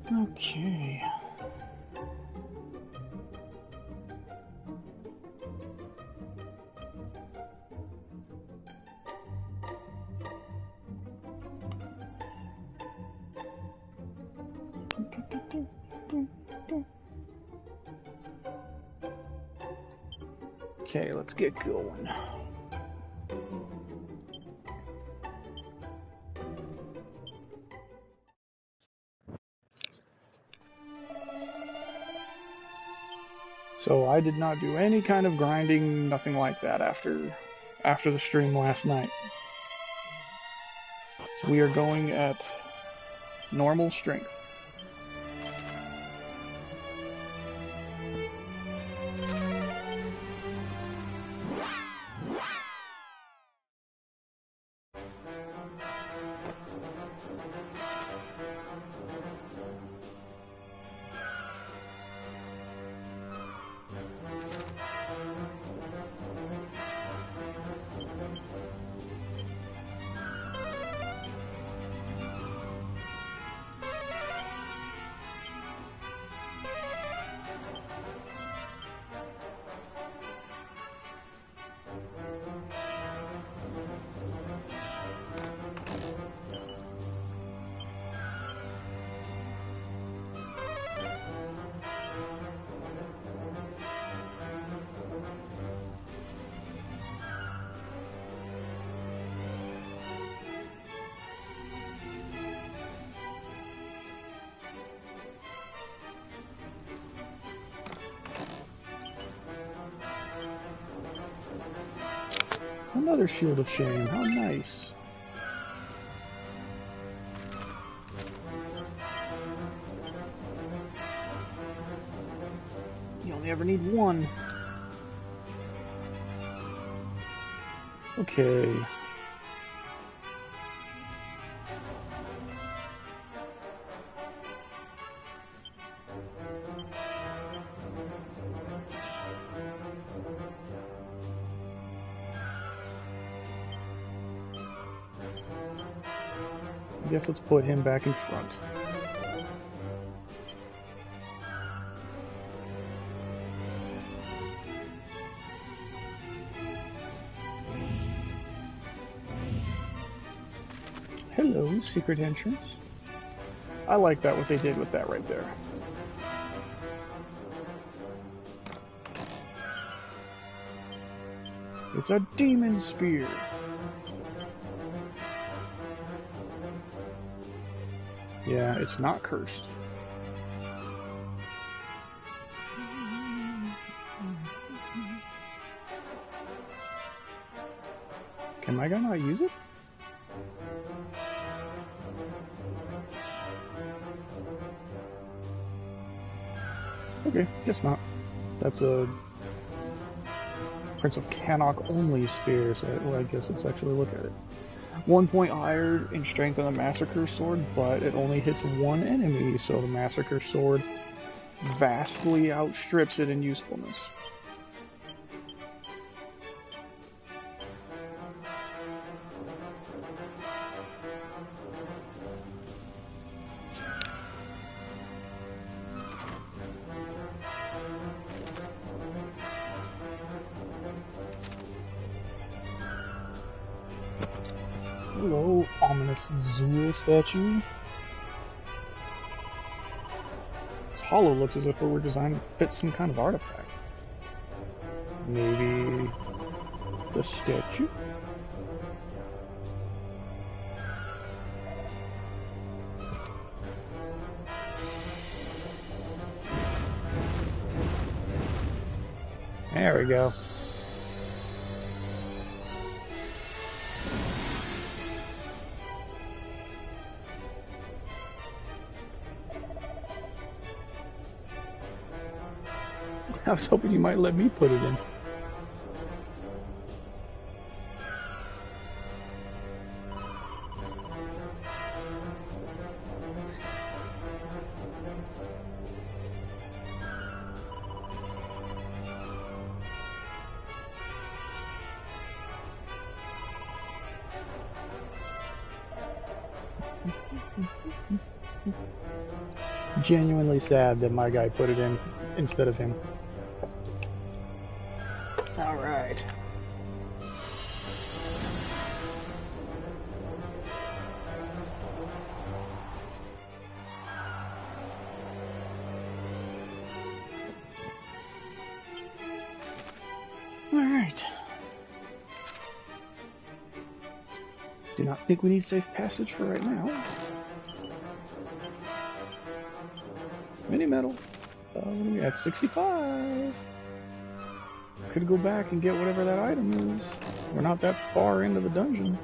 Okay. Okay, let's get going. So I did not do any kind of grinding, nothing like that after the stream last night. So we are going at normal strength. Another Shield of Shame, how nice. You only ever need one. Okay. I guess let's put him back in front. Hello, secret entrance. I like that, what they did with that right there. It's a demon spear. Yeah, it's not cursed. Can my guy not use it? Okay, guess not. That's a Prince of Cannock only spear, so well, I guess let's actually look at it. 1 point higher in strength than the Massacre Sword, but it only hits one enemy, so the Massacre Sword vastly outstrips it in usefulness. Hello, ominous Zool statue. This hollow looks as if it were designed to fit some kind of artifact. Maybe the statue? There we go. I was hoping you might let me put it in. genuinely sad that my guy put it in instead of him. Alright. Alright. Do not think we need safe passage for right now. Mini medal. What are we at? 65. Could go back and get whatever that item is. We're not that far into the dungeon.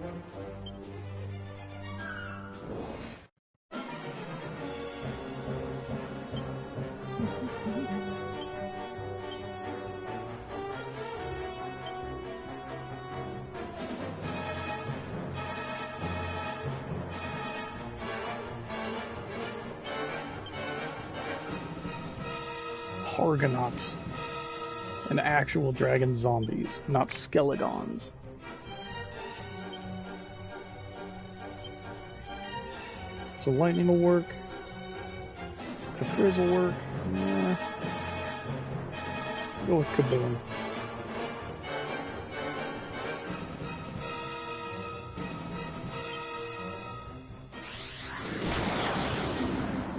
Hargonauts. And actual dragon zombies, not skeletons. So lightning will work. Capriz will work. Yeah. Go with Kaboom.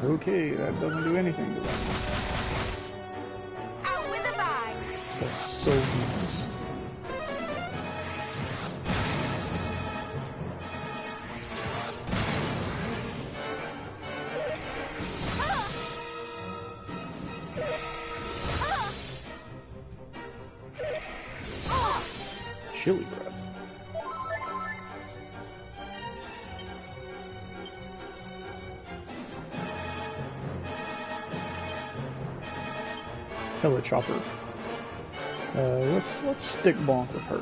Okay, that doesn't do anything to them. That's so nice. Chili breath. Hello, Chopper. Let's stick bonk with her.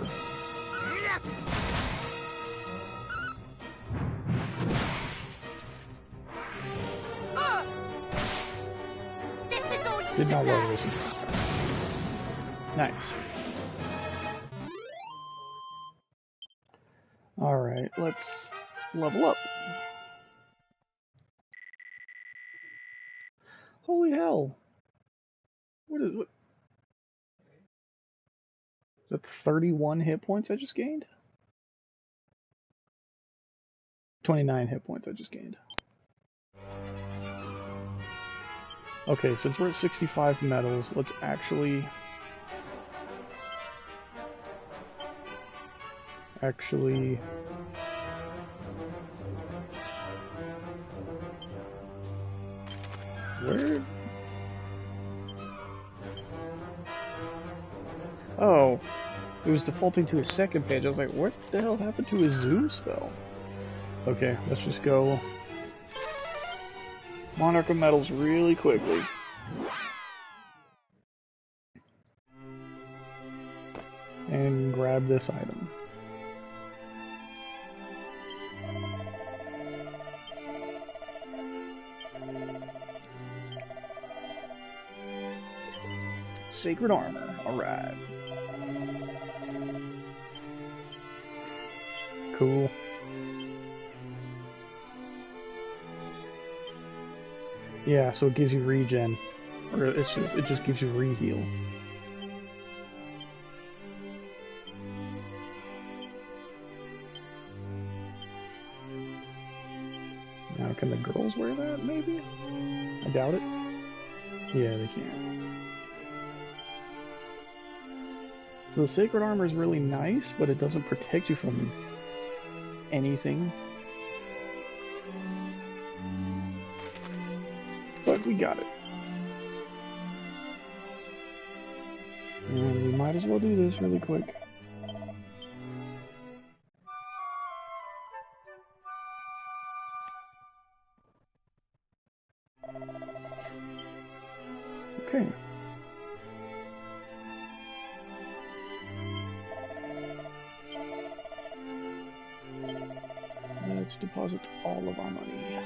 Did not want to listen. Nice. Alright, let's level up. Holy hell. What? Is that 31 hit points I just gained? 29 hit points I just gained. Okay, since we're at 65 medals, let's actually... Where? Oh, it was defaulting to his second page. I was like, what the hell happened to his zoom spell? Okay, let's just go Monarch of Metals really quickly. And grab this item. Sacred Armor, alright. Cool. Yeah, so it gives you regen. Or it just gives you re-heal. Now can the girls wear that, maybe? I doubt it. Yeah, they can. So the Sacred Armor is really nice, but it doesn't protect you from anything. But we got it. And we might as well do this really quick. Okay. Let's deposit all of our money.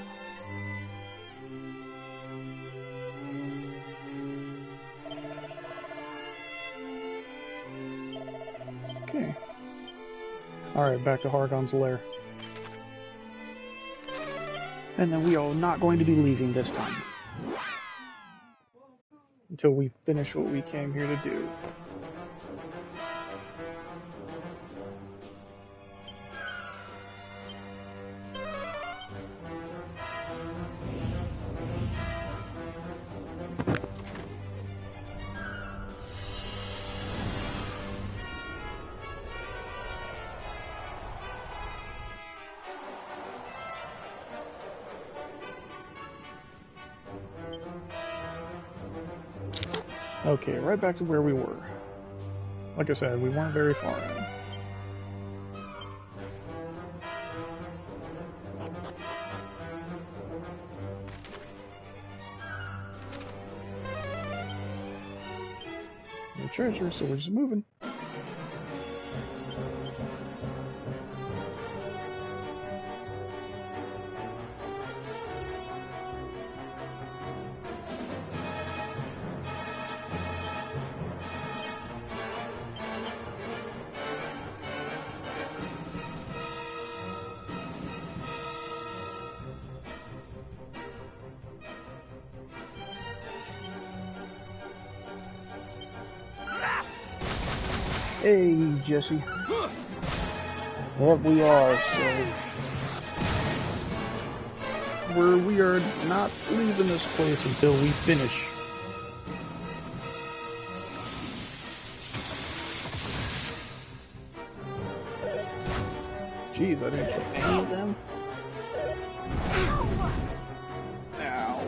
Okay. Alright, back to Hargon's lair. And then we are not going to be leaving this time. until we finish what we came here to do. Okay, right back to where we were. Like I said, we weren't very far in. No treasure, so we're just moving. Hey, Jesse. Yep, we are, so... We are not leaving this place until we finish. Jeez, I didn't kill any of them. Ow.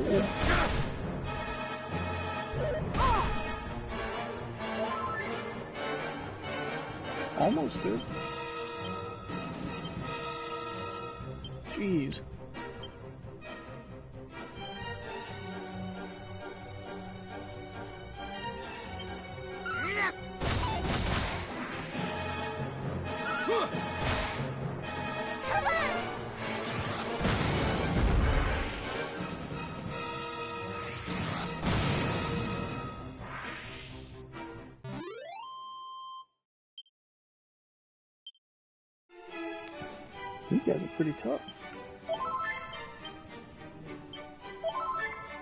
Almost did. Jeez. These guys are pretty tough.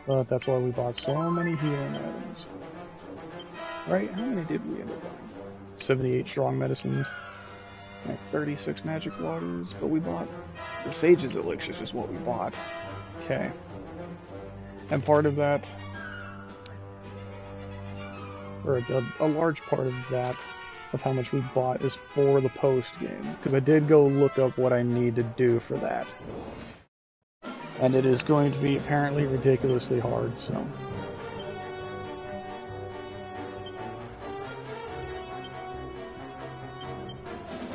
But that's why we bought so many healing items. Right? How many did we end up buying? 78 strong medicines, like 36 magic waters, but we bought the Sage's elixirs is what we bought. Okay. And part of that, or a large part of that, of how much we bought is for the post game, because I did go look up what I need to do for that, and it is going to be apparently ridiculously hard. So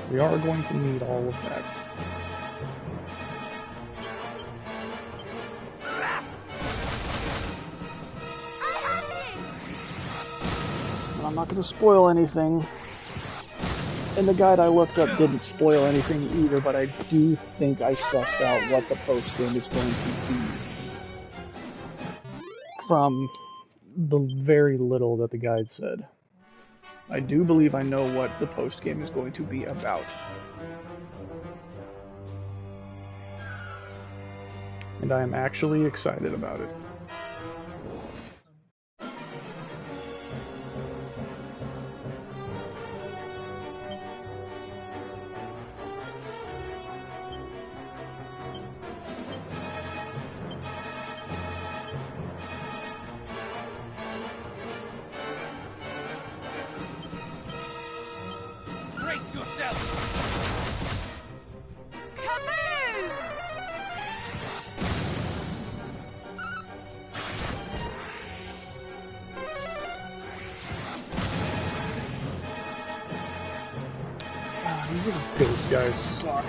we are going to need all of that. And I'm not going to spoil anything. And the guide I looked up didn't spoil anything either, but I do think I sussed out what the post-game is going to be from the very little that the guide said. I do believe I know what the post-game is going to be about. And I am actually excited about it. These little ghost guys suck.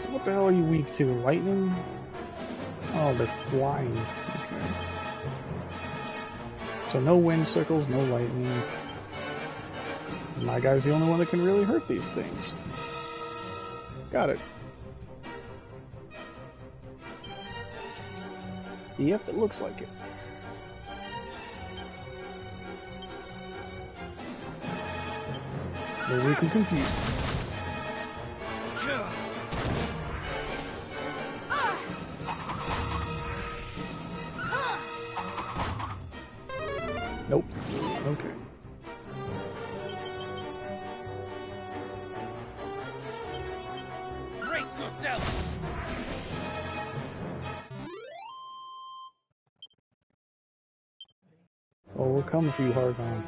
So what the hell are you weak to? Lightning? Oh, they're flying. Okay. So no wind circles, no lightning. My guy's the only one that can really hurt these things. Got it. Yep, it looks like it. Maybe we can confuse. Nope. Okay. Brace yourself. Oh, we're coming for you, Hargon.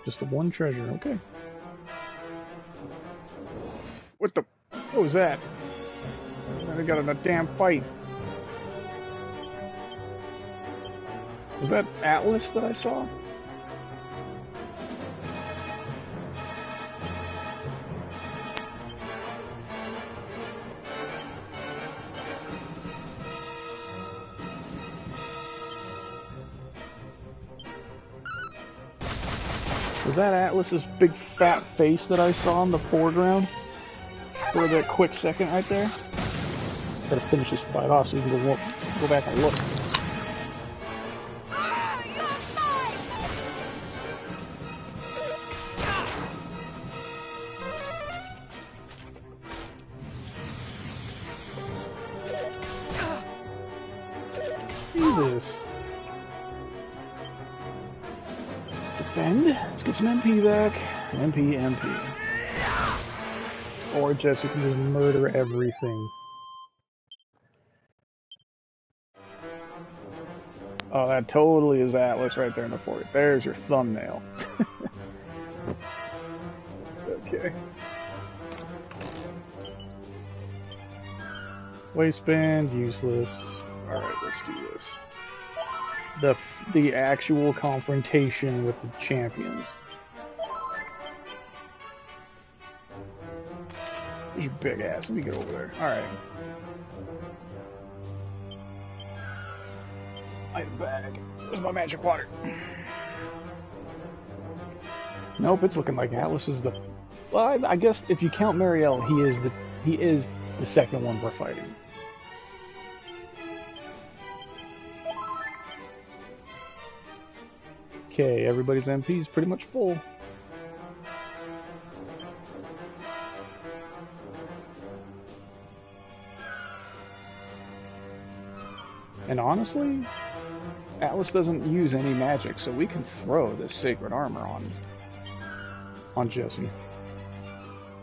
Just the one treasure, okay. What the? What was that? I got in a damn fight. Was that Atlas that I saw? Was that Atlas's big fat face that I saw in the foreground? For that quick second right there? Gotta finish this fight off so you can go back and look. Jesus. Defend. Let's get some MP back. MP. Or Jesse can just murder everything. Oh, that totally is Atlas right there in the fort. There's your thumbnail. Okay. Waistband, useless. Alright, let's do this. The actual confrontation with the champions. There's your big ass. Let me get over there. Alright. Item bag. Where's my magic water? Nope, it's looking like Atlas is the... Well, I guess if you count Marielle, he is the second one we're fighting. Okay, everybody's MP is pretty much full. And honestly, Atlas doesn't use any magic, so we can throw this sacred armor on Jesse.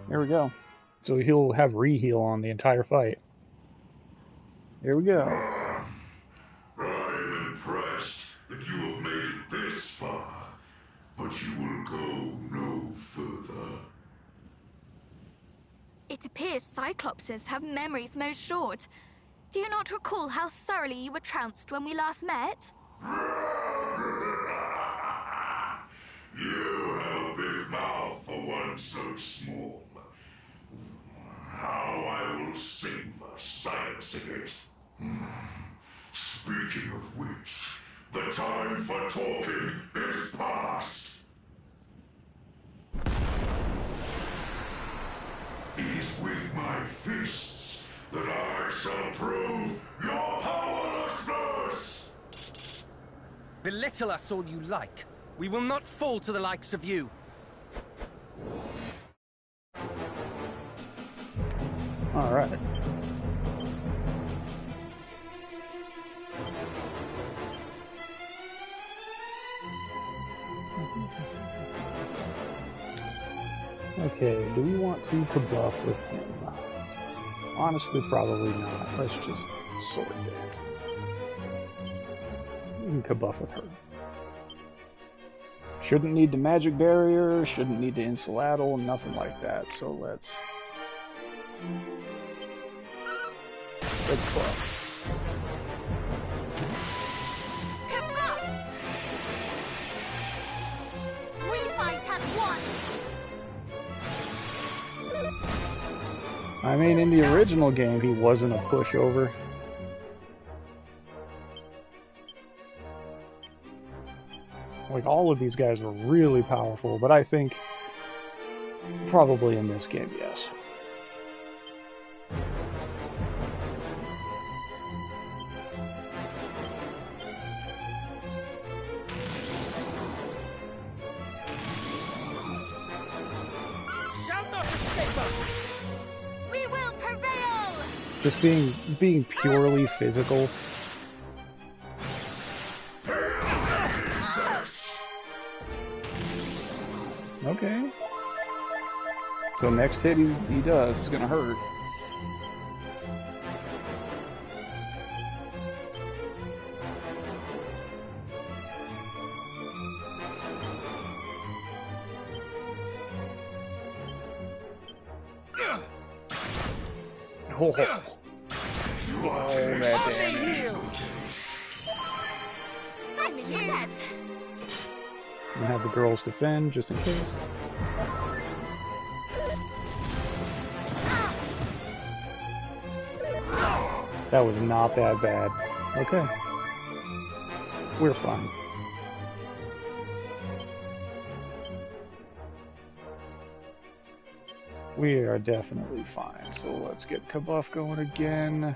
There we go. So he'll have reheal on the entire fight. Here we go. I'm impressed that you have made it this far, but you will go no further. It appears Cyclopses have memories most short. Do you not recall how thoroughly you were trounced when we last met? You have a big mouth for one so small. How I will sing for silencing it. Speaking of which, the time for talking is past. It is with my fists that I shall prove your powerlessness! Belittle us all you like. We will not fall to the likes of you. All right. Okay, do we want to kabuff with him? Honestly, probably not. Let's just sword dance. We can kabuff with her. Shouldn't need the magic barrier, shouldn't need the insulatal, nothing like that. So let's buff. We fight as one. I mean, in the original game, he wasn't a pushover. Like, all of these guys were really powerful, but I think probably in this game, yes. We will prevail! Just being purely physical. Okay. So next hit he does is gonna hurt. Oh, that damage. I'm dead! I'm gonna have the girls defend just in case. That was not that bad. Okay. We're fine. We are definitely fine. So let's get Kabuff going again.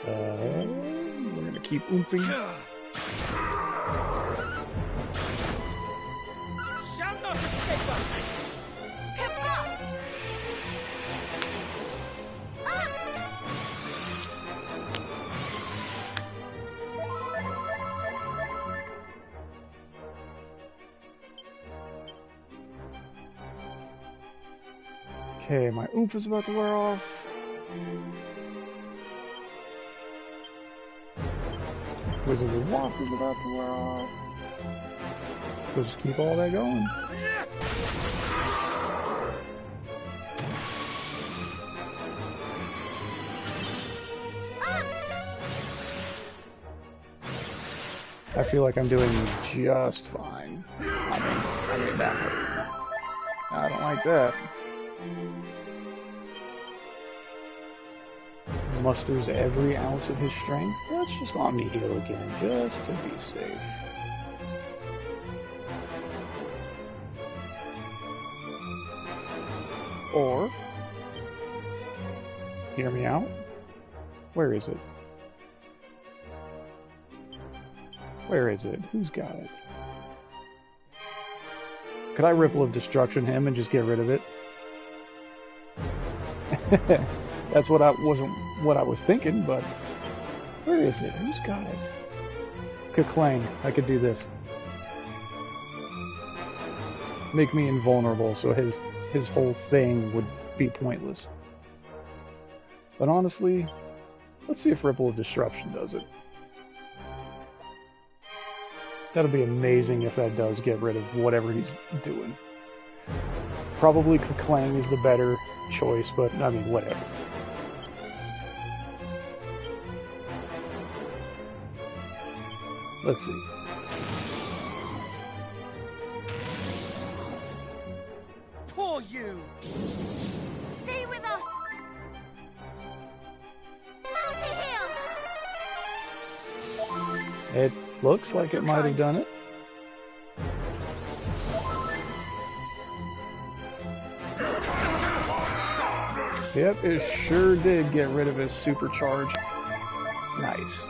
We're gonna keep oomphing. Shall not escape us! Kabuff! Okay, my oomph is about to wear off. Wizard of Waff is about to wear off. So just keep all that going. I feel like I'm doing just fine. I mean that hurt. I don't like that. Musters every ounce of his strength. Let's just Omni heal again, just to be safe. Or, hear me out. Where is it? Where is it? Who's got it? Could I Ripple of Destruction him and just get rid of it? That's what I was thinking, but where is it? Who's got it? Kaklang. I could do this. Make me invulnerable, so his whole thing would be pointless. But honestly, let's see if Ripple of Disruption does it. That'll be amazing if that does get rid of whatever he's doing. Probably Kaklang is the better choice, but I mean, whatever. Let's see. Poor you! Stay with us! Multi-heal! It looks like it might have done it. Yep, it sure did get rid of his supercharge. Nice.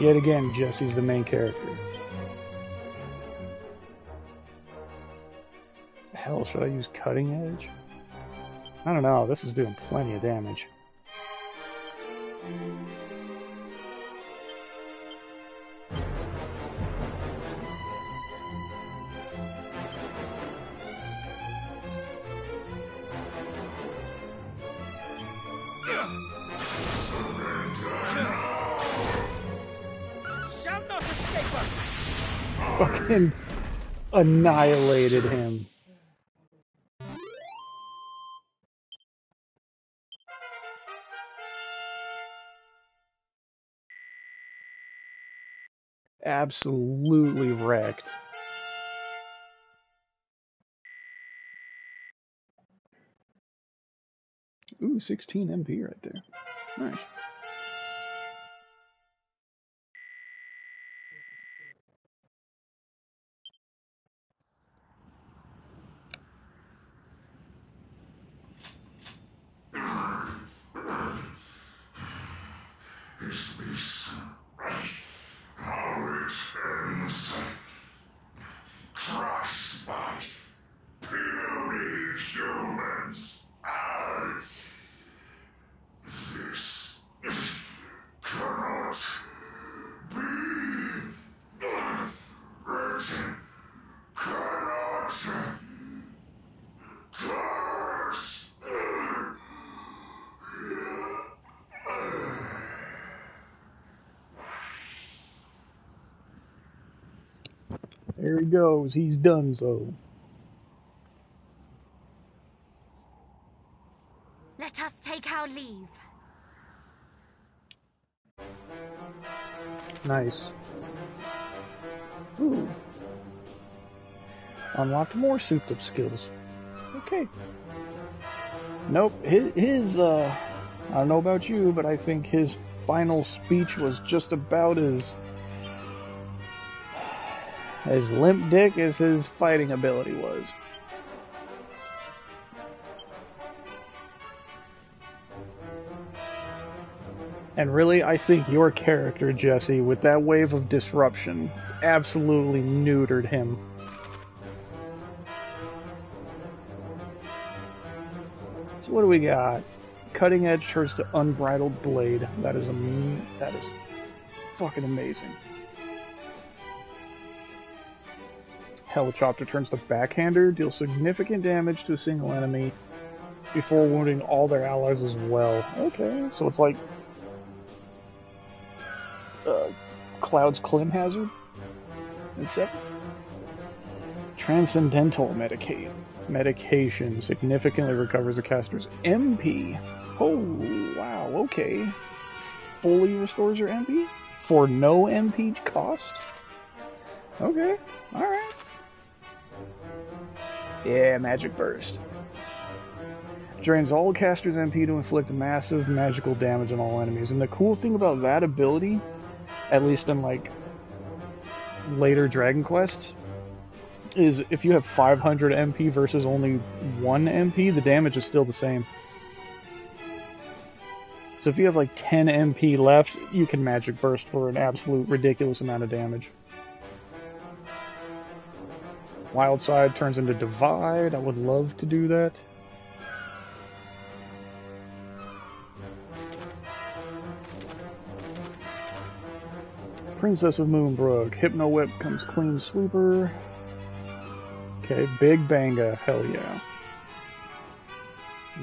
Yet again, Jesse's the main character. The hell, should I use Cutting Edge? I don't know, this is doing plenty of damage. Shall not escape us! Fucking annihilated him. Absolutely wrecked. Ooh, 16 MP right there. Nice. Is this how it ends? Crushed by puny humans. There he goes. He's done so. Let us take our leave. Nice. Ooh. Unlocked more souped up skills. Okay. Nope. I don't know about you, but I think his final speech was just about as limp dick as his fighting ability was. And really, I think your character, Jesse, with that wave of disruption, absolutely neutered him. So what do we got? Cutting edge turns to unbridled blade. That is fucking amazing. Helichopter turns to backhander, deals significant damage to a single enemy before wounding all their allies as well. Okay, so it's like Cloud's Clim Hazard instead. Transcendental medication significantly recovers the caster's MP. Oh, wow, okay. Fully restores your MP? For no MP cost? Okay, alright. Yeah, Magic Burst. Drains all caster's MP to inflict massive magical damage on all enemies. And the cool thing about that ability, at least in like later Dragon Quests, is if you have 500 MP versus only 1 MP, the damage is still the same. So if you have like 10 MP left, you can Magic Burst for an absolute ridiculous amount of damage. Wild Side turns into Divide. I would love to do that. Princess of Moonbrook. Hypno Whip comes Clean Sweeper. Okay, Big Banga. Hell yeah.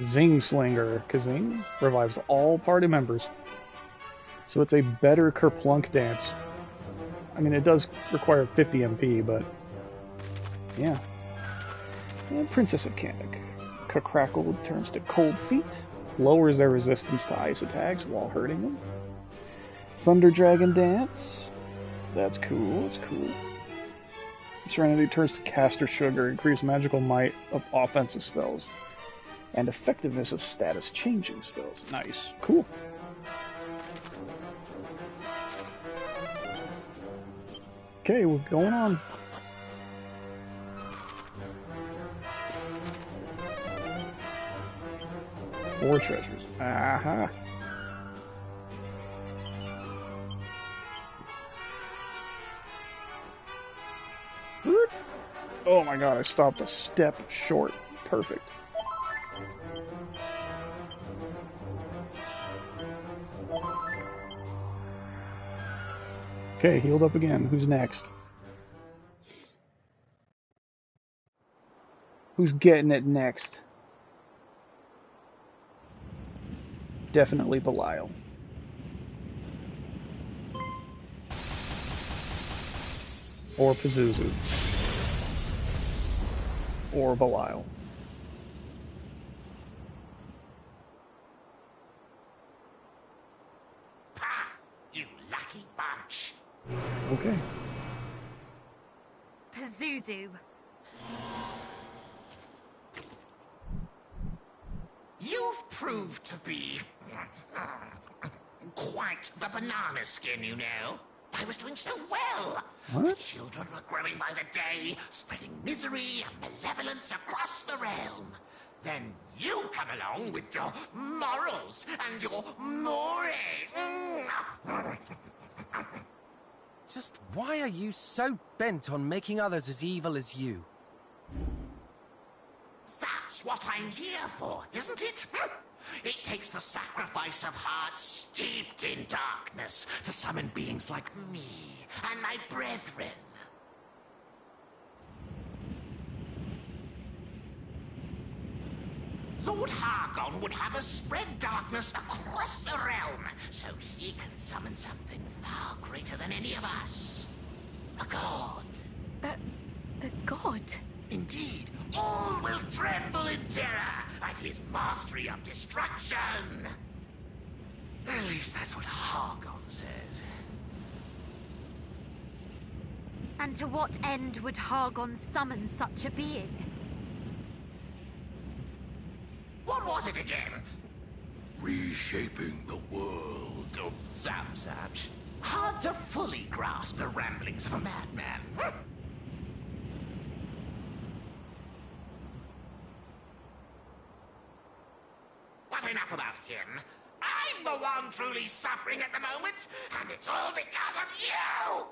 Zing Slinger. Kazing revives all party members. So it's a better Kerplunk dance. I mean, it does require 50 MP, but yeah. And Princess of Kanik. Crackle turns to Cold Feet. Lowers their resistance to ice attacks while hurting them. Thunder Dragon Dance. That's cool, that's cool. Serenity turns to Caster Sugar. Increase magical might of offensive spells. And effectiveness of status changing spells. Nice. Cool. Okay, we're going on. Four treasures. Aha. Oh my god, I stopped a step short. Perfect. Okay, healed up again. Who's next? Who's getting it next? Definitely Belial. Or Pazuzu. Or Belial. Ha! You lucky bunch! Okay. Pazuzu. You've proved to be quite the banana skin, you know. I was doing so well. What? The children were growing by the day, spreading misery and malevolence across the realm. Then you come along with your morals and your more. Just why are you so bent on making others as evil as you? That's what I'm here for, isn't it? It takes the sacrifice of hearts steeped in darkness to summon beings like me and my brethren. Lord Hargon would have us spread darkness across the realm, so he can summon something far greater than any of us. A god. god. Indeed, all will tremble in terror at his mastery of destruction. At least that's what Hargon says. And to what end would Hargon summon such a being? What was it again? Reshaping the world. Oh, Zamzam. Hard to fully grasp the ramblings of a madman. But enough about him. I'm the one truly suffering at the moment, and it's all because of you!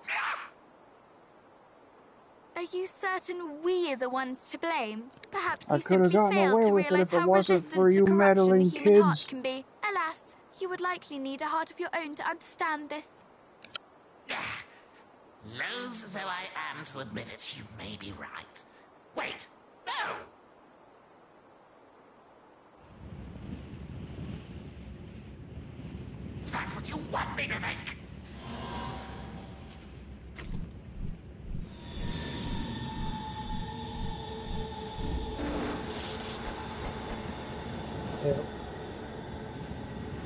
Are you certain we are the ones to blame? Perhaps I you could have simply gotten failed away to with it realize if it how wasn't resistant for to you corruption the meddling human heart kids. can be. Alas, you would likely need a heart of your own to understand this. Loath though I am to admit it, you may be right. Wait, no! That's what you want me to think!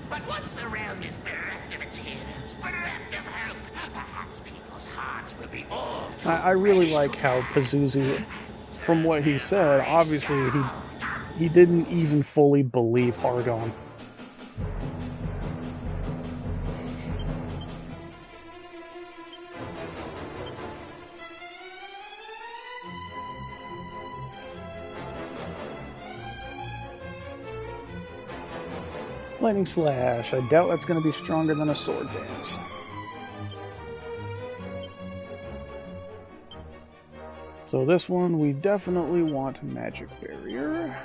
But once the realm is bereft of its heroes, bereft of hope, perhaps people's hearts will be all too I really ready like to how die. Pazuzu, from what he said, obviously Shall he didn't even fully believe Hargon. Lightning Slash. I doubt that's going to be stronger than a Sword Dance. So this one, we definitely want Magic Barrier.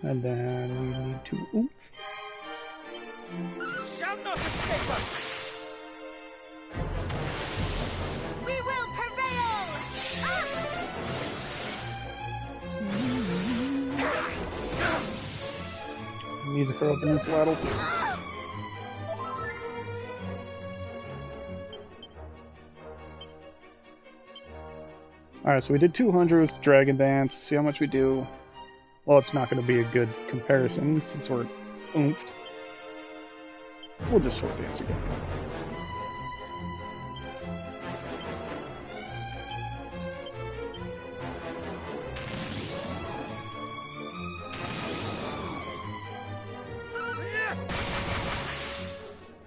And then we need to... Oof. Shall not escape us! We will prevail! Need to throw up an Insulattle. Alright, so we did 200 with Dragon Dance. See how much we do. Well, it's not going to be a good comparison since we're oomphed. We'll just Sword Dance again.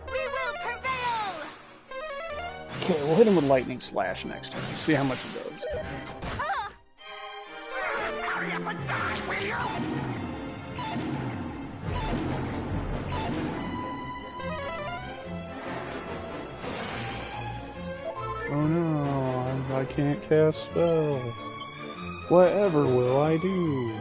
We will prevail! Okay, we'll hit him with Lightning Slash next turn. See how much he does. Hurry up and die, will you? Oh no, I can't cast spells. Whatever will I do?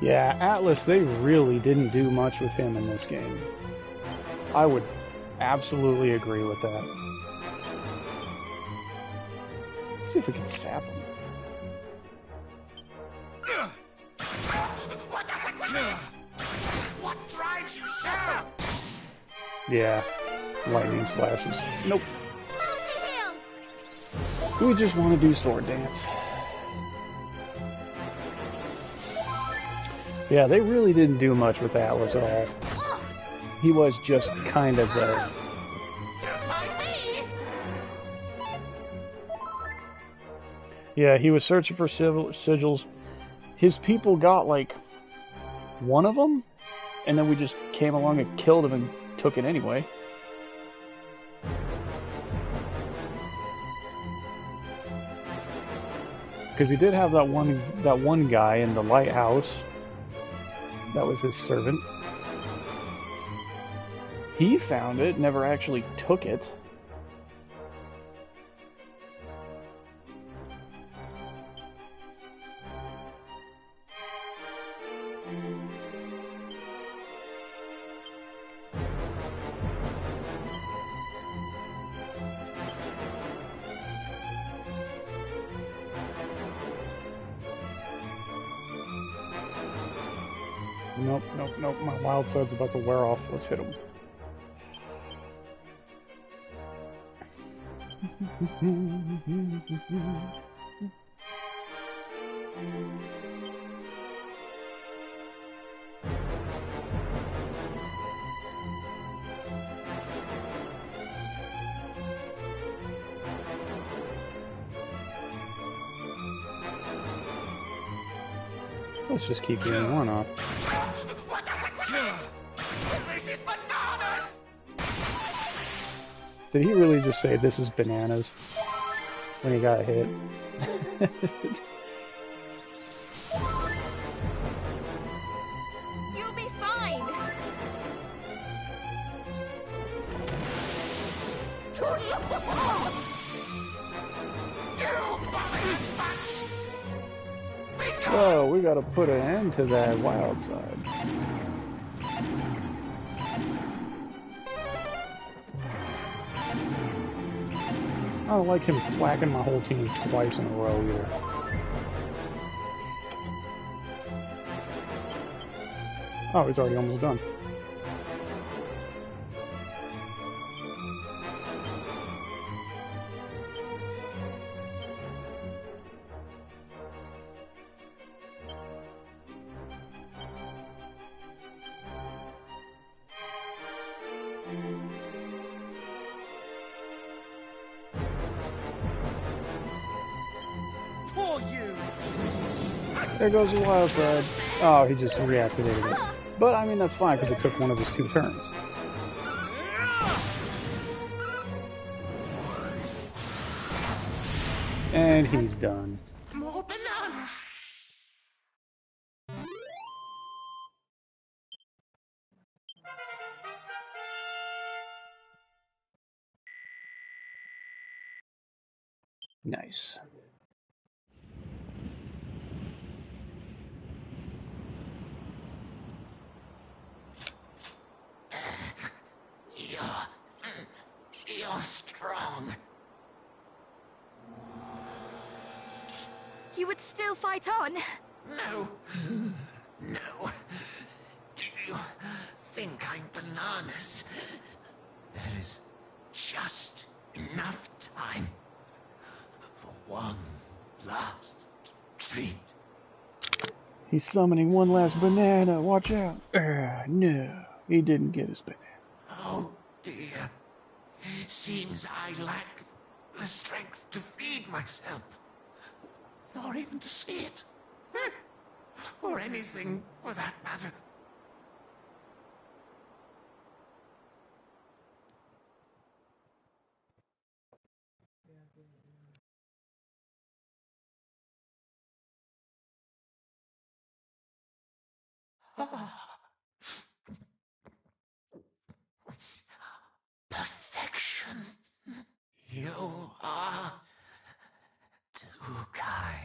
Yeah, Atlas, they really didn't do much with him in this game. I would absolutely agree with that. Let's see if we can sap him. What the heck was it? What drives you so? Yeah, Lightning Slashes. Nope. Multi-heal! We just want to do Sword Dance. Yeah, they really didn't do much with Atlas at all. He was just kind of there. Don't mind me. Yeah, he was searching for sigils. His people got, like, one of them, and then we just came along and killed him and took it anyway. Because he did have that one guy in the lighthouse. That was his servant. He found it, never actually took it. Nope, nope, nope. My wild side's about to wear off. Let's hit him. Let's just keep getting one off. What the heck was that? This is bananas! Did he really just say this is bananas when he got hit? You'll be fine. Whoa, we gotta put an end to that wild side. I don't like him whacking my whole team twice in a row either. Oh, he's already almost done. For you! There goes the wild side. Oh, he just reactivated it. But, I mean, that's fine, because it took one of his 2 turns. And he's done. More bananas! Nice. You're strong. You would still fight on? No. No. Do you think I'm bananas? There is just enough time for one last treat. He's summoning one last banana. Watch out. No, he didn't get his banana. Oh dear. It seems I lack the strength to feed myself. Nor even to see it. Or anything for that matter. Perfection. You are too kind.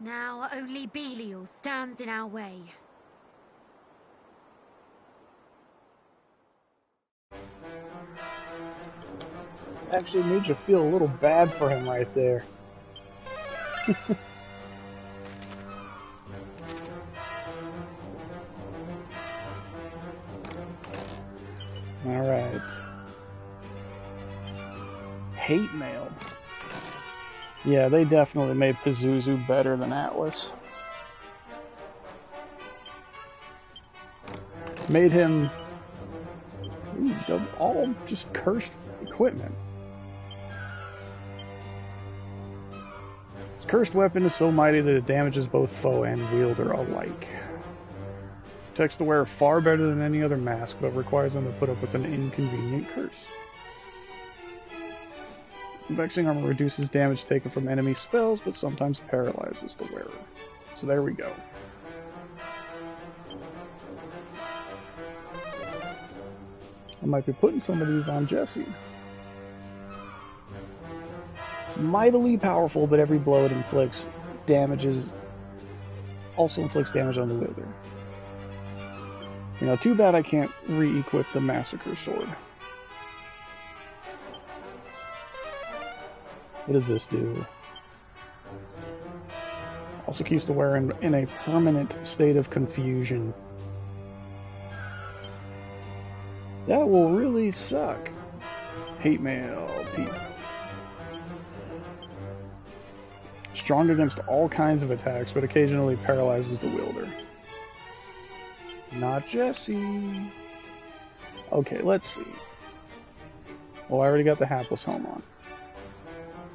Now only Belial stands in our way. Actually made you feel a little bad for him right there. Alright. Hate mail. Yeah, they definitely made Pazuzu better than Atlas. Made him all just cursed equipment. His cursed weapon is so mighty that it damages both foe and wielder alike. Protects the wearer far better than any other mask, but requires them to put up with an inconvenient curse. Vexing armor reduces damage taken from enemy spells, but sometimes paralyzes the wearer. So there we go. I might be putting some of these on Jesse. mightily powerful, but every blow it inflicts also inflicts damage on the wielder. You know, too bad I can't re-equip the Massacre Sword. What does this do? Also keeps the wearer in a permanent state of confusion. That will really suck. Hate mail, Pete. Strong against all kinds of attacks, but occasionally paralyzes the wielder. Not Jesse. Okay, let's see. Well, I already got the Hapless Helm on.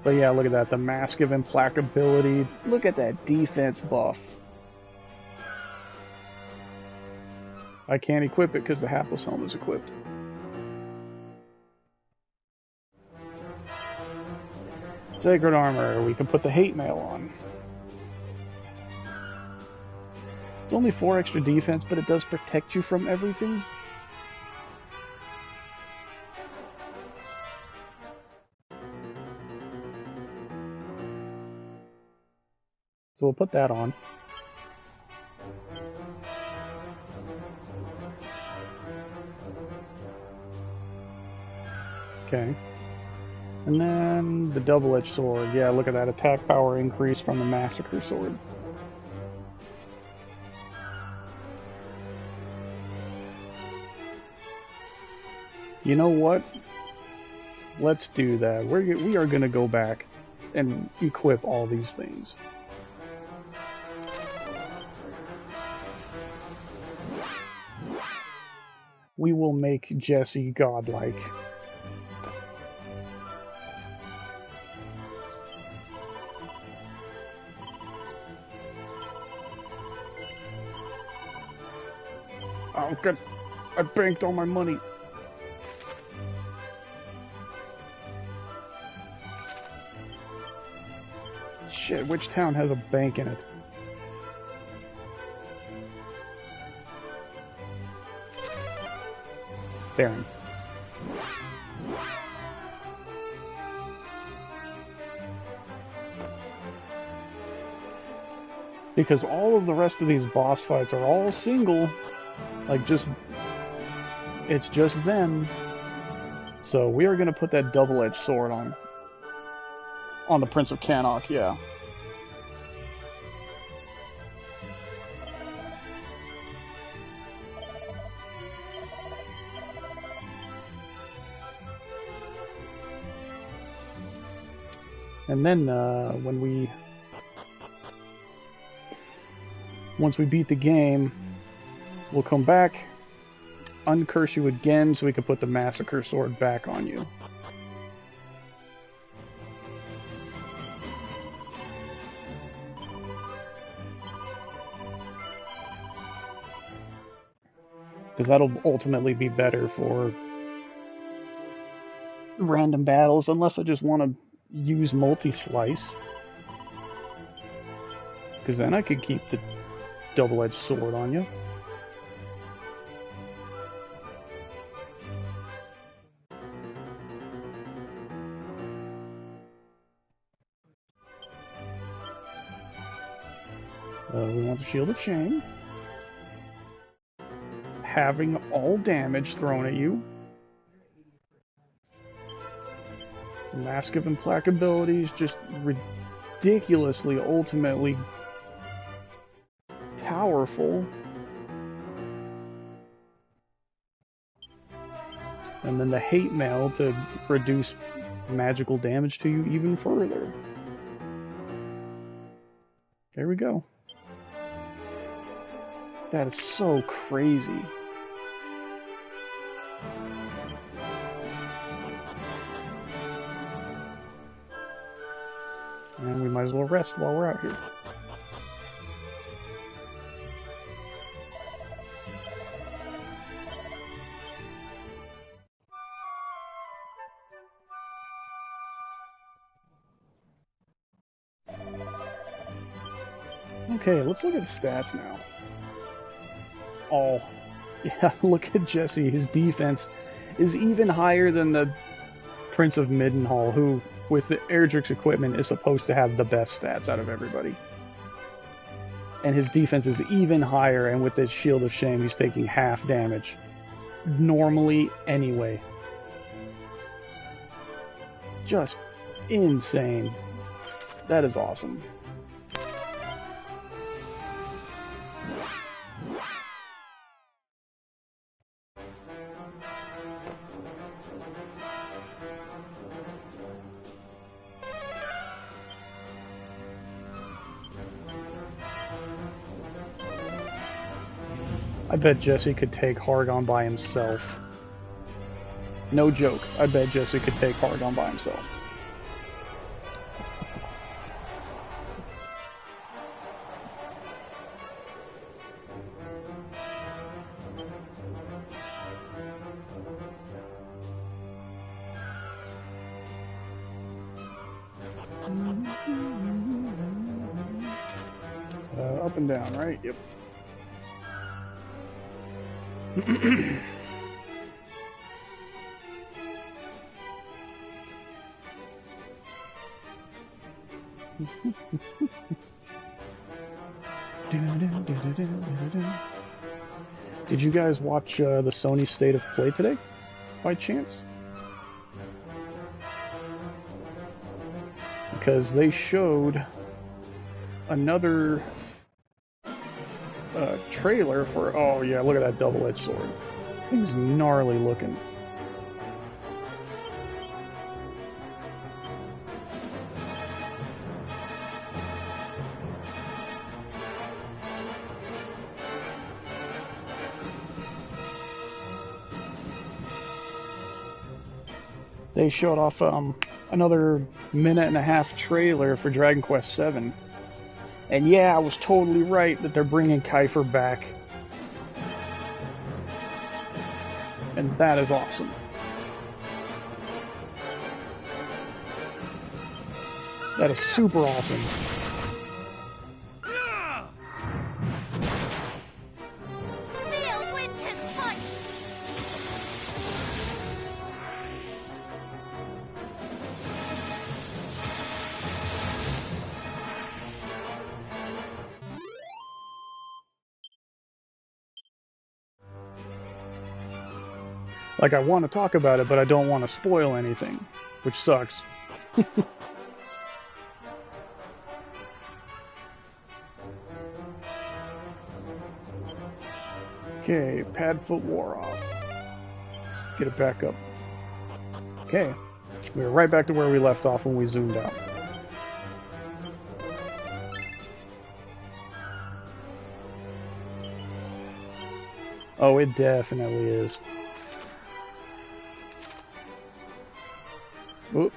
But yeah, look at that. The Mask of Implacability. Look at that defense buff. I can't equip it because the Hapless Helm is equipped. Sacred Armor. We can put the Hate Mail on. It's only 4 extra defense, but it does protect you from everything. So we'll put that on. Okay. And then the double-edged sword. Yeah, look at that attack power increase from the Massacre Sword. You know what? Let's do that. We are going to go back and equip all these things. We will make Jesse godlike. Oh, good. I banked all my money. Shit, which town has a bank in it? Baron. Because all of the rest of these boss fights are all single. Like, it's just them. So we are going to put that double-edged sword on the Prince of Cannock, yeah. And then, once we beat the game, we'll come back, uncurse you again so we can put the Massacre Sword back on you. Because that'll ultimately be better for random battles, unless I just want to use multi-slice. Because then I could keep the double-edged sword on you. We want the Shield of Shame. Having all damage thrown at you. Mask of Implacability is just ridiculously, ultimately powerful. And then the Hate Mail to reduce magical damage to you even further. There we go. That is so crazy. And we might as well rest while we're out here. Okay, let's look at the stats now. Yeah, look at Jesse. His defense is even higher than the Prince of Midenhall, who, with the Erdrick's equipment, is supposed to have the best stats out of everybody. And his defense is even higher, and with his Shield of Shame, he's taking half damage. Normally, anyway. Just insane. That is awesome. I bet Jesse could take Hargon by himself. No joke, I bet Jesse could take Hargon by himself. Up and down, right? Yep. Did you guys watch the Sony State of Play today, by chance? Because they showed another trailer for, oh yeah, look at that double-edged sword. Thing's gnarly looking. They showed off another minute-and-a-half trailer for Dragon Quest VII. And yeah, I was totally right that they're bringing Kiefer back. And that is awesome. That is super awesome. Feel Winter's fight! Like, I want to talk about it, but I don't want to spoil anything, which sucks. Okay, pad foot wore off. Let's get it back up. Okay, we're right back to where we left off when we zoomed out. Oh, it definitely is. Oop.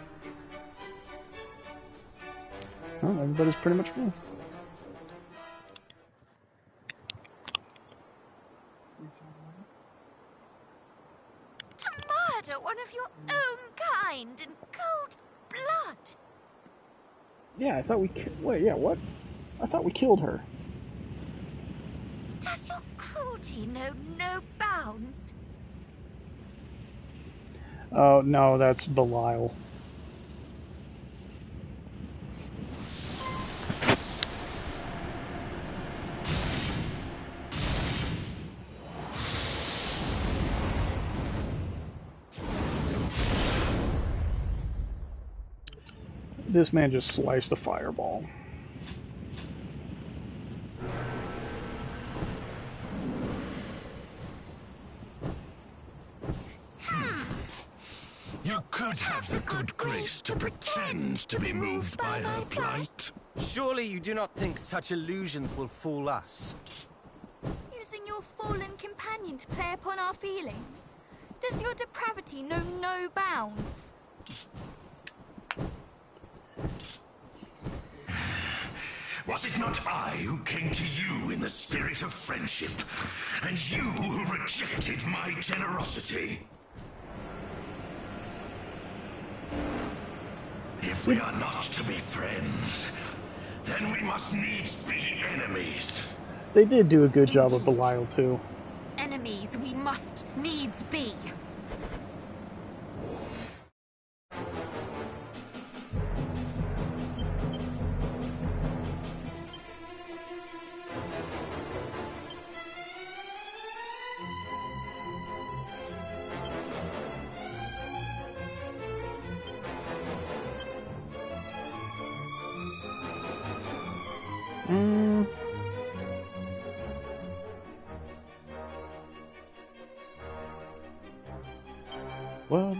Oh, everybody's pretty much full. To murder one of your own kind in cold blood! Yeah, I thought we wait, yeah, what? I thought we killed her. Does your cruelty know no bounds? Oh, no, that's Belial. This man just sliced a fireball. You could have the good grace to pretend to be moved by her plight. Surely you do not think such illusions will fool us? Using your fallen companion to play upon our feelings? Does your depravity know no bounds? Was it not I who came to you in the spirit of friendship, and you who rejected my generosity? If we are not to be friends, then we must needs be enemies. They did do a good job with Belial, too. Enemies we must needs be.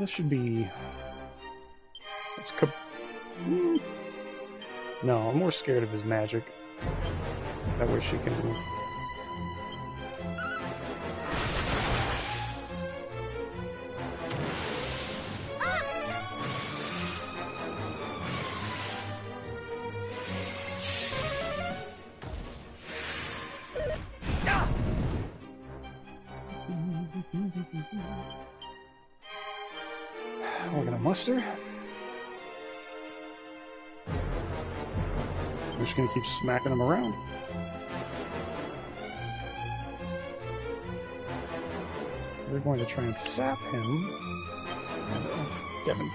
this should be... It's No, I'm more scared of his magic. That way she can... We're gonna muster. We're just gonna keep smacking him around. We're going to try and sap him. And, Devin.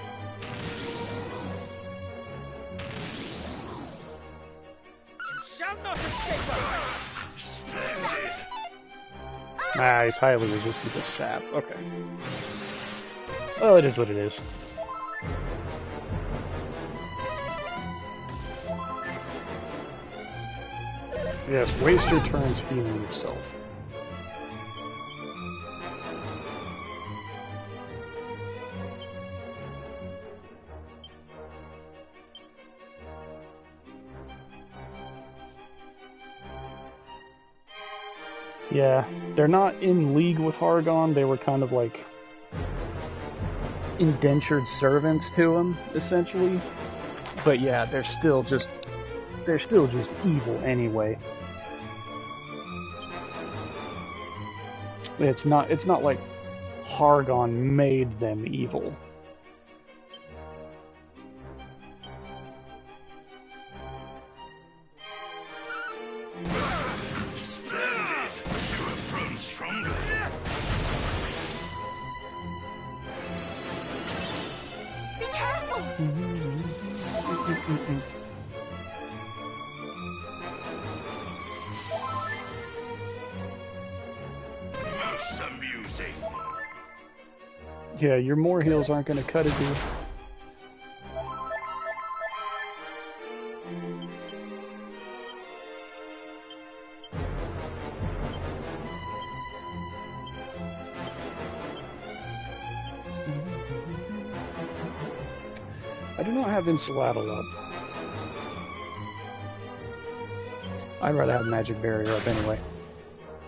Shall not escape us! Splendid! Ah, he's highly resistant to sap. Okay. Well, it is what it is. Yes, waste your turns healing yourself. Yeah, they're not in league with Hargon. They were kind of like indentured servants to him, essentially. But yeah, they're still just evil anyway. It's not like Hargon made them evil. Splendid! You have grown stronger. Be careful! Most amusing. Yeah, your more heals aren't going to cut it, dude. I do not have Insulattle up. I'd rather have Magic Barrier up anyway.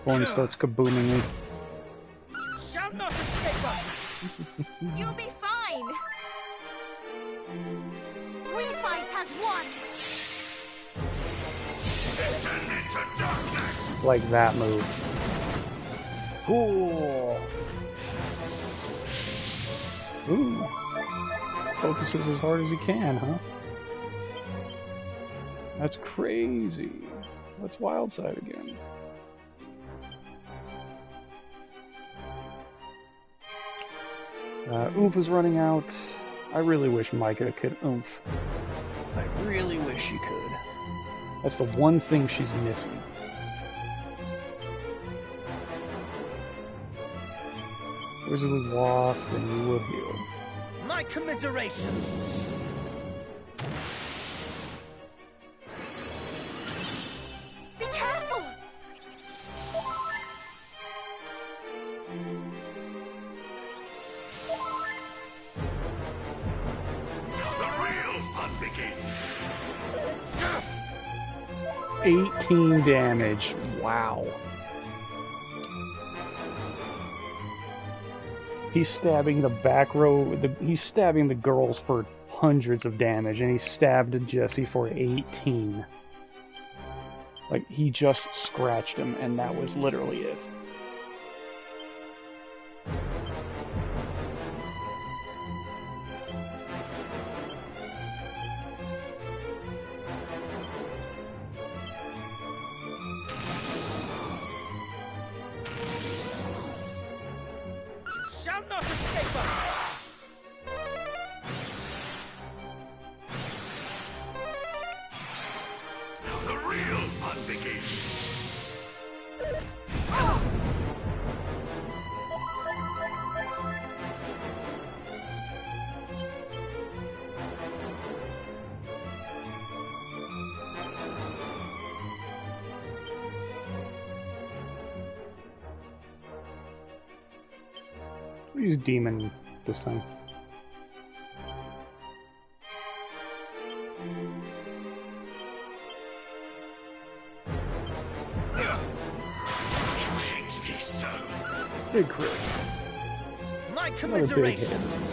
Before he starts kabooming me. Shall not escape us! You'll be fine! We fight as one! Descend into darkness! Like that move. Cool! Ooh. Focuses as hard as he can, huh? That's crazy. Let's wild side again. Oomph is running out. I really wish Micah could oomph. I really wish she could. That's the one thing she's missing. Wizardly Waft, and you will heal. My commiserations! Be careful! Now the real fun begins! 18 damage. Wow. He's stabbing the back row. He's stabbing the girls for hundreds of damage, and he stabbed Jesse for 18. Like, he just scratched him, and that was literally it. Shall not escape us! Now the real fun begins! We'll use Demon this time. Hate me so. Big crit. My Another big hit. commiserations.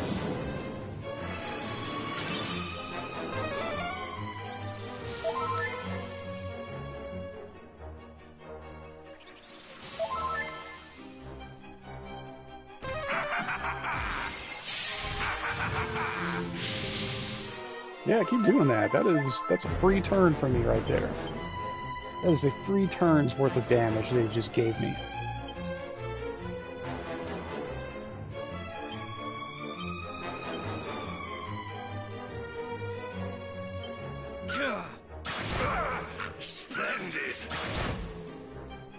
Yeah, keep doing that. That's a free turn for me right there. That is a free turn's worth of damage they just gave me. Splendid.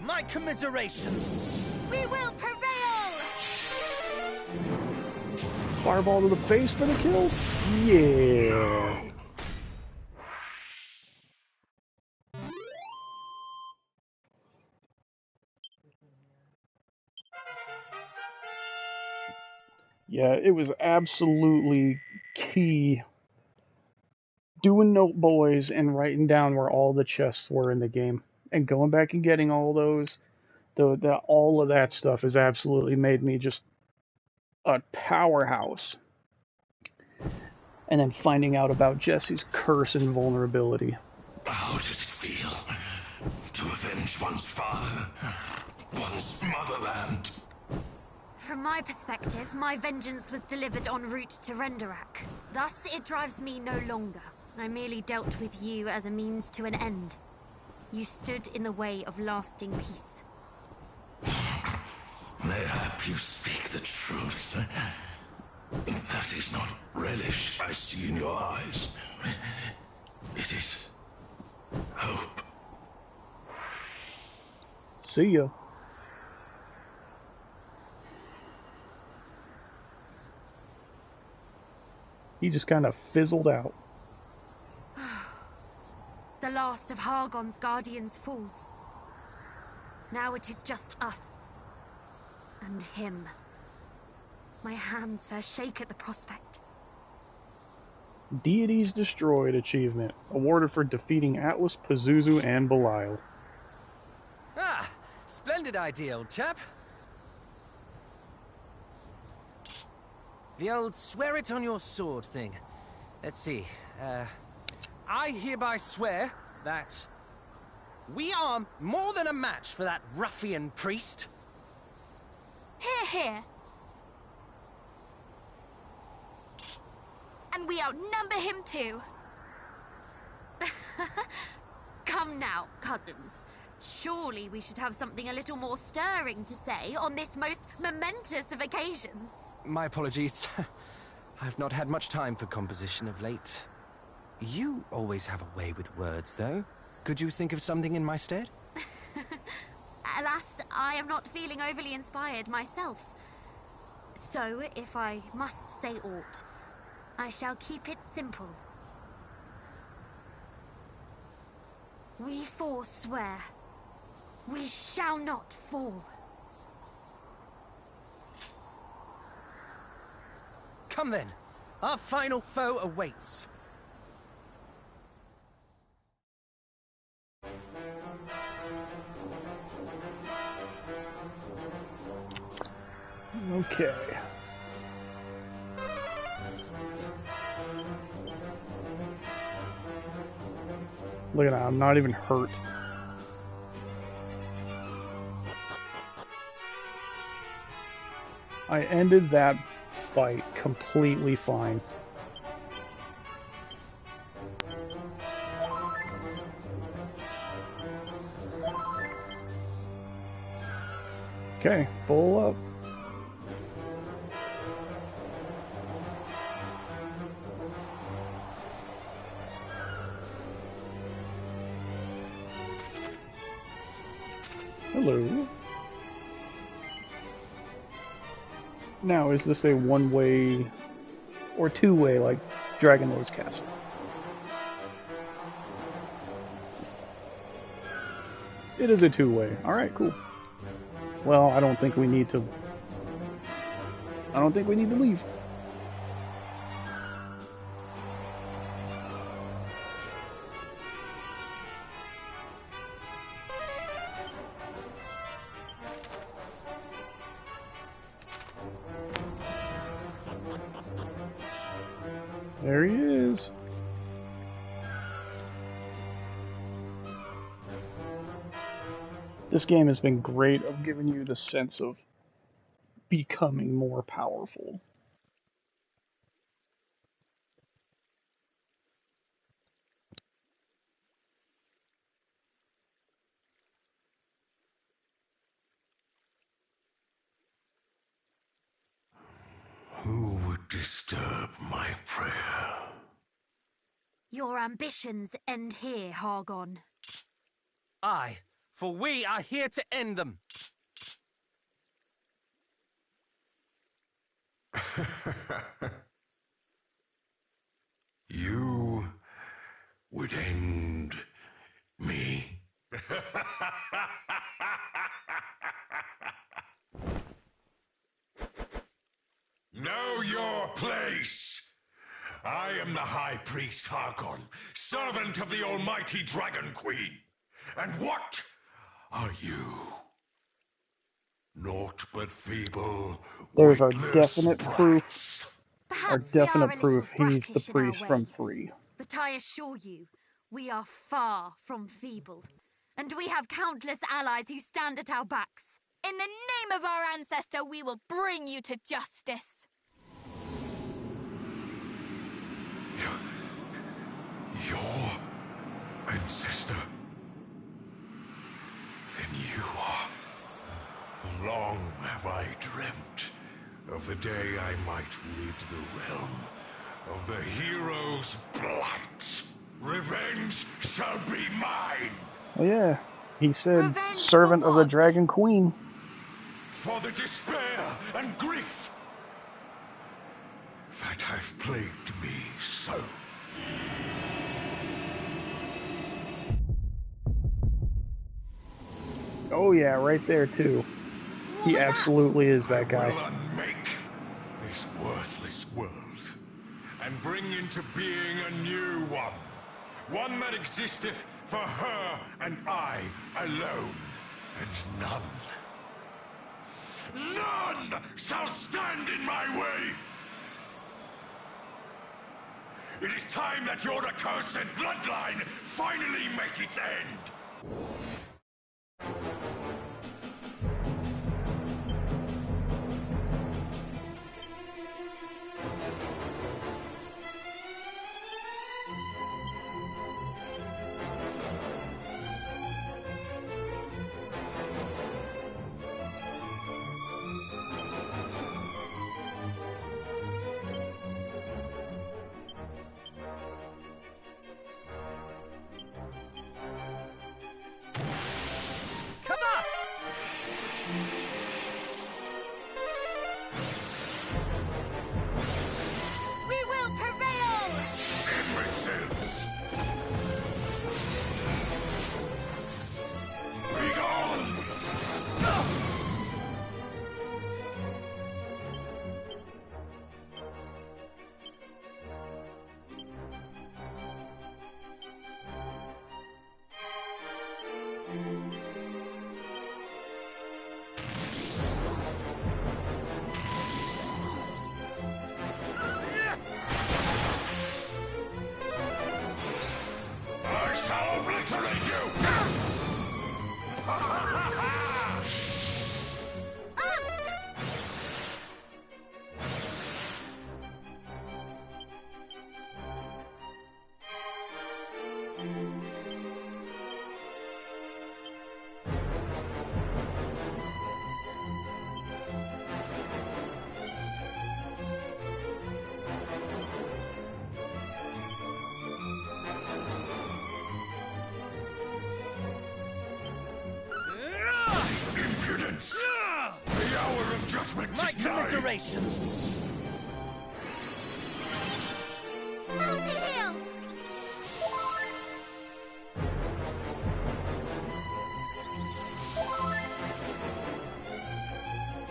My commiserations. We will prevail! Fireball to the face for the kill? Yeah. Yeah, it was absolutely key doing note boys and writing down where all the chests were in the game and going back and getting all those. All of that stuff has absolutely made me just a powerhouse. And then finding out about Jesse's curse and vulnerability. How does it feel to avenge one's father, one's motherland? From my perspective, my vengeance was delivered en route to Renderak. Thus, it drives me no longer. I merely dealt with you as a means to an end. You stood in the way of lasting peace. Mayhap you speak the truth. That is not relish I see in your eyes. It is hope. See ya. He just kind of fizzled out. The last of Hargon's guardians falls. Now it is just us. And him. My hands fair shake at the prospect. Deities Destroyed achievement. Awarded for defeating Atlas, Pazuzu, and Belial. Ah, splendid idea, old chap. The old swear it on your sword thing. Let's see. I hereby swear that we are more than a match for that ruffian priest. Hear, hear. And we outnumber him too. Come now, cousins. Surely we should have something a little more stirring to say on this most momentous of occasions. My apologies. I've not had much time for composition of late. You always have a way with words, though. Could you think of something in my stead? Alas, I am not feeling overly inspired myself. So, if I must say aught, I shall keep it simple. We four swear, we shall not fall. Come then. Our final foe awaits. Okay. Look at that, I'm not even hurt. I ended that fight completely fine. Okay, full up. Hello. Now, is this a one-way or two-way like Dragon Lord's Castle? It is a two-way. Alright, cool. Well, I don't think we need to leave. There he is. This game has been great of giving you the sense of becoming more powerful. Who would disturb my prayer? Your ambitions end here, Hargon. Aye, for we are here to end them. You would end me? Know your place! I am the High Priest Hargon, servant of the Almighty Dragon Queen. And what are you? Naught but feeble, There's our witless definite brats. Perhaps we are a little proof he's the bratish in our priest from way, Free. but I assure you, we are far from feeble. And we have countless allies who stand at our backs. In the name of our ancestor, we will bring you to justice. Your ancestor? Then you are. Long have I dreamt of the day I might rid the realm of the hero's blight. Revenge shall be mine. Oh yeah, he said, Revenge servant for of the what? Dragon Queen. For the despair and grief that have plagued me so. Oh yeah, right there too. What He was that? absolutely is I that guy. will unmake this worthless world and bring into being a new one. One that existeth for her and I alone, and none shall stand in my way! It is time that your accursed bloodline finally met its end! Come on! We will prevail! Imbeciles! Be gone! I shall obliterate you! Impudence! The hour of judgment My is nigh! commiserations! Multi-heal!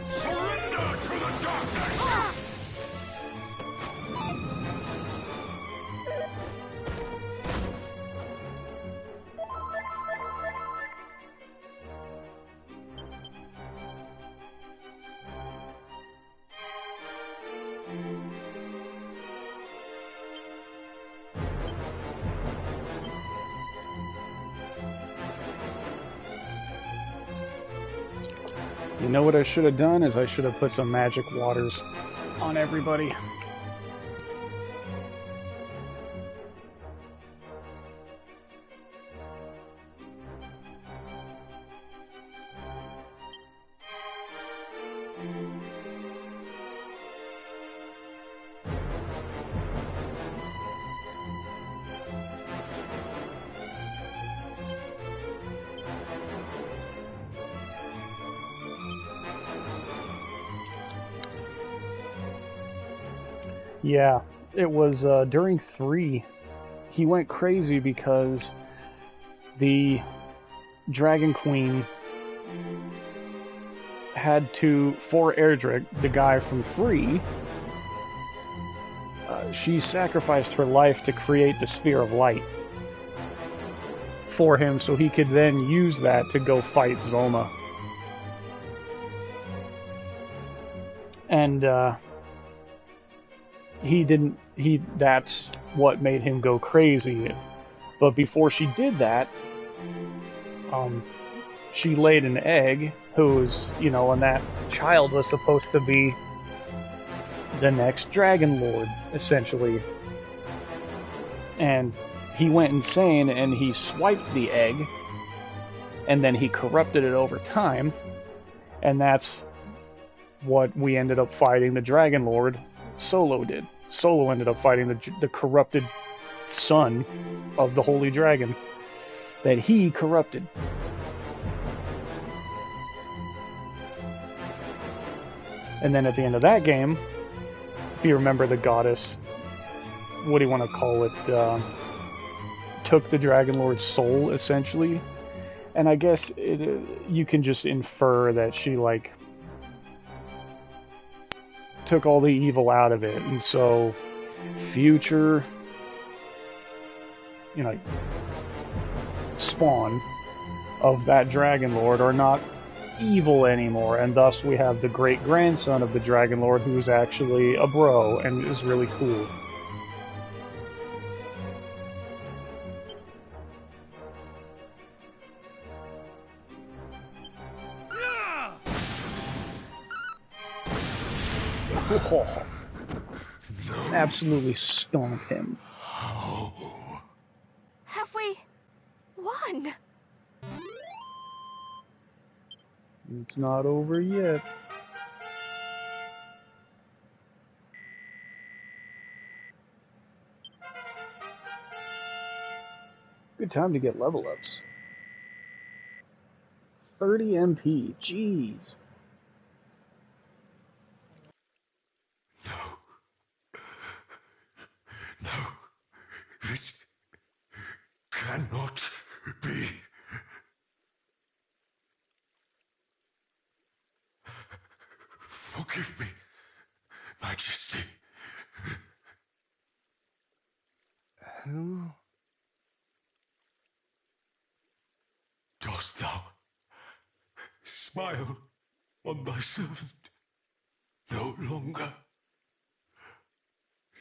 Surrender to the darkness! You know what I should have done is I should have put some magic waters on everybody. Yeah, it was during 3. He went crazy because the Dragon Queen had to, for Erdrick, the guy from 3, she sacrificed her life to create the Sphere of Light for him so he could then use that to go fight Zoma. And that's what made him go crazy. But before she did that, she laid an egg, and that child was supposed to be the next Dragon Lord, essentially. And he went insane and he swiped the egg, and then he corrupted it over time, and that's what we ended up fighting the Dragon Lord. Solo did. Solo ended up fighting the corrupted son of the Holy Dragon that he corrupted. And then at the end of that game, if you remember, the goddess, what do you want to call it, took the Dragon Lord's soul, essentially. And I guess you can just infer that she, took all the evil out of it. And so, future, spawn of that Dragon Lord are not evil anymore, and thus we have the great-grandson of the Dragon Lord who's actually a bro and is really cool. Oh, absolutely stomped him. Have we won? It's not over yet. Good time to get level ups. 30 MP, jeez. No, this cannot be. Forgive me, Majesty. Who? Dost thou smile on thy servant no longer?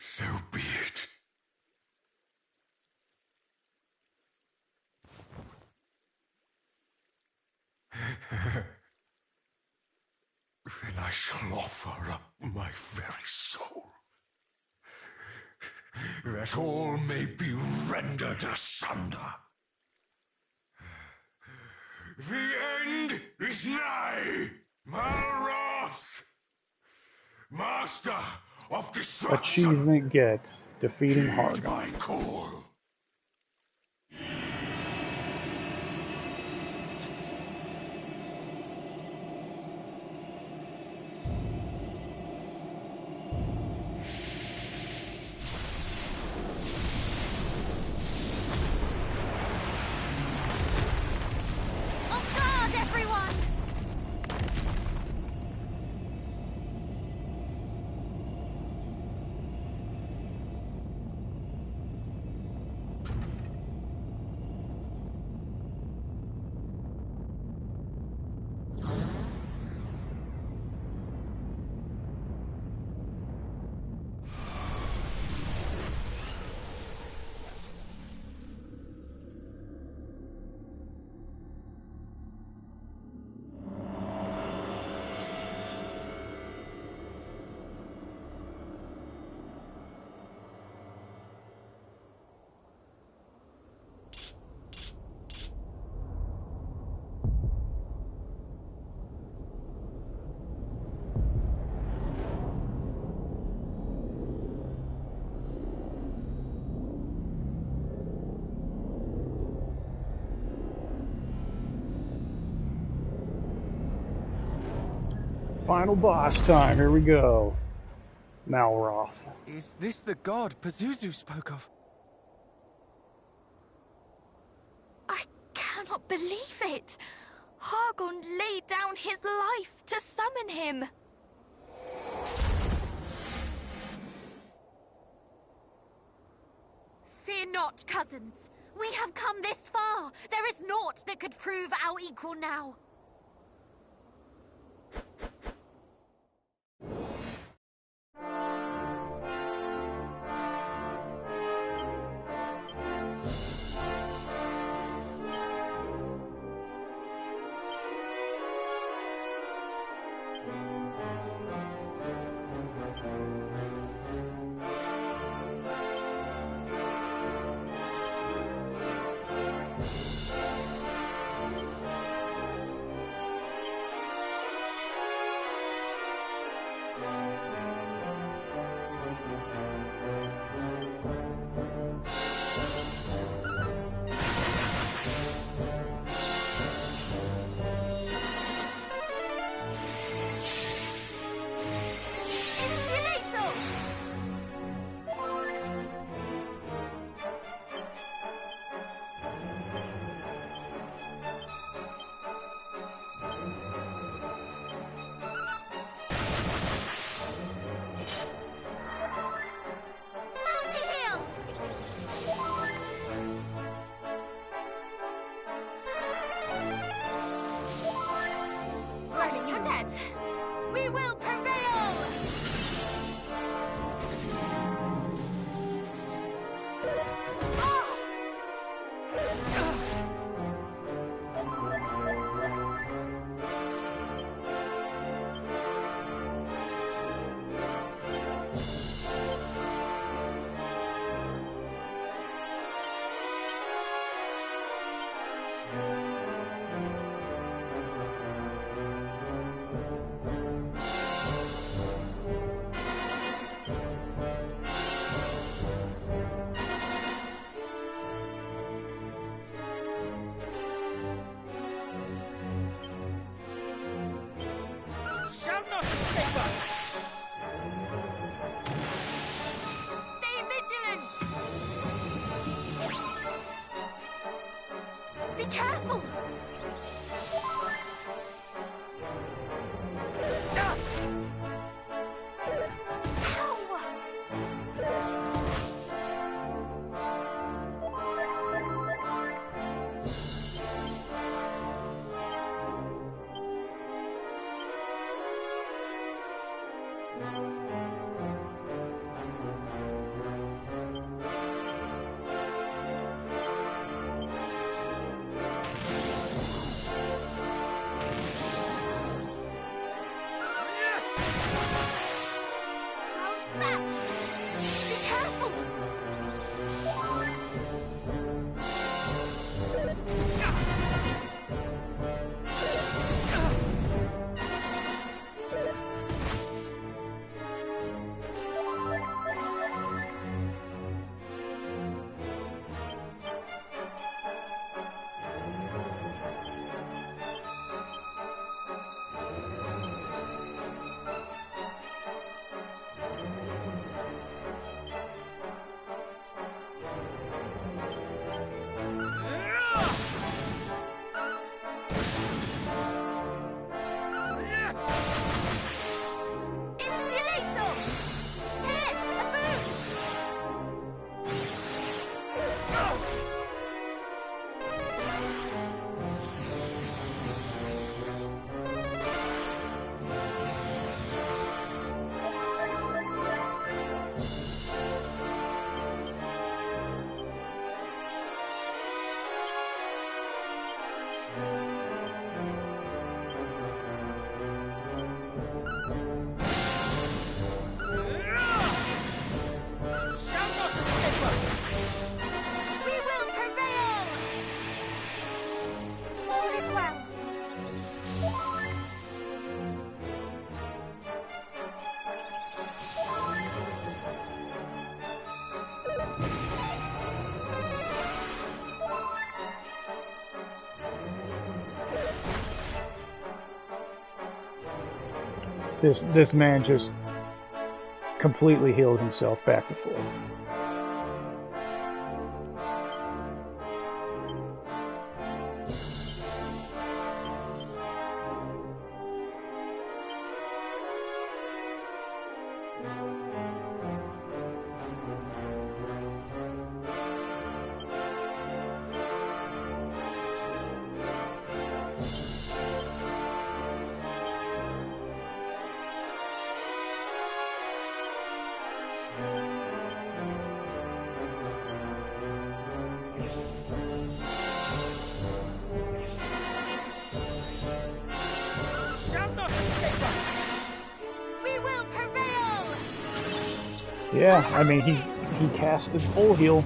So be it. Then I shall offer up my very soul, that all may be rendered asunder. The end is nigh, Malroth, master of destruction. Achievement get, defeating Hargon. My call. final boss time. Here we go. Malroth. Is this the god Pazuzu spoke of? I cannot believe it. Hargon laid down his life to summon him. Fear not, cousins. We have come this far. There is naught that could prove our equal now. We will prevail! Shall not escape us! Stay vigilant! Be careful! This man just completely healed himself back to full. Yeah, I mean, he casted full heal.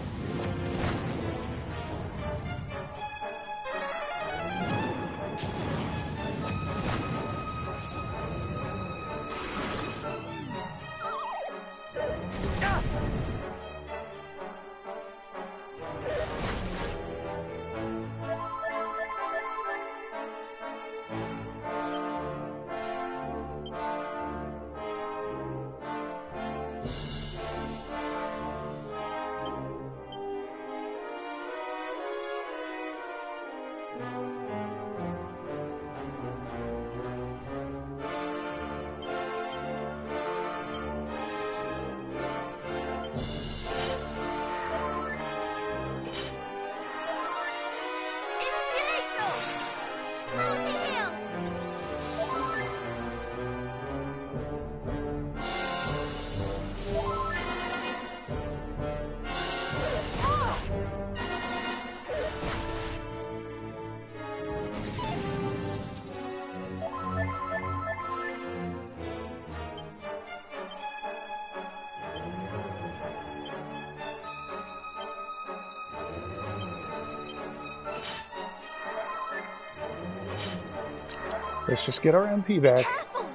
Let's just get our MP back. Careful!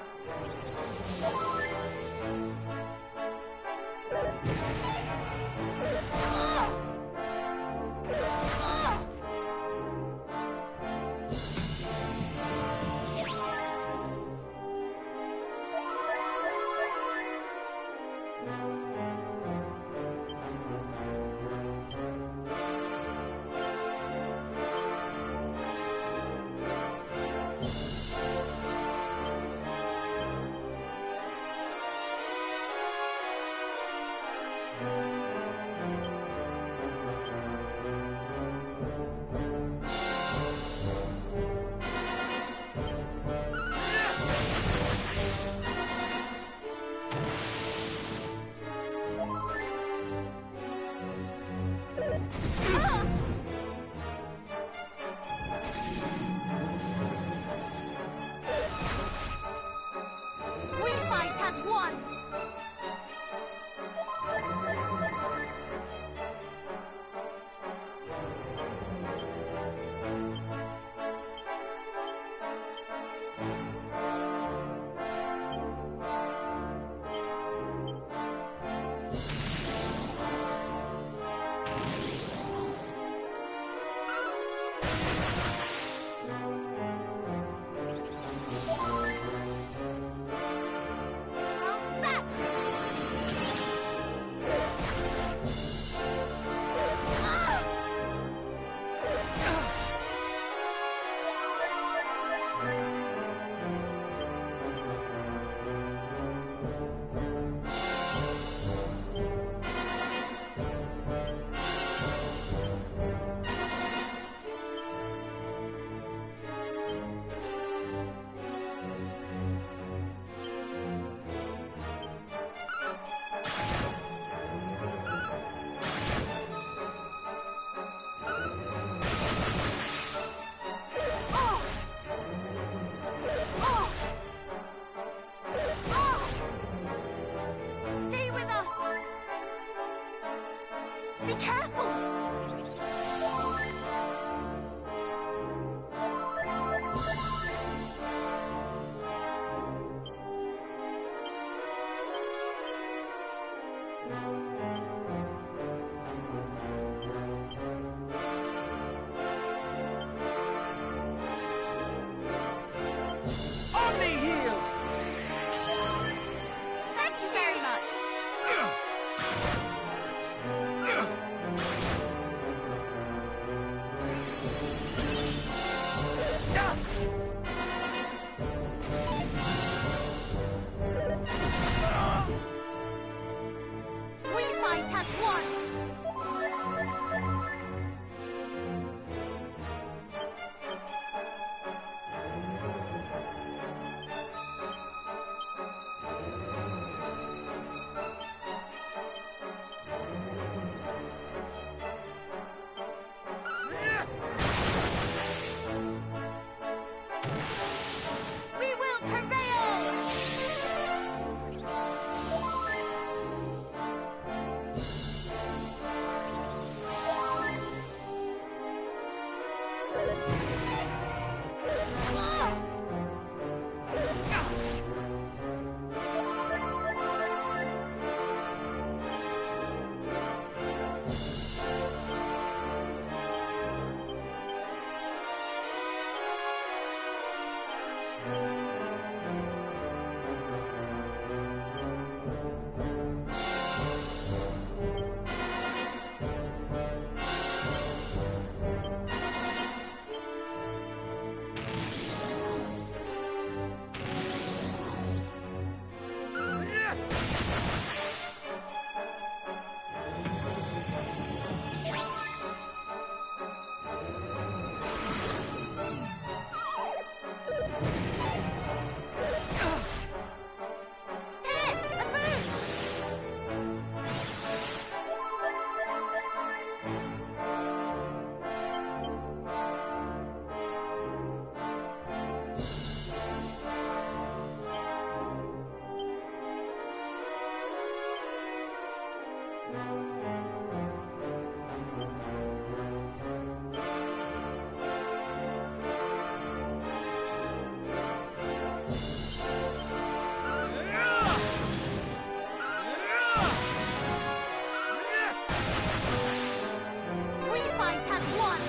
one!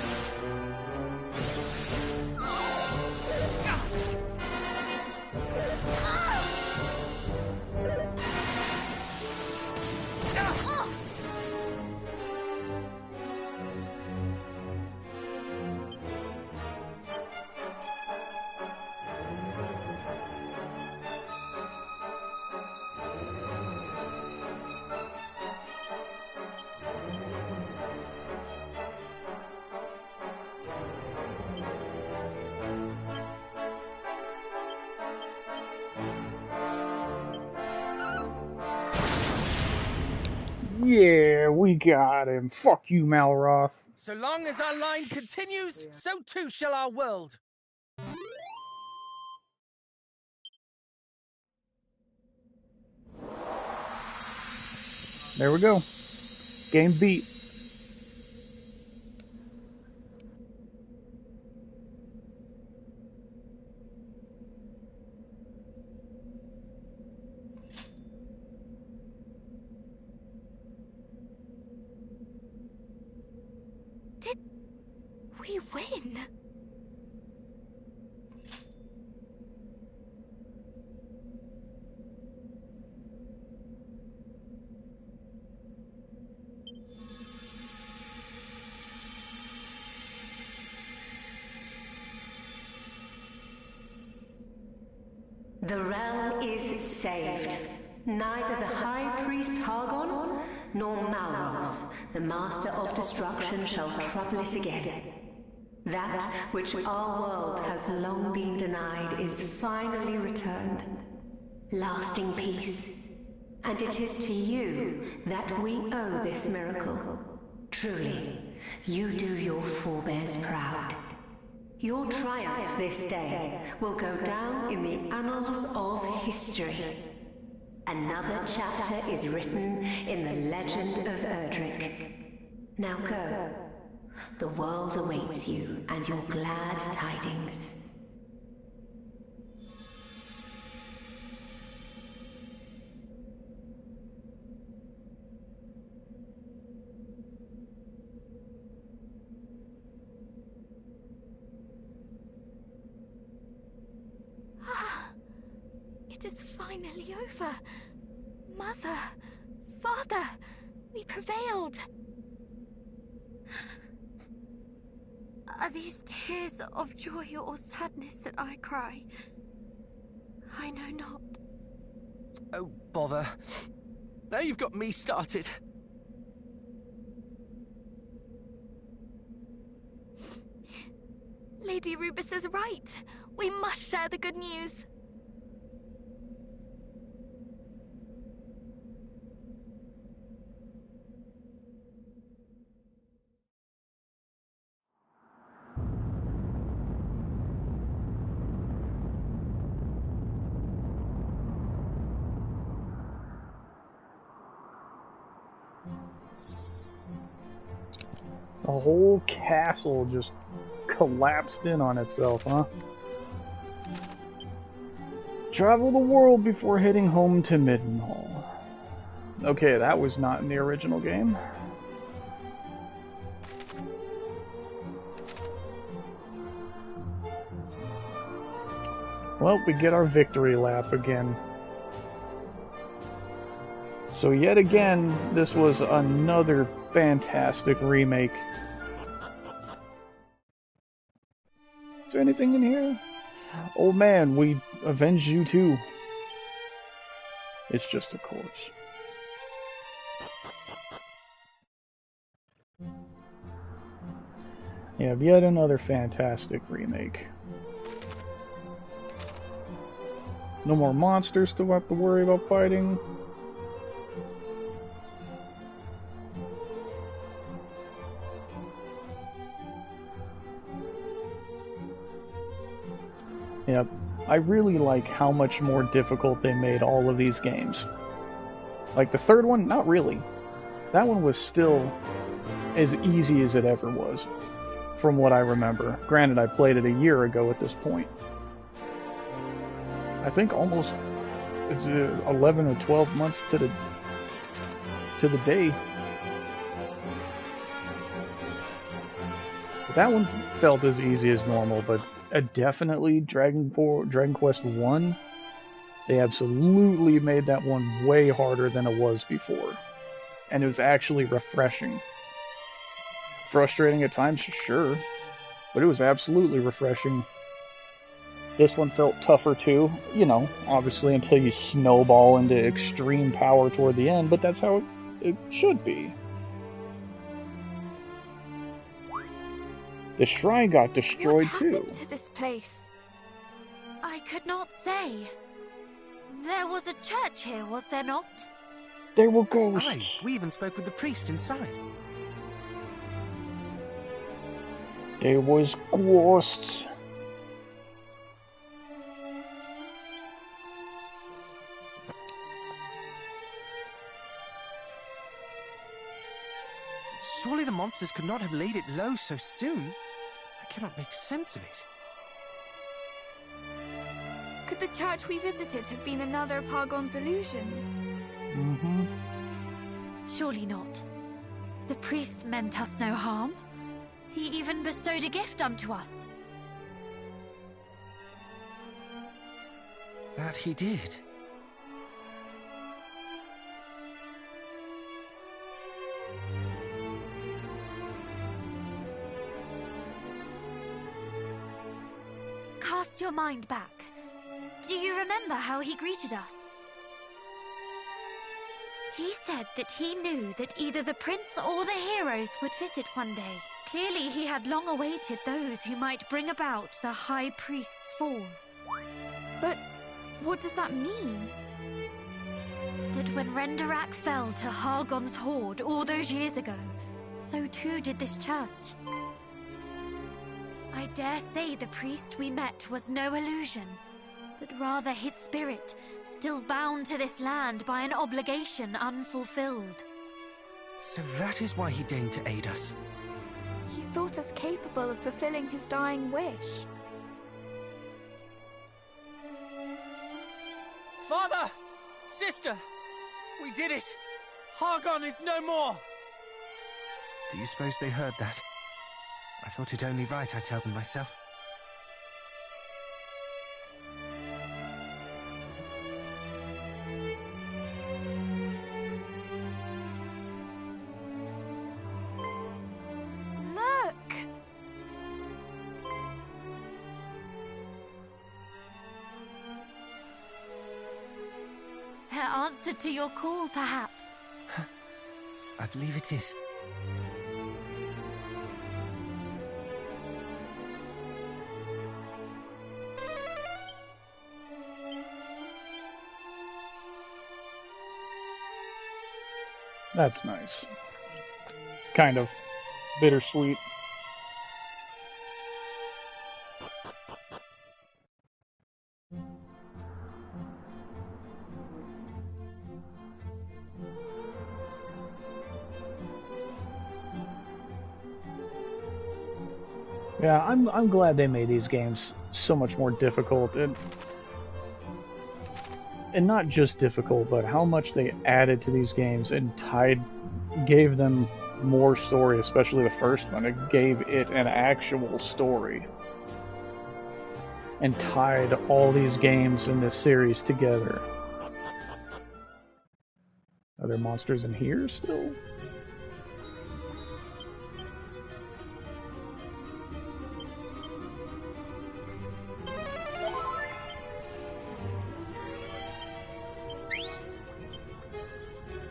Yeah, we got him. Fuck you, Malroth. So long as our line continues, so too shall our world. There we go. Game beat. Did we win? The realm is saved. Neither the High Priest Hargon nor Malroth, the Master of Destruction, shall trouble it again. That which our world has long been denied is finally returned. Lasting peace. And it is to you that we owe this miracle. Truly, you do your forebears proud. Your triumph this day will go down in the annals of history. Another chapter is written in the legend of Erdrick. Now go. The world awaits you and your glad tidings. It is finally over. Mother, Father, we prevailed. Are these tears of joy or sadness that I cry? I know not. Oh, bother. Now you've got me started. Lady Rubus is right. We must share the good news. The whole castle just collapsed in on itself, huh? Travel the world before heading home to Middenhall. Okay, that was not in the original game. Well, we get our victory lap again. So yet again, this was another fantastic remake. Is there anything in here? Oh man, we avenged you too. It's just a corpse. Yeah, yet another fantastic remake. No more monsters to have to worry about fighting. Yep, I really like how much more difficult they made all of these games. Like the third one, not really. That one was still as easy as it ever was, from what I remember. Granted, I played it a year ago at this point. I think almost it's 11 or 12 months to the day. That one felt as easy as normal, but definitely Dragon Quest 1, they absolutely made that one way harder than it was before. And it was actually refreshing. Frustrating at times, sure, but it was absolutely refreshing. This one felt tougher too, you know, obviously until you snowball into extreme power toward the end, but that's how it should be. The shrine got destroyed What too. happened to this place? I could not say. There was a church here, was there not? There were ghosts. Aye, we even spoke with the priest inside. There was ghosts. Surely the monsters could not have laid it low so soon. I cannot make sense of it. Could the church we visited have been another of Hargon's illusions? Mm-hmm. Surely not. The priest meant us no harm. He even bestowed a gift unto us. That he did. Cast your mind back. Do you remember how he greeted us? He said that he knew that either the prince or the heroes would visit one day. Clearly he had long awaited those who might bring about the High Priest's fall. But what does that mean? That when Renderak fell to Hargon's horde all those years ago, so too did this church. I dare say the priest we met was no illusion, but rather his spirit, still bound to this land by an obligation unfulfilled. So that is why he deigned to aid us. He thought us capable of fulfilling his dying wish. Father! Sister! We did it! Hargon is no more! Do you suppose they heard that? I thought it only right I tell them myself. Look! Their answer to your call, perhaps. I believe it is. That's nice. Kind of bittersweet. Yeah, I'm glad they made these games so much more difficult, and not just difficult, but how much they added to these games and gave them more story, especially the first one. It gave it an actual story and tied all these games in this series together. Are there monsters in here still?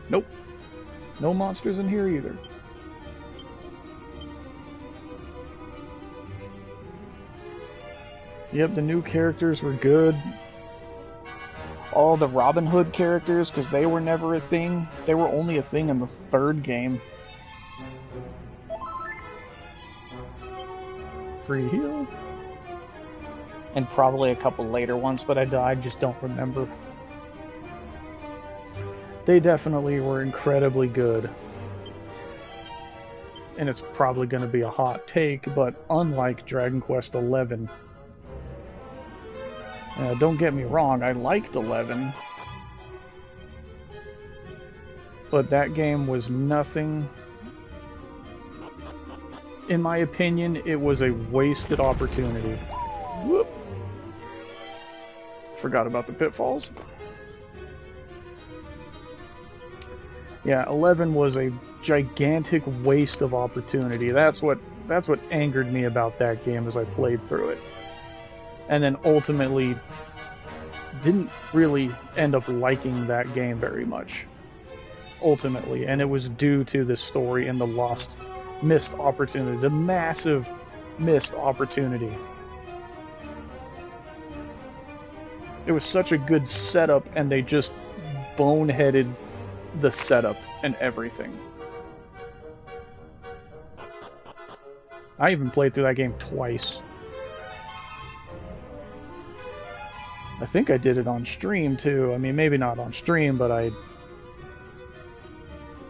Nope. No monsters in here either. Yep, the new characters were good. All the Robin Hood characters, because they were never a thing. They were only a thing in the third game. Free heal. And probably a couple later ones, but I just don't remember. They definitely were incredibly good. And it's probably going to be a hot take, but unlike Dragon Quest XI, don't get me wrong, I liked 11, but that game was nothing. in my opinion, it was a wasted opportunity. Whoop. Forgot about the pitfalls. Yeah, 11 was a gigantic waste of opportunity. That's what angered me about that game as I played through it. And then ultimately didn't really end up liking that game very much. Ultimately, and it was due to the story and the missed opportunity, the massive missed opportunity. It was such a good setup, and they just boneheaded the setup and everything. I even played through that game twice. I think I did it on stream too. I mean, maybe not on stream, but I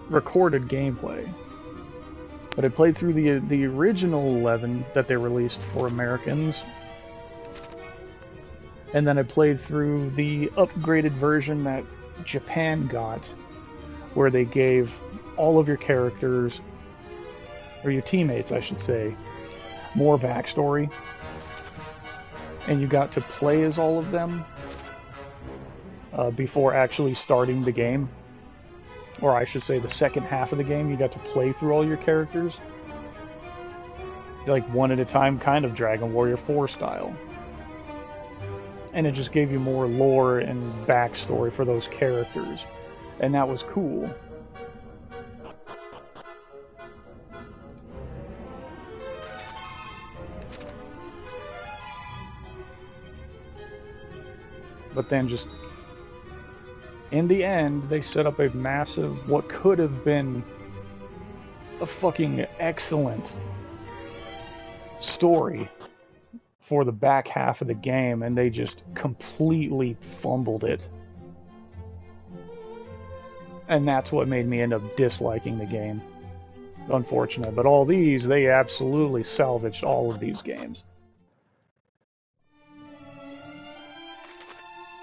recorded gameplay. But I played through the original 11 that they released for Americans. And then I played through the upgraded version that Japan got, where they gave all of your characters, or your teammates I should say, more backstory. And you got to play as all of them before actually starting the game. Or I should say the second half of the game, you got to play through all your characters. Like one at a time, kind of Dragon Warrior 4 style. And it just gave you more lore and backstory for those characters. And that was cool. But then just in the end, they set up a massive, what could have been a fucking excellent story for the back half of the game, and they just completely fumbled it. And that's what made me end up disliking the game. Unfortunate. But all these, they absolutely salvaged all of these games.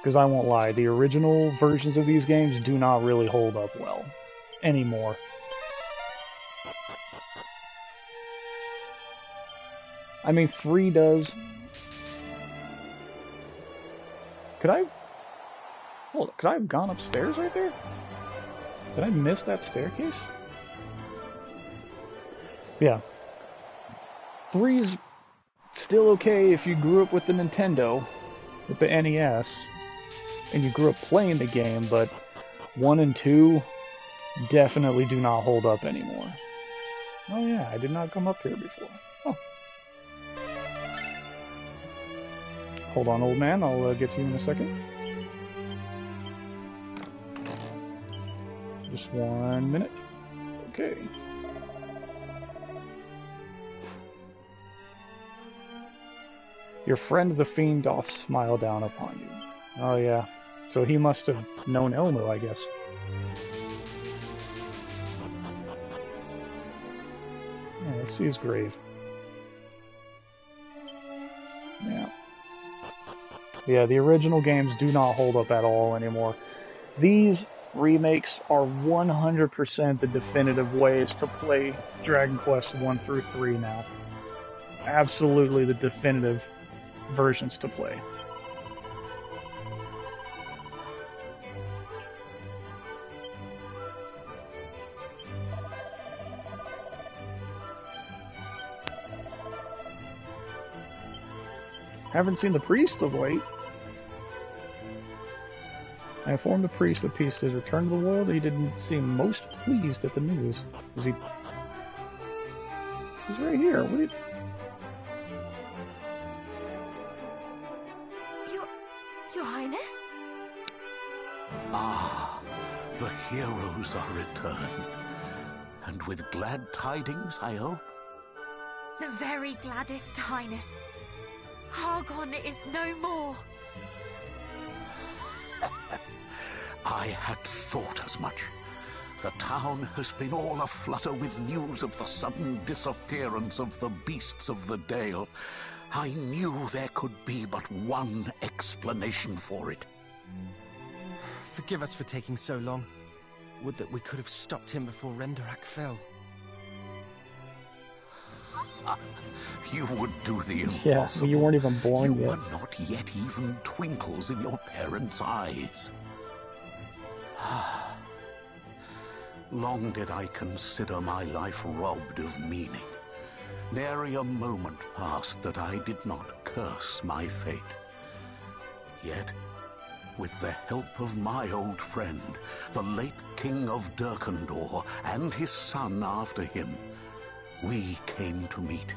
Because I won't lie, the original versions of these games do not really hold up well anymore. I mean, 3 does. Could I have gone upstairs right there? Did I miss that staircase? Yeah. 3's still okay if you grew up with the Nintendo, with the NES, and you grew up playing the game, but 1 and 2 definitely do not hold up anymore. Oh yeah, I did not come up here before. Oh. Hold on, old man, I'll get to you in a second. Just 1 minute. Okay. Your friend the Fiend doth smile down upon you. Oh yeah. So he must have known Elmo, I guess. Yeah, let's see his grave. Yeah. Yeah, the original games do not hold up at all anymore. These remakes are 100% the definitive ways to play Dragon Quest 1 through 3 now. Absolutely the definitive versions to play. Haven't seen the priest of late. I informed the priest the piece has returned to the world. He didn't seem most pleased at the news. Was he? He's right here. What did? Your Highness? Ah, the heroes are returned. And with glad tidings, I hope? The very gladdest, Highness. Hargon is no more. I had thought as much. The town has been all aflutter with news of the sudden disappearance of the beasts of the Dale. I knew there could be but one explanation for it. Forgive us for taking so long. Would that we could have stopped him before Renderak fell. You would do the impossible. Yeah, well, you weren't even born you yet. were not yet even twinkles in your parents' eyes. Long did I consider my life robbed of meaning. Nary a moment passed that I did not curse my fate. Yet, with the help of my old friend, the late King of Durkandor, and his son after him, we came to meet.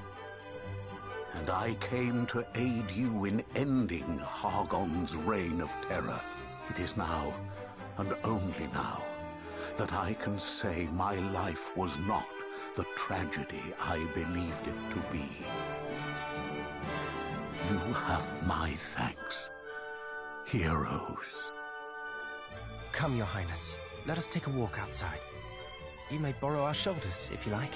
And I came to aid you in ending Hargon's reign of terror. It is now, and only now, that I can say my life was not the tragedy I believed it to be. You have my thanks, heroes. Come, Your Highness. Let us take a walk outside. You may borrow our shoulders, if you like.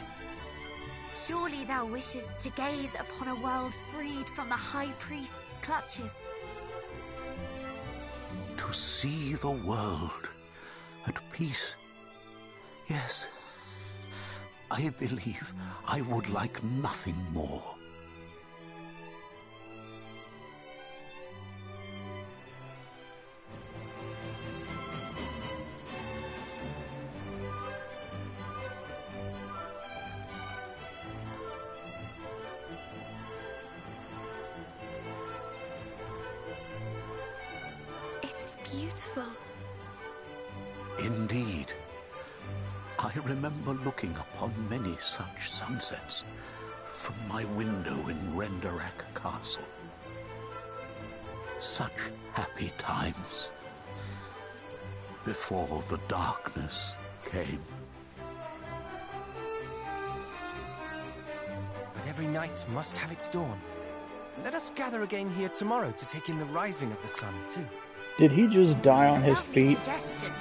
Surely thou wishest to gaze upon a world freed from the High Priest's clutches. To see the world at peace. Yes, I believe I would like nothing more. It is beautiful. Indeed. I remember looking upon many such sunsets from my window in Renderak Castle. Such happy times before the darkness came. But every night must have its dawn. Let us gather again here tomorrow to take in the rising of the sun, too. Did he just die on his Lovely feet? suggestion.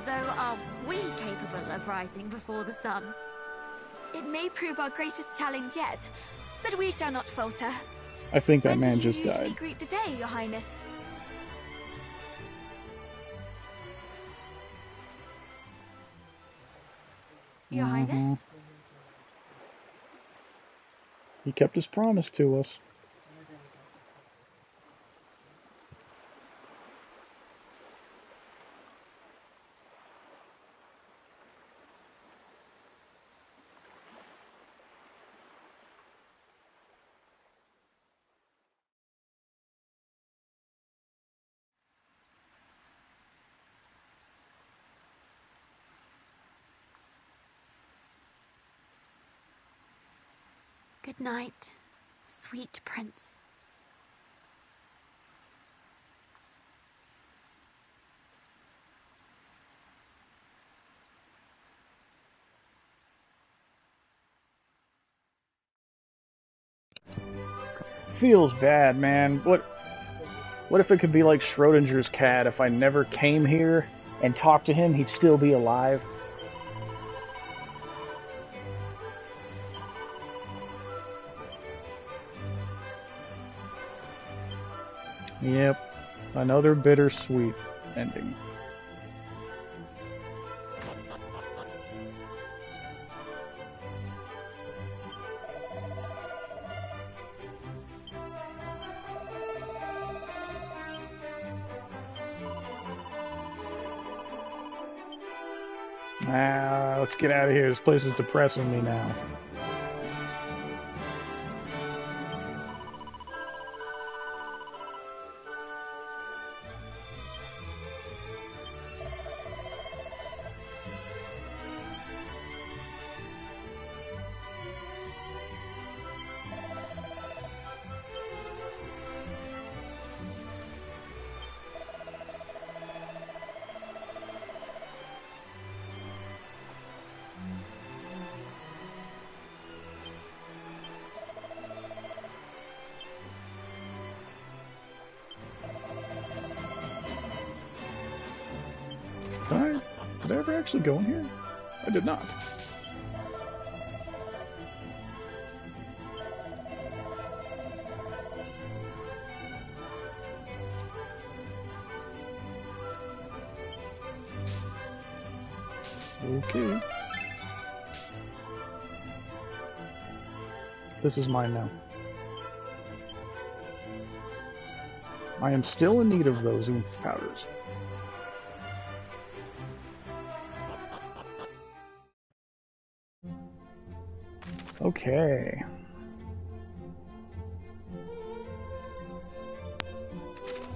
Though, are we capable of rising before the sun? It may prove our greatest challenge yet, but we shall not falter. I think that When man do you just usually died. greet the day, Your Highness? Your Highness? He kept his promise to us. Good night, sweet prince. Feels bad, man. What if it could be like Schrodinger's cat? If I never came here and talked to him, he'd still be alive. Yep, another bittersweet ending. Let's get out of here. This place is depressing me now. Did I ever actually go in here? I did not. Okay. This is mine now. I am still in need of those oomph powders. Okay.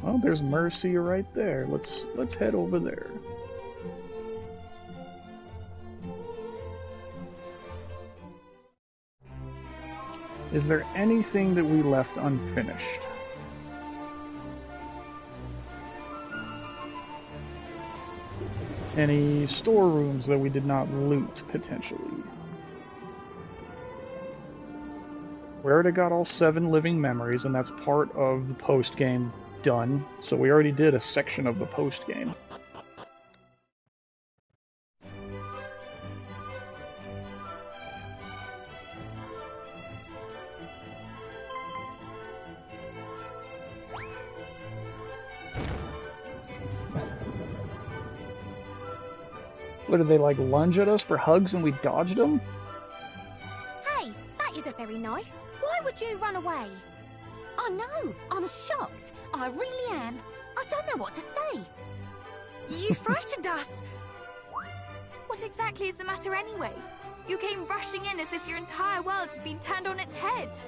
Well, there's Mercy right there. Let's head over there. Is there anything that we left unfinished? Any storerooms that we did not loot, potentially? We already got all 7 living memories, and that's part of the post-game done. So we already did a section of the post-game. What, did they like lunge at us for hugs and we dodged them? Hey, that isn't very nice. Why would you run away? I know, I'm shocked. I really am. I don't know what to say. You frightened us! What exactly is the matter anyway? You came rushing in as if your entire world had been turned on its head.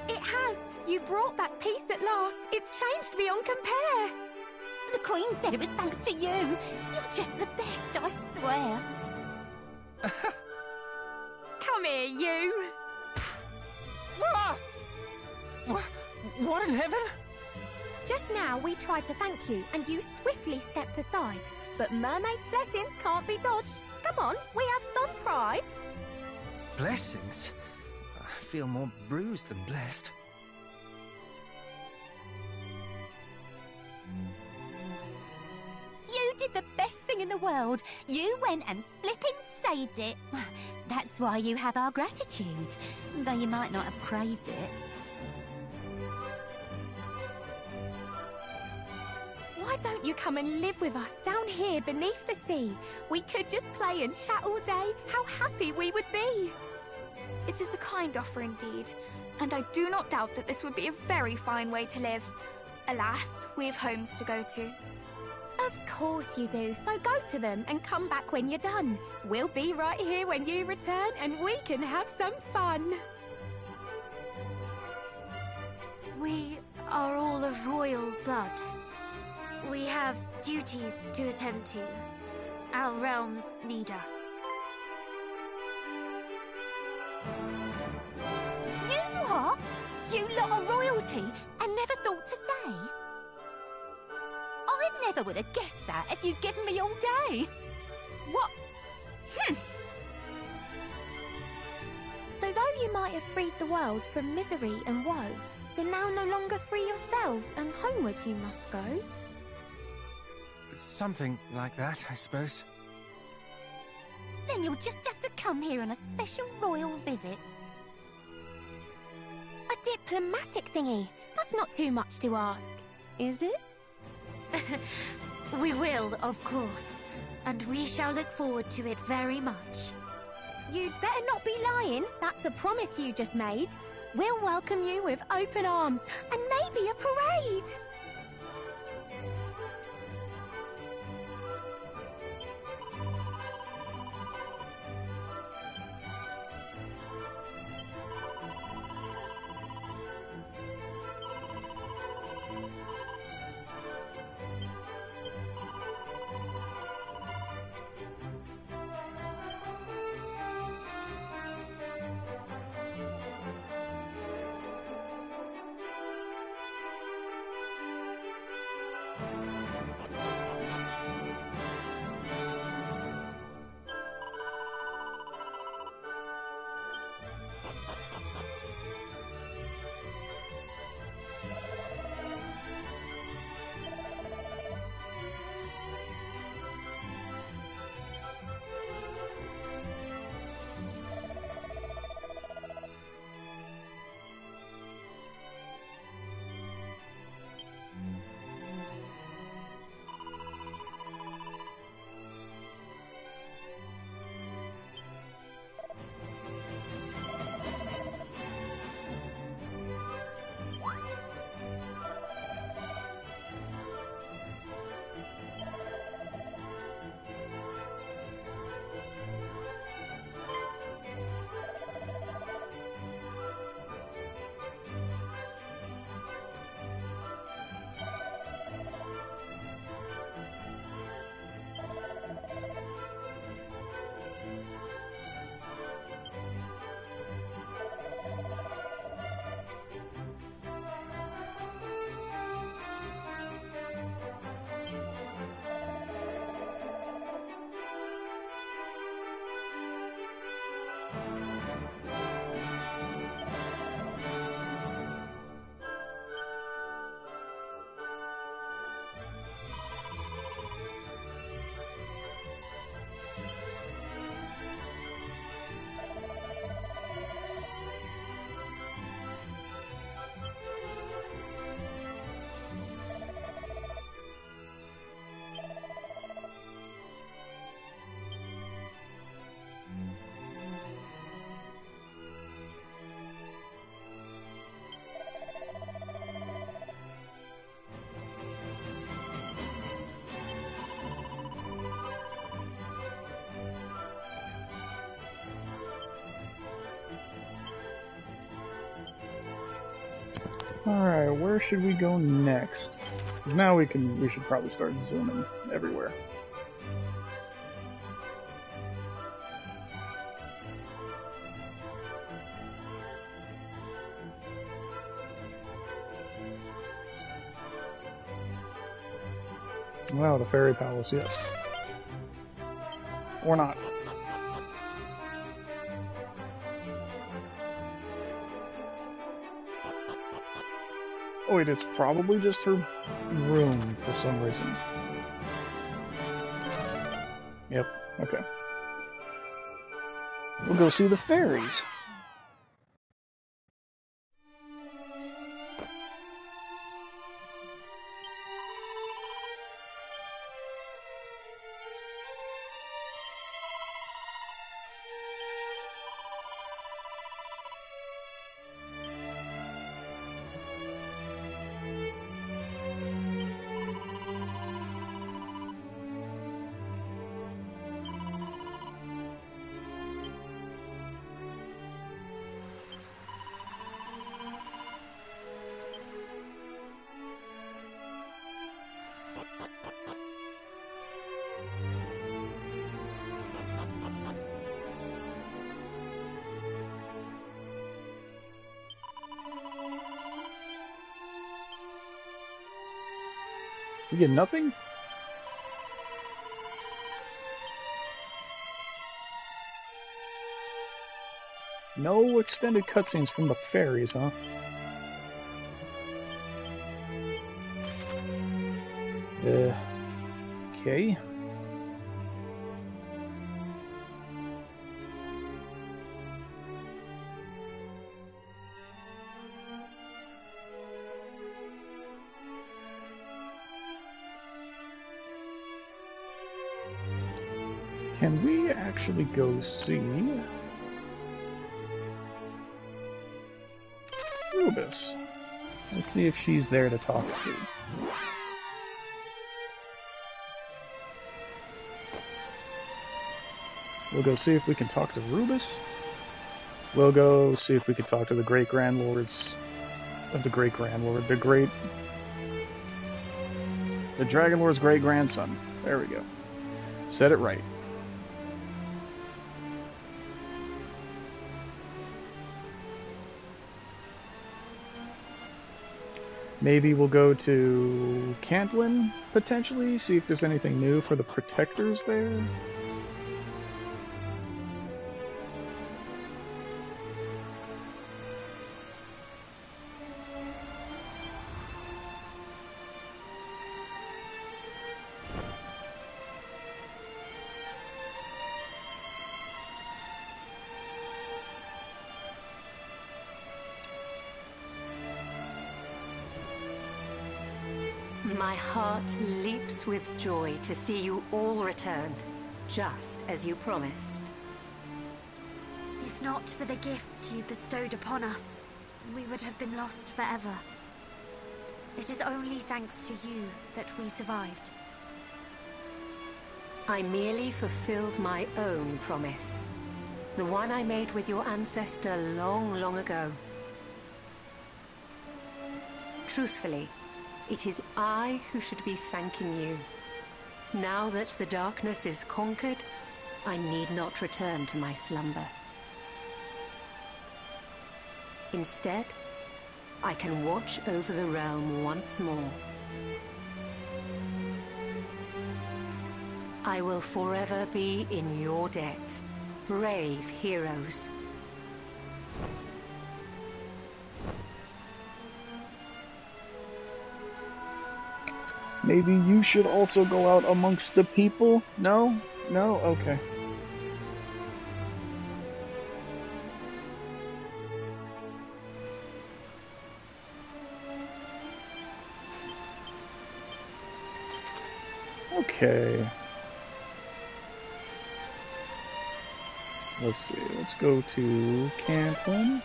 It has. You brought back peace at last. It's changed beyond compare. The Queen said it was thanks to you. You're just the best, I swear. Come here, you. Ah! What in heaven? Just now we tried to thank you, and you swiftly stepped aside. But mermaids' blessings can't be dodged. Come on, we have some pride. Blessings? I feel more bruised than blessed. You did the best thing in the world. You went and flipping saved it. That's why you have our gratitude, though you might not have craved it. Why don't you come and live with us down here beneath the sea? We could just play and chat all day. How happy we would be. It is a kind offer indeed, and I do not doubt that this would be a very fine way to live. Alas, we have homes to go to. Of course you do, so go to them and come back when you're done. We'll be right here when you return and we can have some fun. We are all of royal blood. We have duties to attend to. Our realms need us. You what? You lot are royalty and never thought to say? I never would have guessed that if you'd given me all day. What? So though you might have freed the world from misery and woe, you're now no longer free yourselves and homeward you must go. Something like that, I suppose. Then you'll just have to come here on a special royal visit. A diplomatic thingy. That's not too much to ask, is it? We will, of course. And we shall look forward to it very much. You'd better not be lying. That's a promise you just made. We'll welcome you with open arms and maybe a parade. Alright, where should we go next? Because now we should probably start zooming everywhere. Wow, the fairy palace, yes. Or not. Oh wait, it's probably just her room for some reason. Yep, okay. We'll go see the fairies. We get nothing? No extended cutscenes from the fairies, huh? Okay. Can we actually go see Rubus? Let's see if she's there to talk to. We'll go see if we can talk to Rubus. We'll go see if we can talk to the Great Grand Lords of the Great Grand Lord, the Dragon Lord's great grandson. There we go. Said it right. Maybe we'll go to Cantlin, potentially, see if there's anything new for the protectors there. My heart leaps with joy to see you all return, just as you promised. If not for the gift you bestowed upon us, we would have been lost forever. It is only thanks to you that we survived. I merely fulfilled my own promise. The one I made with your ancestor long, long ago. Truthfully, it is I who should be thanking you. Now that the darkness is conquered, I need not return to my slumber. Instead, I can watch over the realm once more. I will forever be in your debt, brave heroes. Maybe you should also go out amongst the people? No? No? Okay. Okay. Let's see. Let's go to Canton.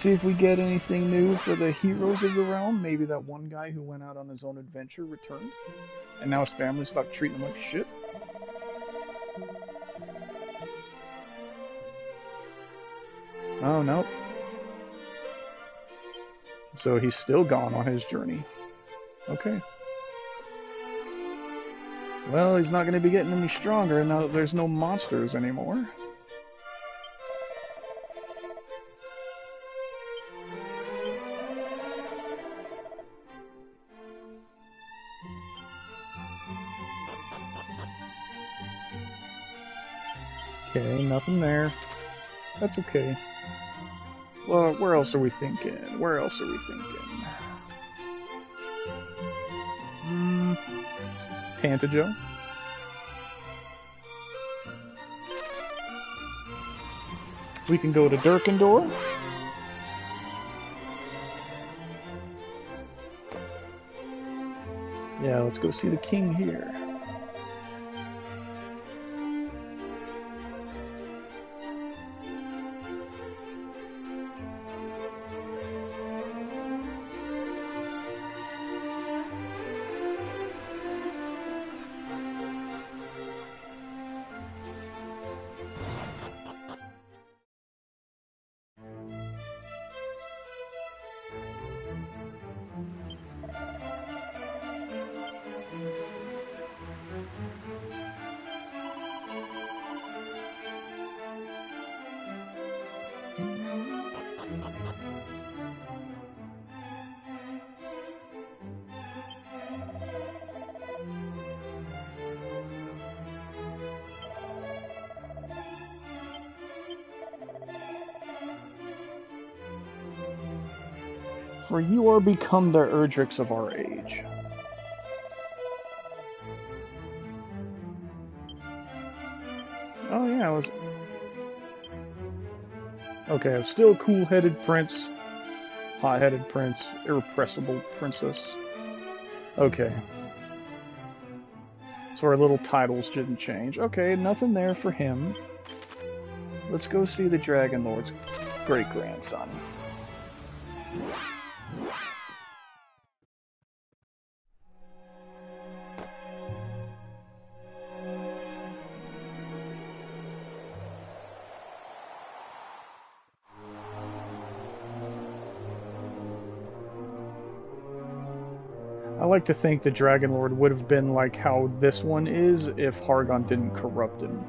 See if we get anything new for the heroes of the realm. Maybe that one guy who went out on his own adventure returned. And now his family stopped treating him like shit. Oh, no. So he's still gone on his journey. Okay. Well, he's not going to be getting any stronger now that there's no monsters anymore. Okay, nothing there. That's okay. Well, where else are we thinking? Where else are we thinking? Tantajo. We can go to Durkendor. Yeah, let's go see the king here. For you are become the Erdricks of our age. Oh yeah, I was... Okay, I'm still cool-headed prince, hot-headed prince, irrepressible princess. Okay. So our little titles didn't change. Okay, nothing there for him. Let's go see the Dragon Lord's great-grandson. I like to think the Dragon Lord would have been like how this one is if Hargon didn't corrupt him.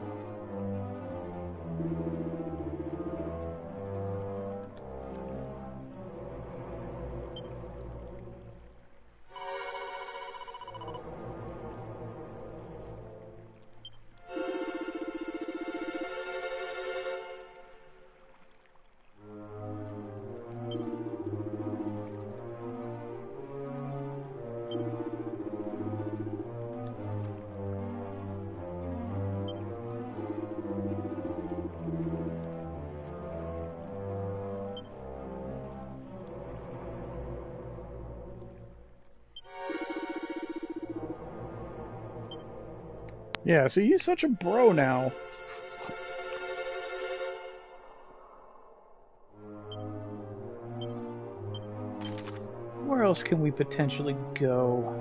Yeah, see, he's such a bro now. Where else can we potentially go?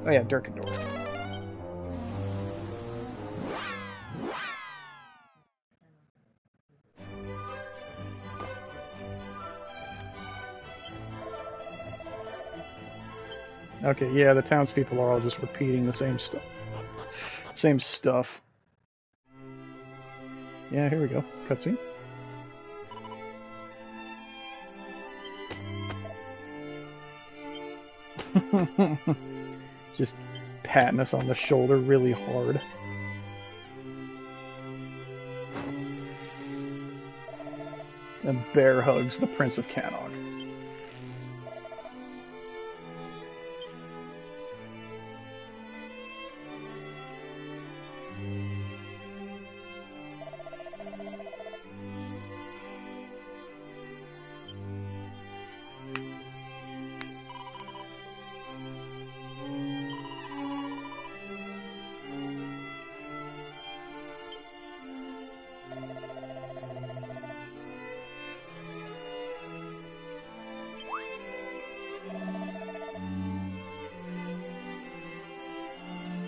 Oh yeah, Durkendor. Okay, yeah, the townspeople are all just repeating the same stuff. Same stuff. Yeah, here we go. Cutscene. Just patting us on the shoulder really hard. And bear hugs the Prince of Canog.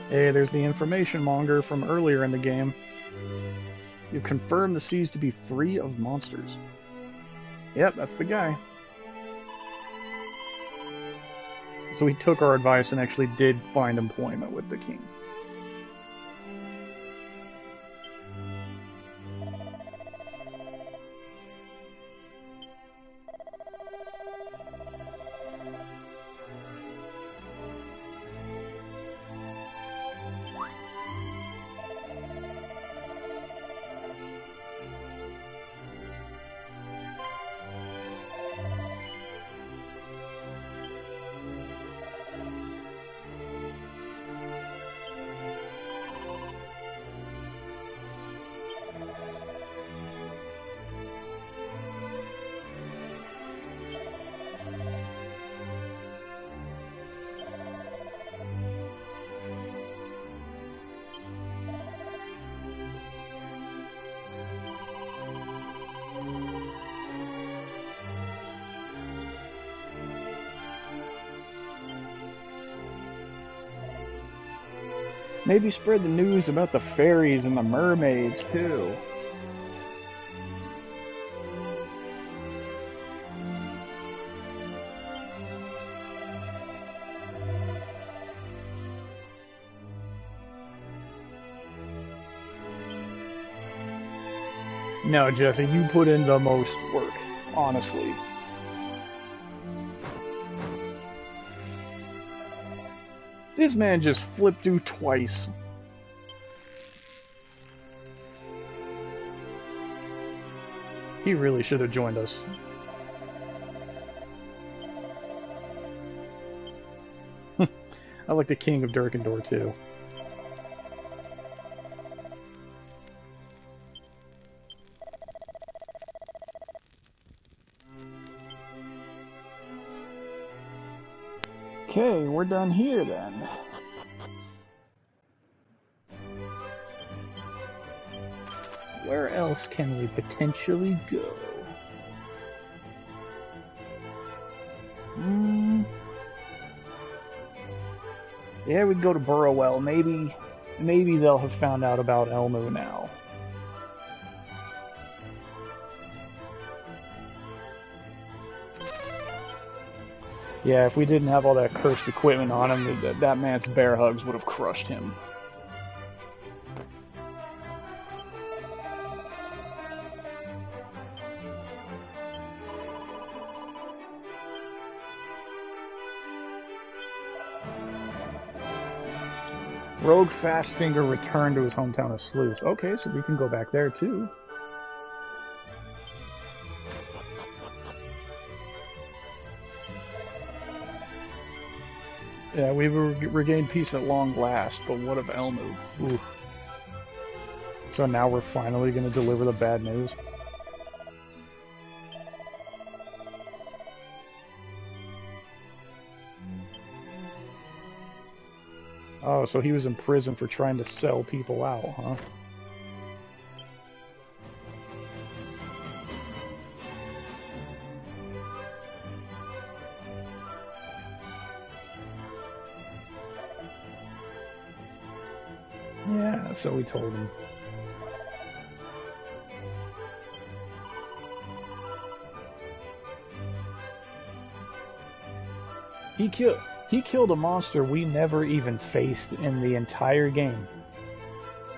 Hey, there's the information monger from earlier in the game. You confirm the seas to be free of monsters. Yep, that's the guy. So he took our advice and actually did find employment with the king. Maybe spread the news about the fairies and the mermaids, too. No, Jesse, you put in the most work, honestly. This man just flipped you twice. He really should have joined us. I like the King of Durkendor too. Okay, we're done here then. Where else can we potentially go? Yeah, we can go to Burrowell. Maybe they'll have found out about Elmu now. Yeah, if we didn't have all that cursed equipment on him, that man's bear hugs would have crushed him. Rogue Fastfinger returned to his hometown of Sleuth. Okay, so we can go back there too. Yeah, we've regained peace at long last, but what of Elmu? Ooh. So now we're finally going to deliver the bad news? Oh, so he was in prison for trying to sell people out, huh? Yeah, so we told him. He killed a monster we never even faced in the entire game.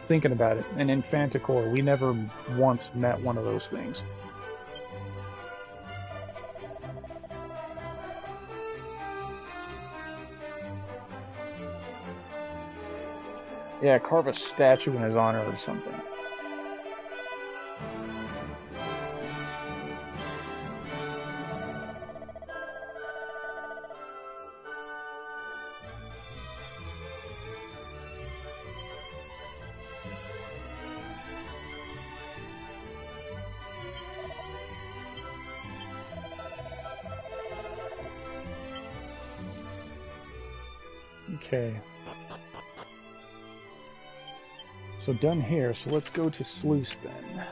Thinking about it, and in Fanticore, we never once met one of those things. Yeah, carve a statue in his honor or something. Okay. So done here, so let's go to Sluice then.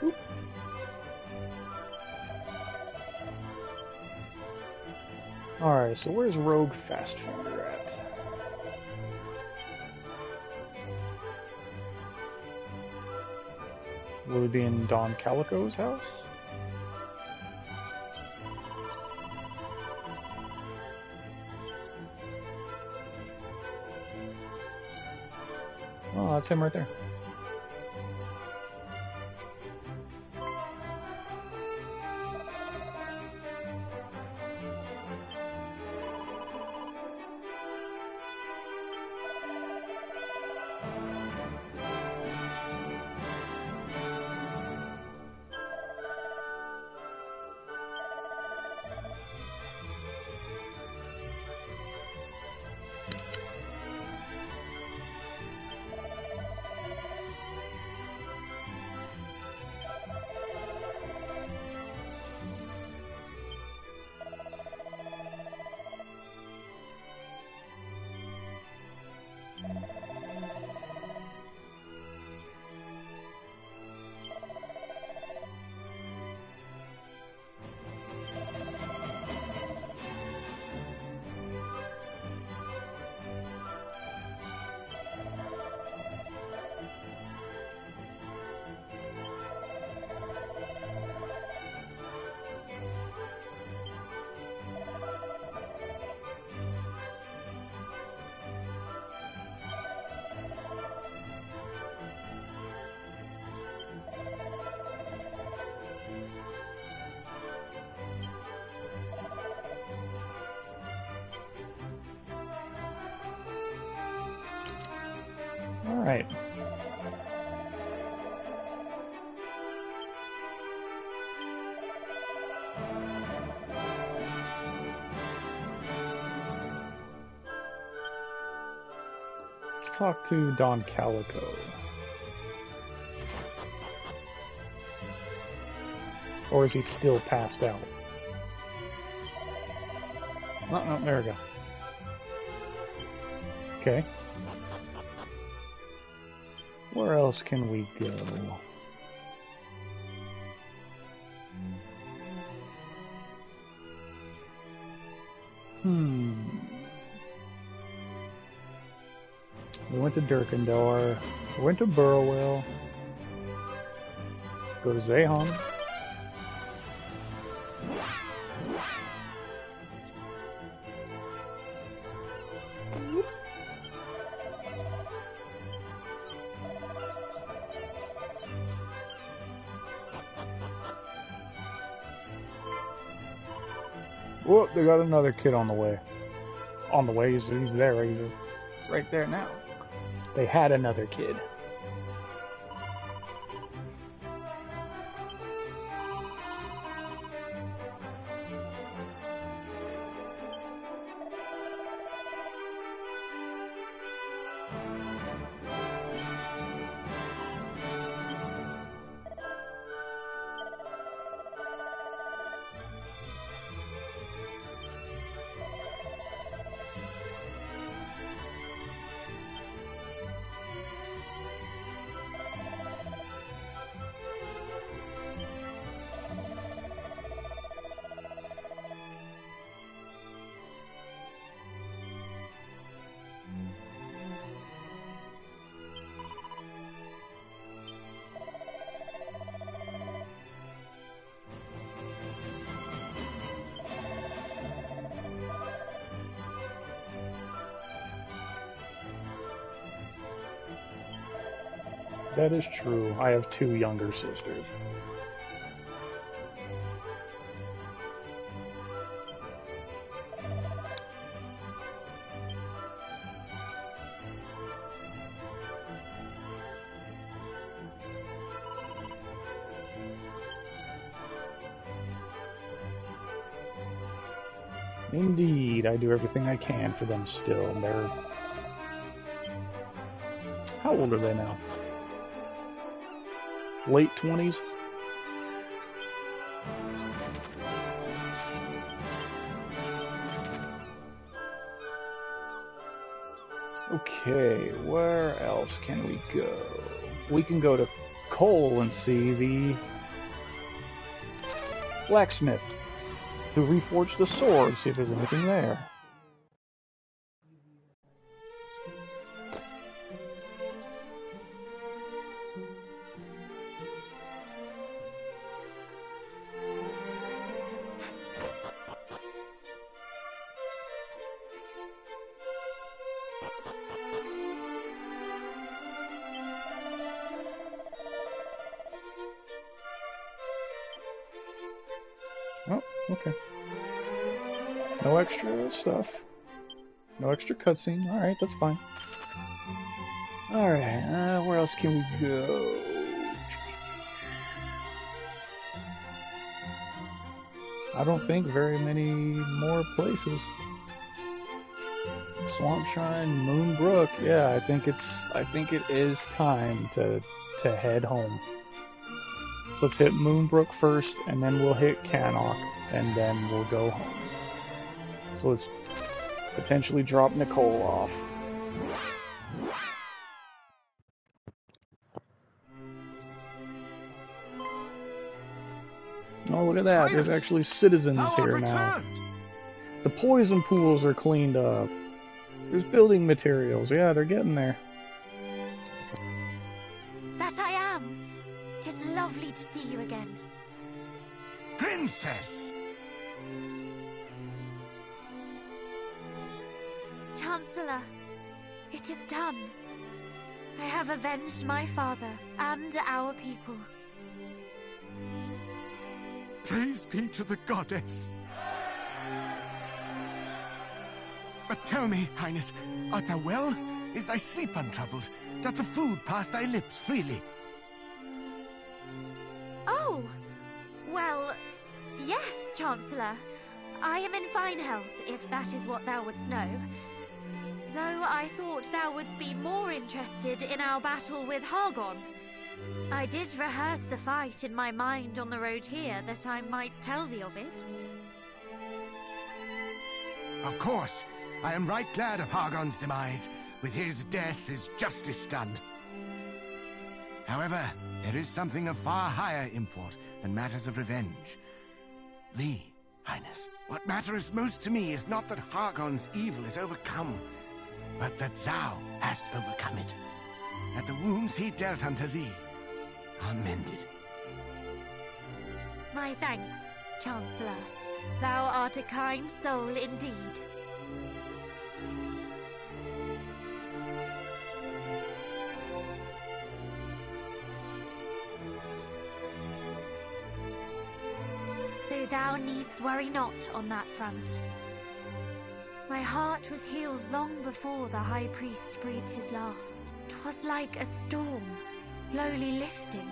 Oop. Alright, so where's Rogue Fastfinger at? Will we be in Don Calico's house? Oh, that's him right there. Alright. Let's talk to Don Calico. Or is he still passed out? Oh, no, there we go. Okay. Where else can we go? We went to Durkendor. We went to Burrowell. Go to Zahon. Whoa, they got another kid on the way. On the way, he's there. He's right there now. They had another kid. That is true. I have two younger sisters. Indeed, I do everything I can for them still. They're... How old are they now? Late 20s? Okay, where else can we go? We can go to Cole and see the blacksmith who reforged the sword, see if there's anything there. Oh, okay. No extra stuff. No extra cutscene. Alright, that's fine. Alright, where else can we go? I don't think very many more places. Swamp Shrine, Moonbrook. Yeah, I think it is time to head home. So let's hit Moonbrook first, and then we'll hit Cannock, and then we'll go home. So let's potentially drop Nicole off. Oh, look at that. There's actually citizens here now. The poison pools are cleaned up. There's building materials. Yeah, they're getting there. That I am. 'Tis lovely to see you again. Princess! Chancellor, it is done. I have avenged my father and our people. Praise be to the goddess. But tell me, Highness, art thou well? Is thy sleep untroubled? Doth the food pass thy lips freely? Oh, well, yes, Chancellor. I am in fine health, if that is what thou wouldst know. Though I thought thou wouldst be more interested in our battle with Hargon. I did rehearse the fight in my mind on the road here, that I might tell thee of it. Of course. I am right glad of Hargon's demise. With his death is justice done. However, there is something of far higher import than matters of revenge. Thee, Highness, what mattereth most to me is not that Hargon's evil is overcome, but that thou hast overcome it. That the wounds he dealt unto thee are mended. My thanks, Chancellor. Thou art a kind soul indeed. Though thou needst worry not on that front. My heart was healed long before the High Priest breathed his last. 'Twas like a storm, slowly lifting.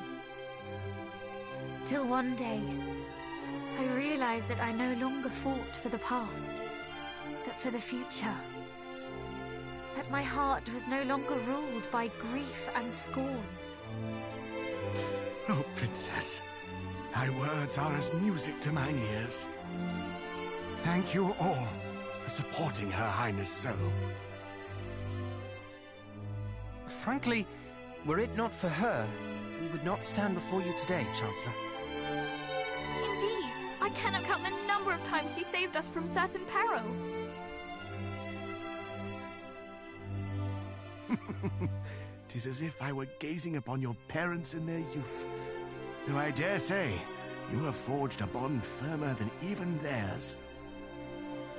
Till one day, I realized that I no longer fought for the past, but for the future. That my heart was no longer ruled by grief and scorn. Oh, Princess, thy words are as music to mine ears. Thank you all for supporting Her Highness so. Frankly, were it not for her, we would not stand before you today, Chancellor. Indeed, I cannot count the number of times she saved us from certain peril. 'Tis as if I were gazing upon your parents in their youth. Though I dare say, you have forged a bond firmer than even theirs.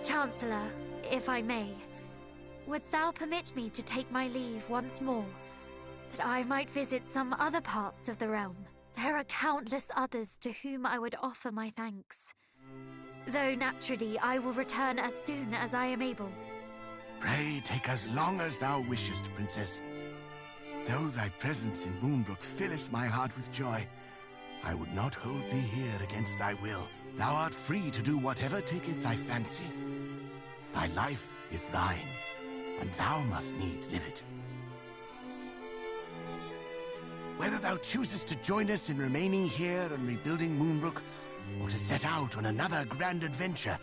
Chancellor, if I may, wouldst thou permit me to take my leave once more, that I might visit some other parts of the realm? There are countless others to whom I would offer my thanks. Though naturally I will return as soon as I am able. Pray take as long as thou wishest, Princess. Though thy presence in Moonbrook filleth my heart with joy, I would not hold thee here against thy will. Thou art free to do whatever taketh thy fancy. Thy life is thine, and thou must needs live it. Whether thou choosest to join us in remaining here and rebuilding Moonbrook, or to set out on another grand adventure,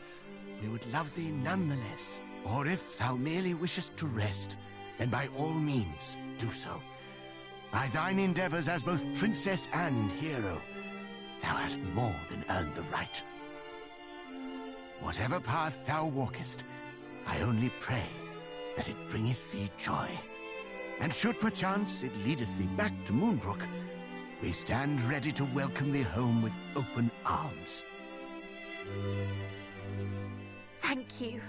we would love thee nonetheless. Or if thou merely wishest to rest, then by all means do so. By thine endeavors as both princess and hero, thou hast more than earned the right. Whatever path thou walkest, I only pray that it bringeth thee joy. And should perchance it leadeth thee back to Moonbrook, we stand ready to welcome thee home with open arms. Thank you.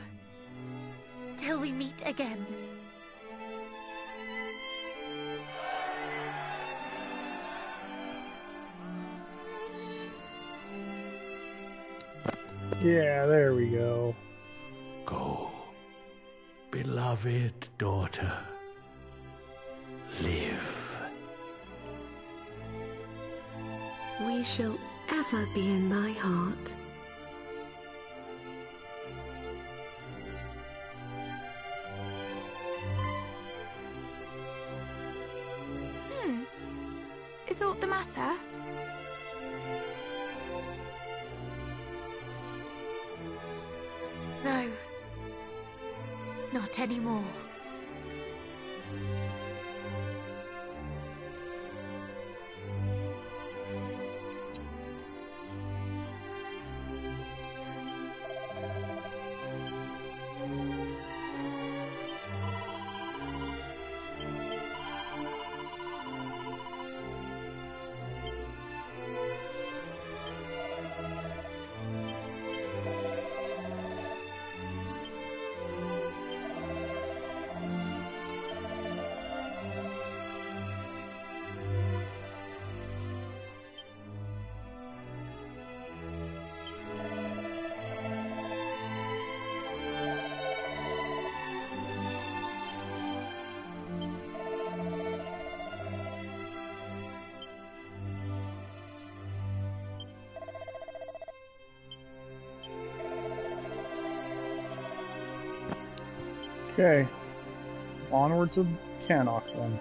Till we meet again. Yeah, there we go. Go, beloved daughter. Live. We shall ever be in thy heart. Is aught the matter? No. Not anymore. Okay. Onward to Cannock then.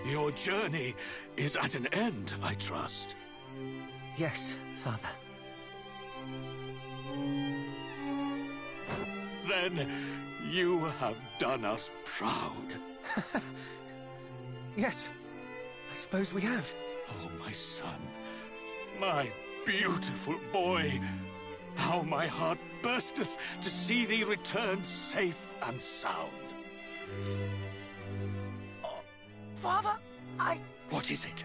Your journey is at an end, I trust. Yes, Father. Then you have done us proud. Yes, I suppose we have. Oh, my son, my beautiful boy, how my heart bursteth to see thee return safe and sound. Father, What is it?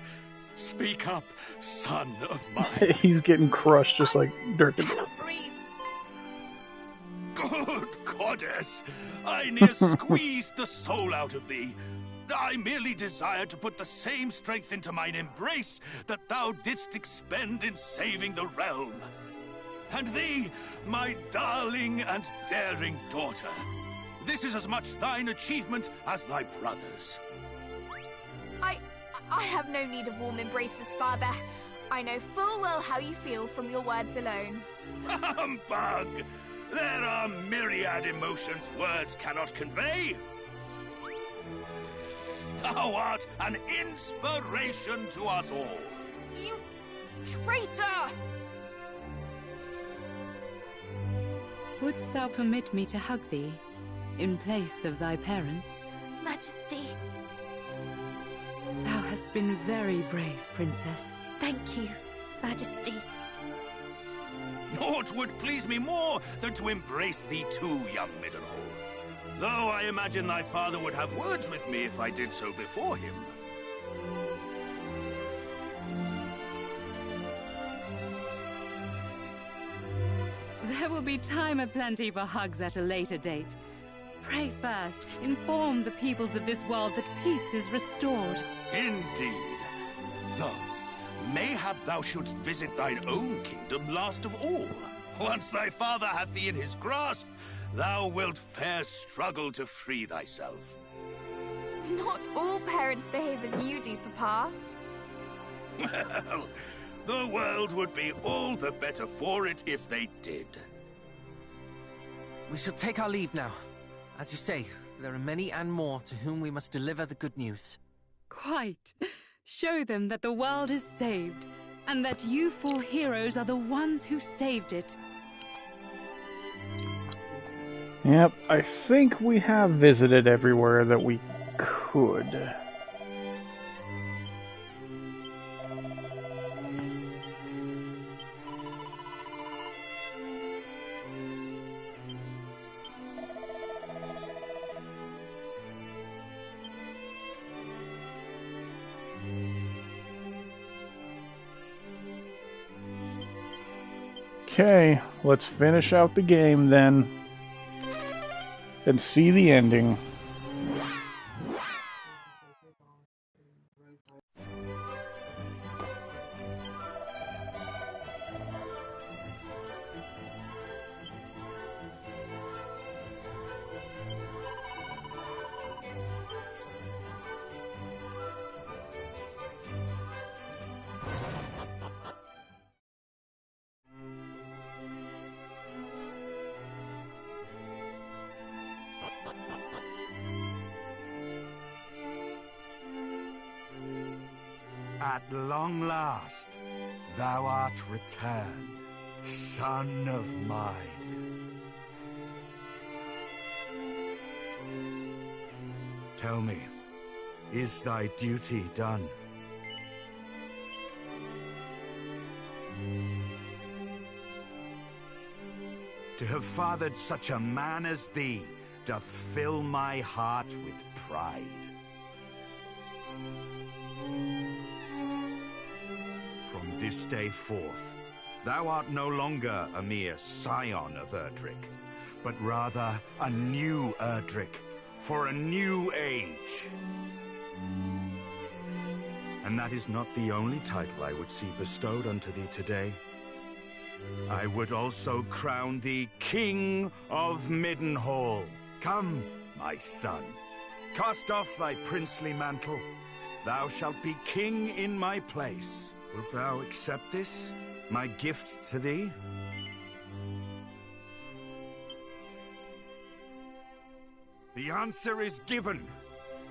Speak up, son of mine. He's getting crushed just like Dirk. cannot breathe. Good goddess! I near squeezed the soul out of thee. I merely desired to put the same strength into mine embrace that thou didst expend in saving the realm. And thee, my darling and daring daughter. This is as much thine achievement as thy brother's. I have no need of warm embraces, Father. I know full well how you feel from your words alone. Humbug! There are myriad emotions words cannot convey. Thou art an inspiration to us all. You traitor! Wouldst thou permit me to hug thee, in place of thy parents? Majesty, Thou hast been very brave, Princess. thank you, Majesty. Naught would please me more than to embrace thee too, young Midenhall. Though I imagine thy father would have words with me if I did so before him. There will be time aplenty for hugs at a later date. Pray first, inform the peoples of this world that peace is restored. Indeed. Though, mayhap thou shouldst visit thine own kingdom last of all. Once thy father hath thee in his grasp, thou wilt fair struggle to free thyself. Not all parents behave as you do, Papa. Well, the world would be all the better for it if they did. We shall take our leave now. As you say, there are many and more to whom we must deliver the good news. Quite. Show them that the world is saved, and that you four heroes are the ones who saved it. Yep, I think we have visited everywhere that we could. Okay, let's finish out the game then, and see the ending. At long last, thou art returned, son of mine. Tell me, is thy duty done? To have fathered such a man as thee doth fill my heart with pride. From this day forth, thou art no longer a mere scion of Erdrick, but rather a new Erdrick for a new age. And that is not the only title I would see bestowed unto thee today. I would also crown thee King of Middenhall. Come, my son, cast off thy princely mantle. Thou shalt be king in my place. Wilt thou accept this, my gift to thee? The answer is given.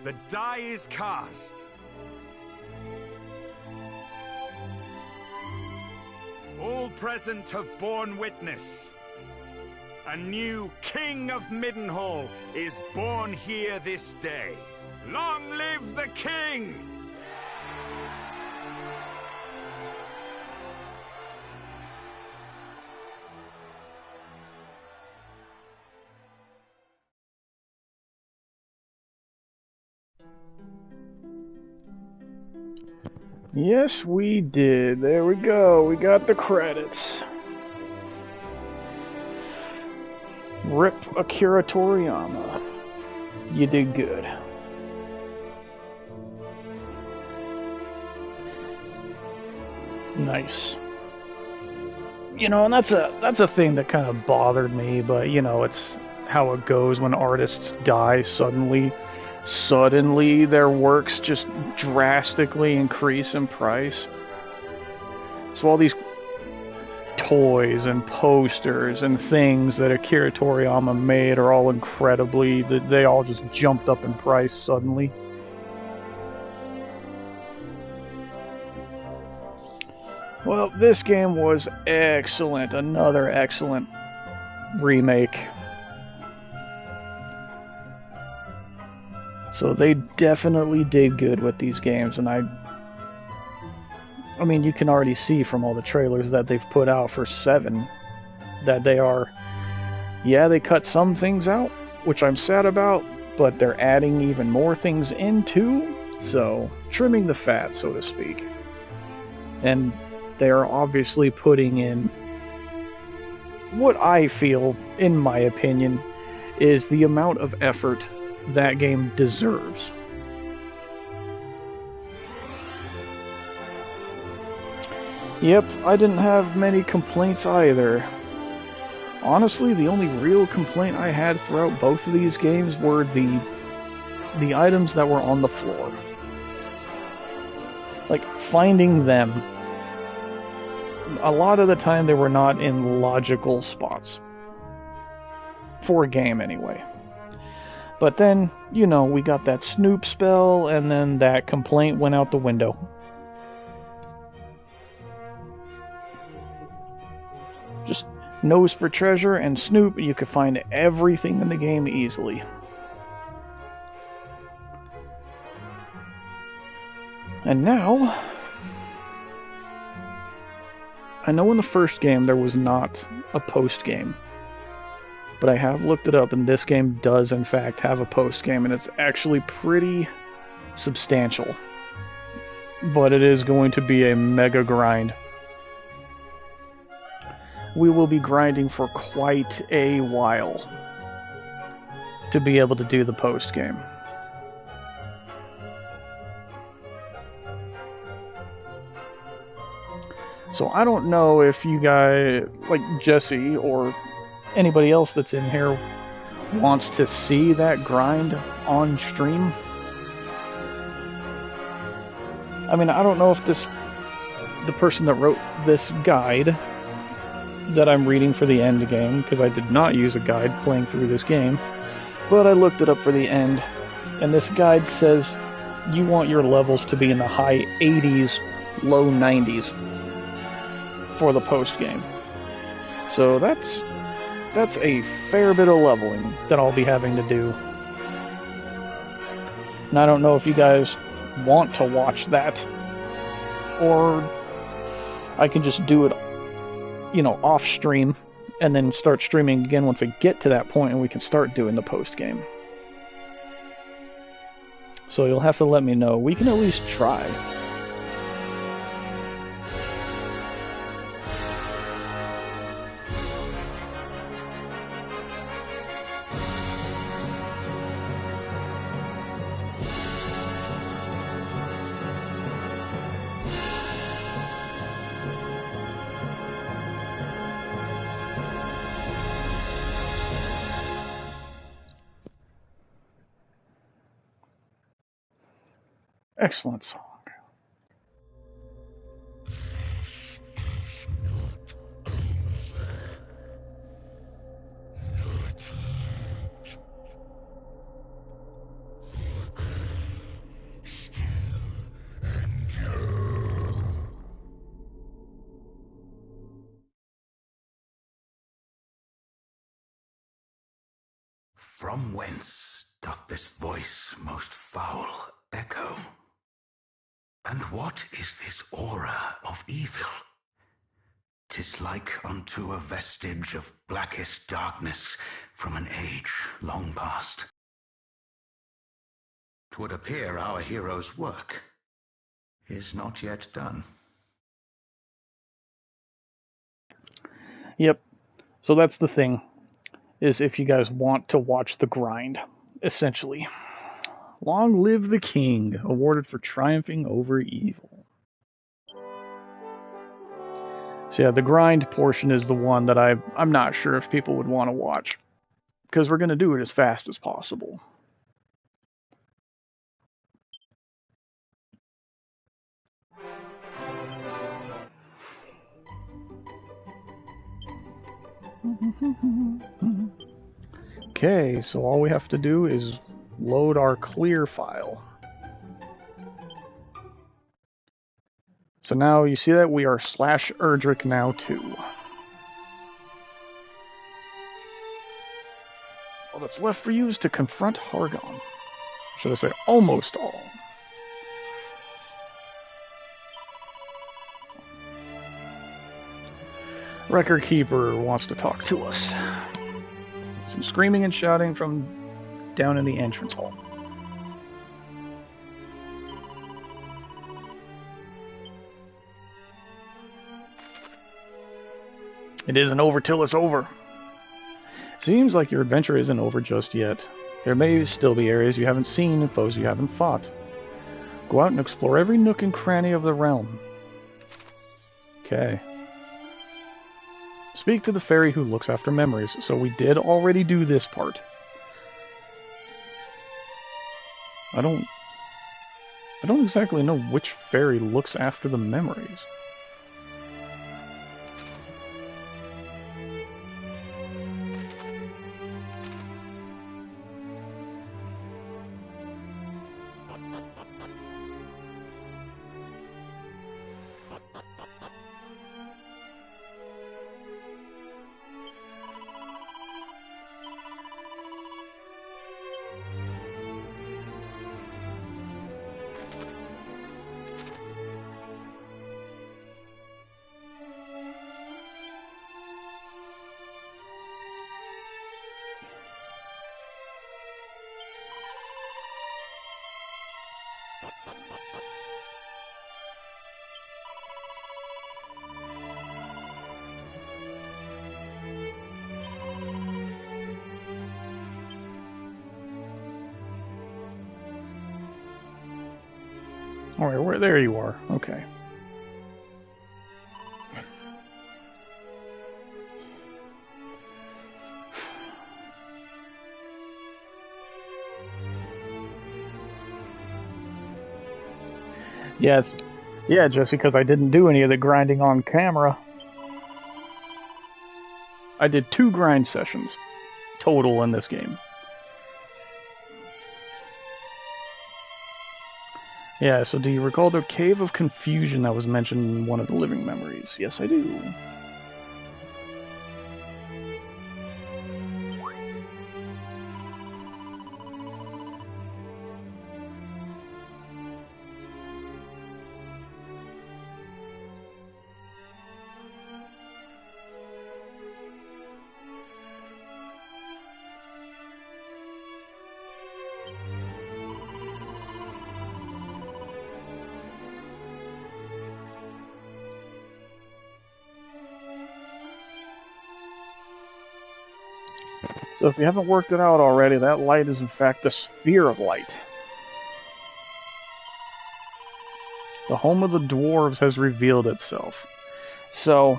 The die is cast. All present have borne witness. A new King of Middenhall is born here this day. Long live the King! Yes, we did. There we go. We got the credits. Rip Akira Toriyama. You did good. Nice. You know, and that's a thing that kind of bothered me, but you know, it's how it goes when artists die suddenly. Suddenly their works just drastically increase in price. So all these toys and posters and things that Akira Toriyama made are all incredibly, they all just jumped up in price suddenly. Well, this game was excellent. Another excellent remake. So they definitely did good with these games, and I mean, you can already see from all the trailers that they've put out for 7 that they are, yeah, they cut some things out, which I'm sad about, but they're adding even more things in too, so trimming the fat, so to speak. And they are obviously putting in what I feel, in my opinion, is the amount of effort that game deserves. Yep, I didn't have many complaints either. Honestly, the only real complaint I had throughout both of these games were the items that were on the floor. Like, finding them. A lot of the time they were not in logical spots. for a game anyway. But then, you know, we got that Snoop spell, and then that complaint went out the window. Just nose for treasure and Snoop, you could find everything in the game easily. And now, I know in the first game there was not a post-game, but I have looked it up, and this game does in fact have a post-game, and it's actually pretty substantial. But it is going to be a mega grind. We will be grinding for quite a while to be able to do the post-game. So I don't know if you guys, like Jesse or anybody else that's in here, wants to see that grind on stream. I mean, I don't know if the person that wrote this guide that I'm reading for the end game, because I did not use a guide playing through this game, but I looked it up for the end, and this guide says you want your levels to be in the high 80s, low 90s for the post game. So that's a fair bit of leveling that I'll be having to do. And I don't know if you guys want to watch that, or I can just do it, you know, off stream and then start streaming again once I get to that point and we can start doing the post game. So you'll have to let me know. We can at least try. Excellent song. From whence doth this voice most foul echo? And what is this aura of evil? 'Tis like unto a vestige of blackest darkness from an age long past. 'Twould appear our hero's work is not yet done. Yep. So that's the thing, is if you guys want to watch the grind, essentially. Long live the king, awarded for triumphing over evil. So yeah, the grind portion is the one that I'm not sure if people would want to watch, because we're going to do it as fast as possible. Okay, so all we have to do is load our clear file. So now you see that we are /Erdrick now too. All that's left for you is to confront Hargon. Should I say almost all. Record Keeper wants to talk to us. Some screaming and shouting from down in the entrance hall. It isn't over till it's over. Seems like your adventure isn't over just yet. There may still be areas you haven't seen and foes you haven't fought. Go out and explore every nook and cranny of the realm. Okay. Speak to the fairy who looks after memories. So we did already do this part. I don't exactly know which fairy looks after the memories. Alright, there you are. Okay. Yes. Yeah, just because I didn't do any of the grinding on camera. I did 2 grind sessions total in this game. Yeah, so do you recall the Cave of Confusion that was mentioned in one of the living memories? Yes, I do. So if you haven't worked it out already, that light is in fact the Sphere of Light. The home of the dwarves has revealed itself. So,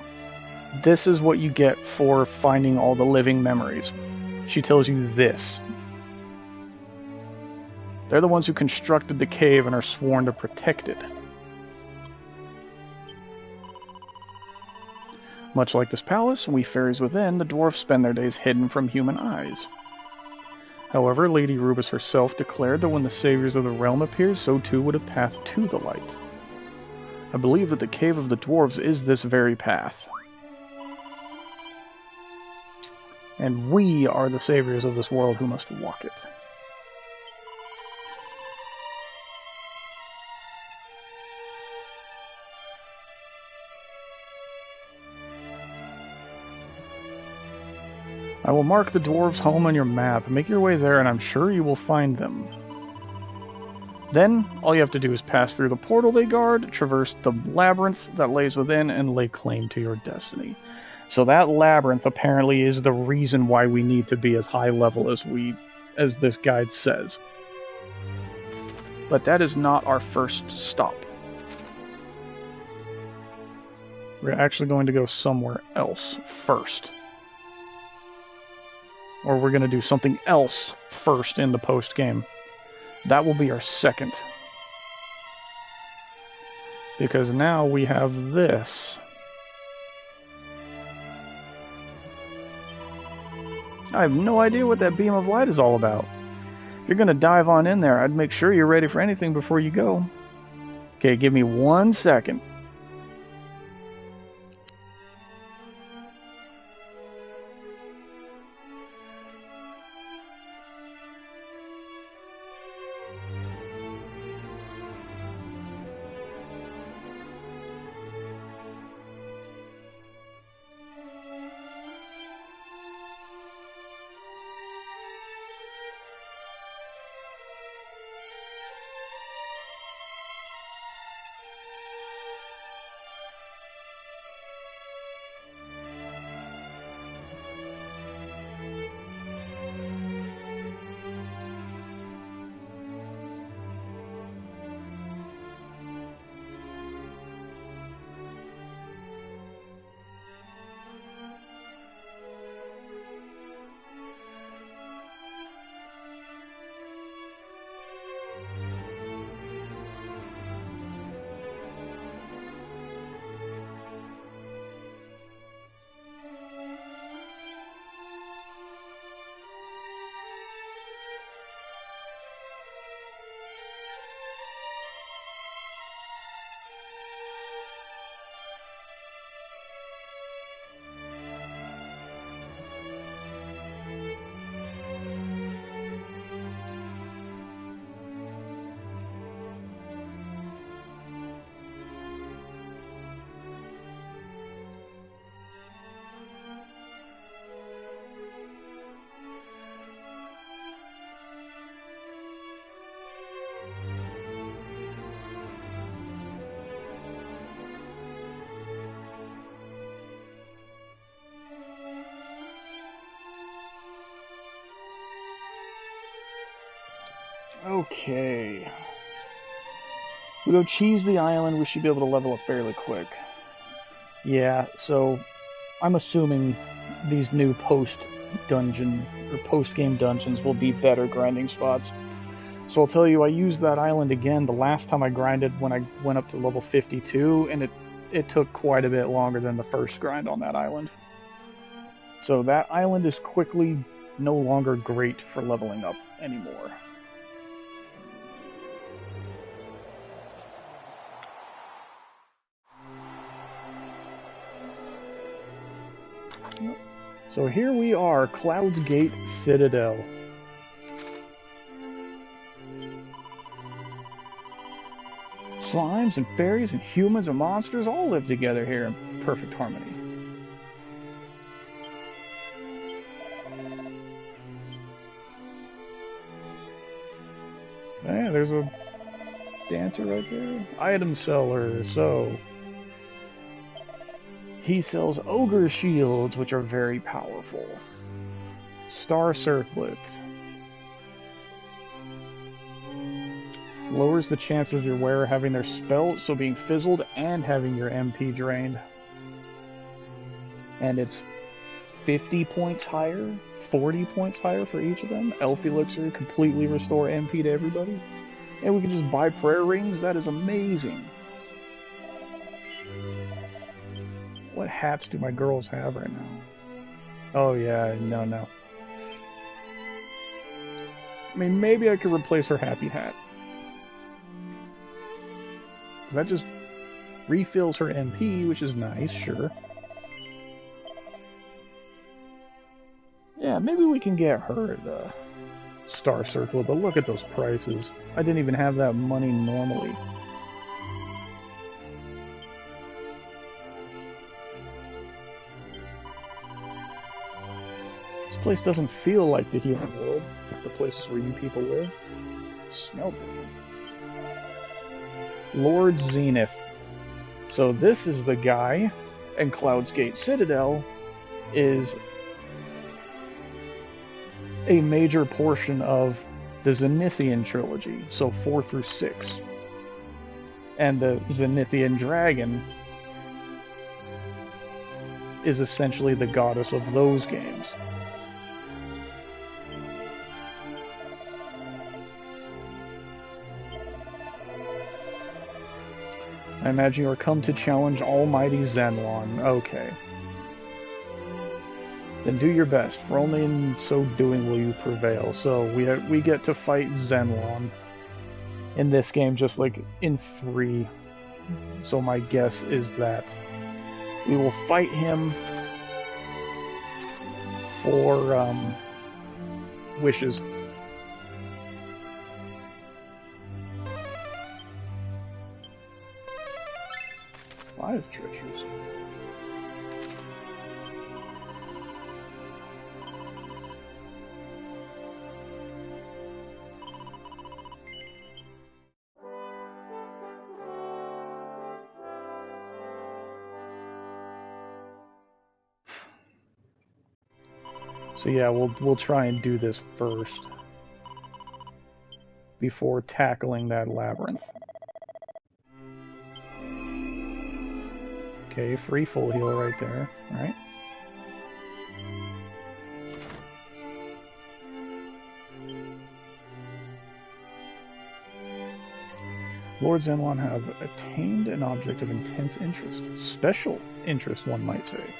this is what you get for finding all the living memories. She tells you this. They're the ones who constructed the cave and are sworn to protect it. Much like this palace, we fairies within, the dwarves spend their days hidden from human eyes. However, Lady Rubus herself declared that when the saviors of the realm appear, so too would a path to the light. I believe that the Cave of the Dwarves is this very path. And we are the saviors of this world who must walk it. I will mark the dwarves' home on your map. Make your way there and I'm sure you will find them. Then, all you have to do is pass through the portal they guard, traverse the labyrinth that lays within, and lay claim to your destiny. So that labyrinth apparently is the reason why we need to be as high level as this guide says. But that is not our first stop. We're actually going to go somewhere else first. Or we're going to do something else first in the post-game. That will be our second. Because now we have this. I have no idea what that beam of light is all about. If you're going to dive on in there, I'd make sure you're ready for anything before you go. Okay, give me 1 second. Okay. We go cheese the island, we should be able to level up fairly quick. Yeah, so I'm assuming these new post-dungeon or post-game dungeons will be better grinding spots. So I'll tell you, I used that island again the last time I grinded when I went up to level 52, and it took quite a bit longer than the first grind on that island. So that island is quickly no longer great for leveling up anymore. So here we are, Cloud's Gate Citadel. Slimes and fairies and humans and monsters all live together here in perfect harmony. Man, there's a dancer right there. Item seller, so... He sells ogre shields, which are very powerful. Star circlet. Lowers the chances of your wearer having their spell, so being fizzled and having your MP drained. And it's 50 points higher, 40 points higher for each of them. Elf Elixir, completely restore MP to everybody. And we can just buy prayer rings, that is amazing. What hats do my girls have right now? Oh yeah, no. I mean, maybe I could replace her happy hat. Because that just refills her MP, which is nice, sure. Yeah, maybe we can get her the Star Circle, but look at those prices. I didn't even have that money normally. This place doesn't feel like the human world, the places where you people live. Smell different. Lord Zenith. So this is the guy, and Cloud's Gate Citadel is a major portion of the Zenithian trilogy, so 4 through 6. And the Zenithian dragon is essentially the goddess of those games. I imagine you are come to challenge Almighty Zenlon. Okay. Then do your best, for only in so doing will you prevail. So we get to fight Zenlon in this game, just like in 3. So my guess is that we will fight him for wishes. Why is treacherous? So yeah, we'll try and do this first before tackling that labyrinth. Okay, free full heal right there, right? Lord Zenlon have attained an object of intense interest. Special interest, one might say.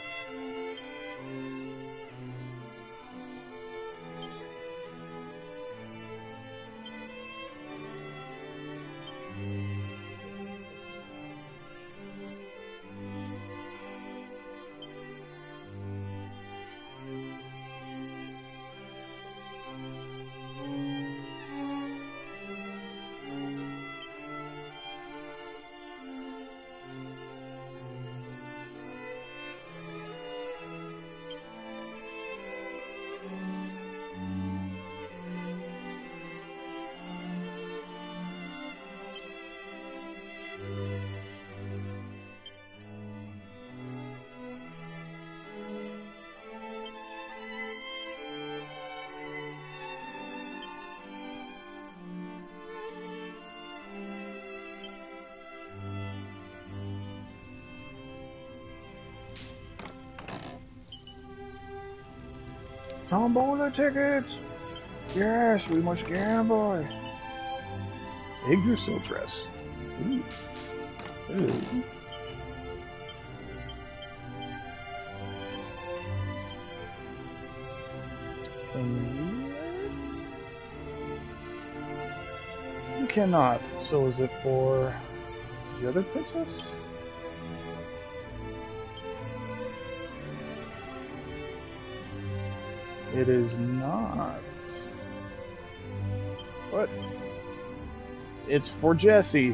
Tombola tickets! Yes, we must gamble! Yggdrasil dress. Ooh. Ooh. You cannot. So is it for the other princess? It is not. What? It's for Jessie.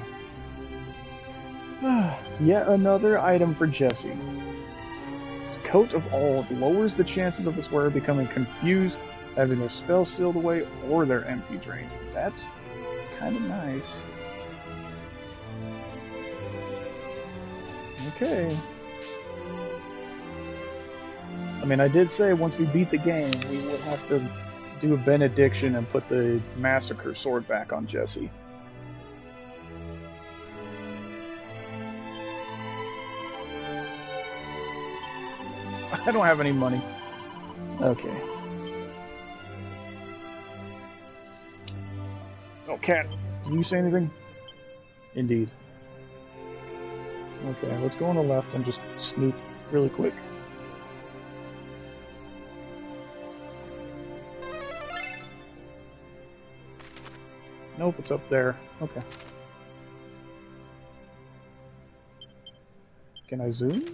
Yet another item for Jessie. Its coat of Ald lowers the chances of this wearer becoming confused, having their spell sealed away, or their MP drained. That's kind of nice. Okay. I mean, I did say once we beat the game, we would have to do a benediction and put the massacre sword back on Jessie. I don't have any money. Okay. Oh, cat, did you say anything? Indeed. Okay, let's go on the left and just snoop really quick. Nope, it's up there. Okay. Can I zoom?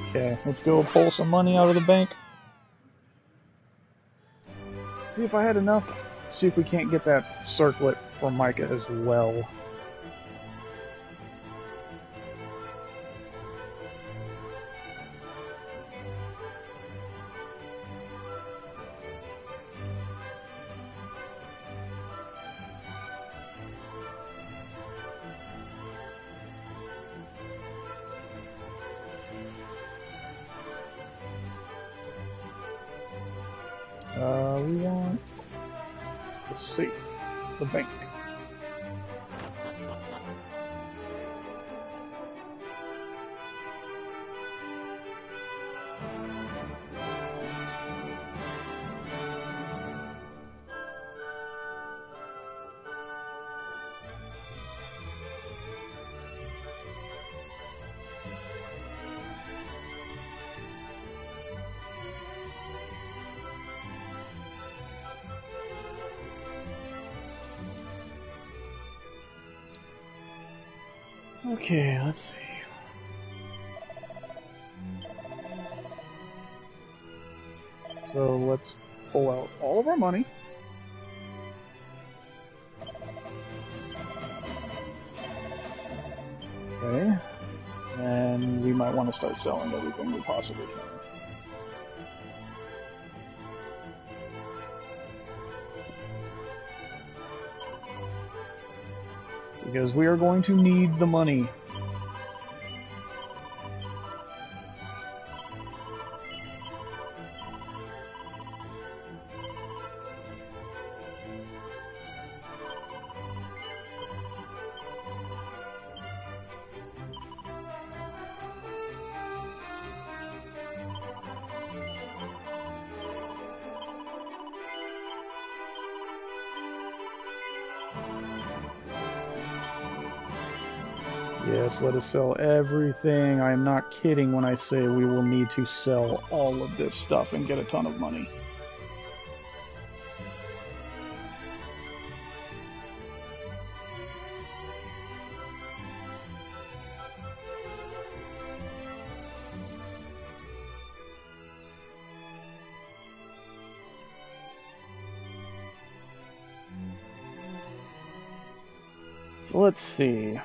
Okay, let's go pull some money out of the bank. See if I had enough. See if we can't get that circlet for Micah as well. We want the safe, the bank. Okay, let's see. So let's pull out all of our money. Okay. And we might want to start selling everything we possibly can. Because we are going to need the money. Yes, let us sell everything. I am not kidding when I say we will need to sell all of this stuff and get a ton of money. So let's see.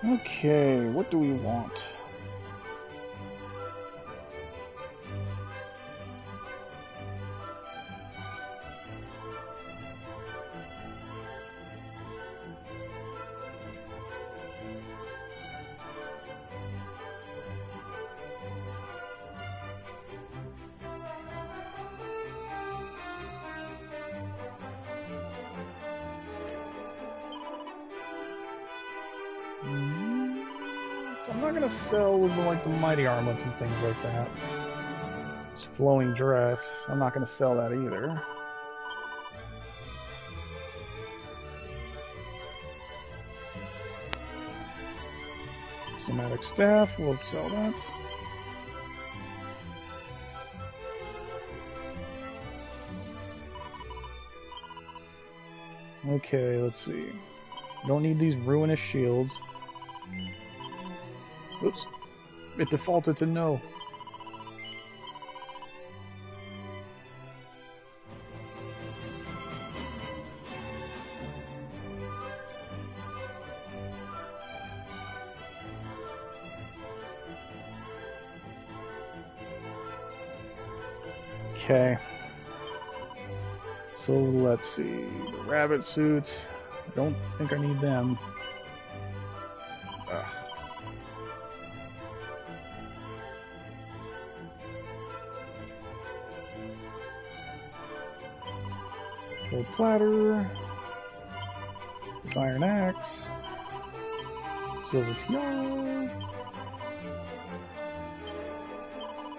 Okay, what do we want? not gonna sell like the mighty armlets and things like that. This flowing dress, I'm not gonna sell that either. Somatic staff, we'll sell that. Okay, let's see. Don't need these ruinous shields. Oops. It defaulted to no. Okay. So let's see. The rabbit suits. I don't think I need them. Ugh. Gold platter. This iron axe. Silver tiara.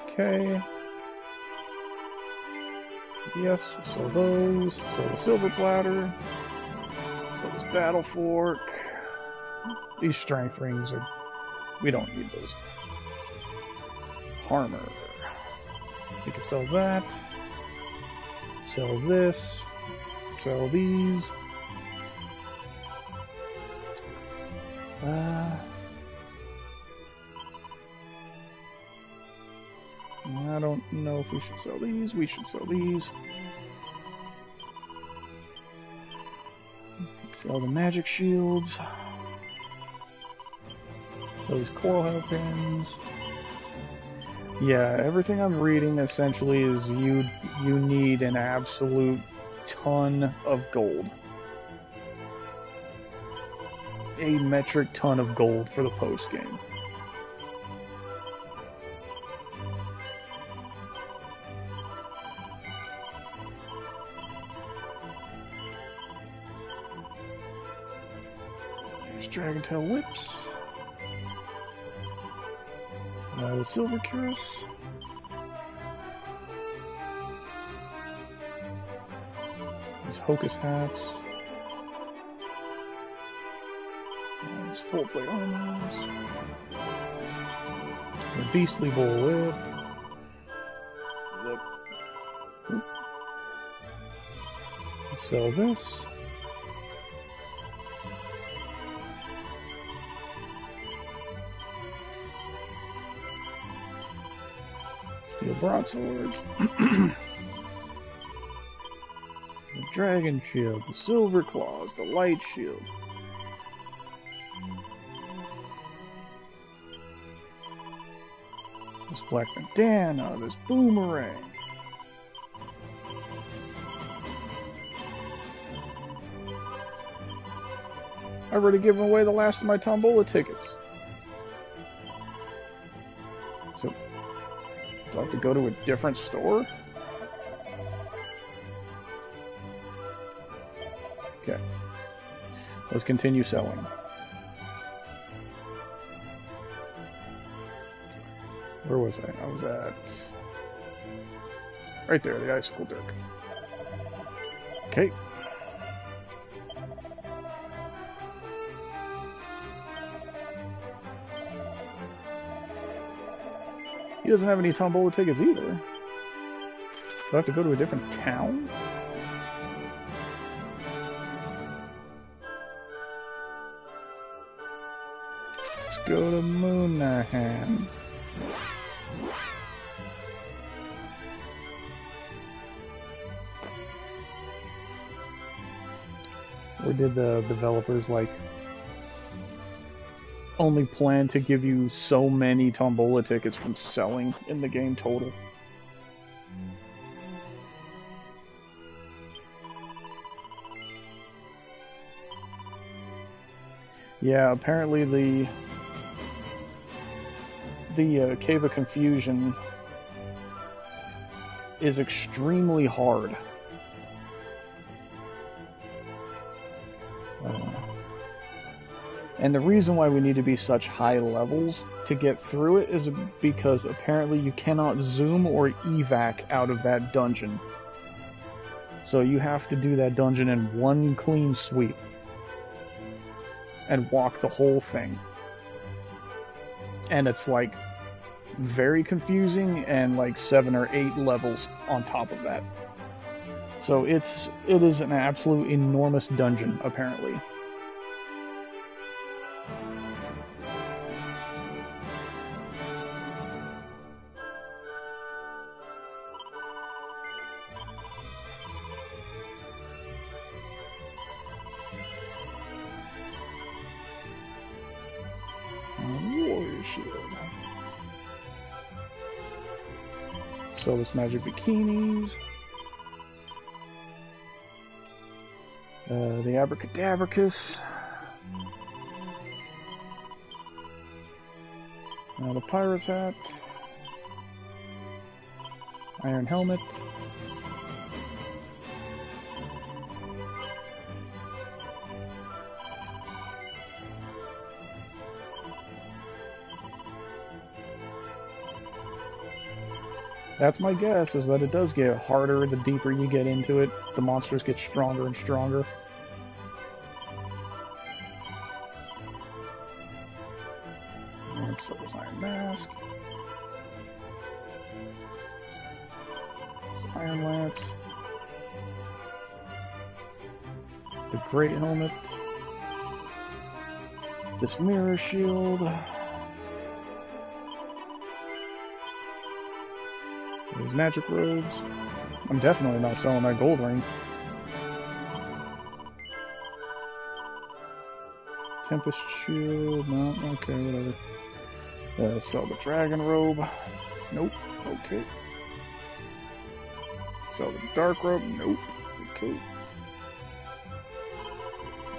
Okay. Yes, so those. So the silver platter. So this battle fork. These strength rings are... we don't need those. Armor. We can sell that. Sell this. Sell these. I don't know if we should sell these. We should sell these. Sell the magic shields. Sell these coral hairpins. Yeah, everything I'm reading essentially is you need an absolute ton of gold. A metric ton of gold for the post game. Dragon tail whips. The silver cuirass. These hocus hats. These full plate armors. The beastly bull whip. Yep. Sell this. Steel broadswords. The dragon shield, the silver claws, the light shield. This black bandana, this boomerang. I've already given away the last of my Tombola tickets. So, do I have to go to a different store? Okay. Let's continue selling. Where was I? I was at... right there, the icicle dirk. Okay. He doesn't have any Tombola tickets either. Do I have to go to a different town? Let's go to Moonahan. Or did the developers, like, only plan to give you so many Tombola tickets from selling in the game total? Yeah, apparently the Cave of Confusion is extremely hard. And the reason why we need to be such high levels to get through it is because apparently you cannot zoom or evac out of that dungeon. So you have to do that dungeon in one clean sweep. And walk the whole thing. And it's like very confusing and like 7 or 8 levels on top of that. So it is an absolute enormous dungeon, apparently. Warrior shield. So this magic bikinis. The abracadabricus. The pirate's hat. Iron helmet. That's my guess, is that it does get harder the deeper you get into it. The monsters get stronger and stronger. Let's sell this iron mask. This iron lance. The great helmet. This mirror shield. These magic robes. I'm definitely not selling that gold ring. Tempest shield. No, okay, whatever. Sell the dragon robe. Nope. Okay. Sell the dark robe. Nope. Okay.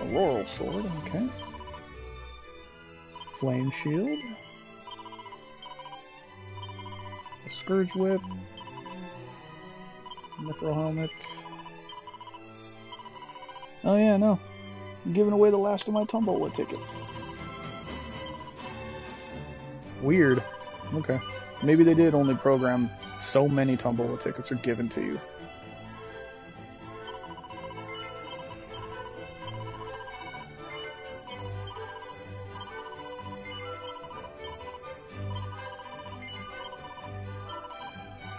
A laurel sword. Okay. Flame shield. Scourge whip, mithril helmet. Oh yeah, no. I'm giving away the last of my Tombola tickets. Weird. Okay. Maybe they did only program so many Tombola tickets are given to you.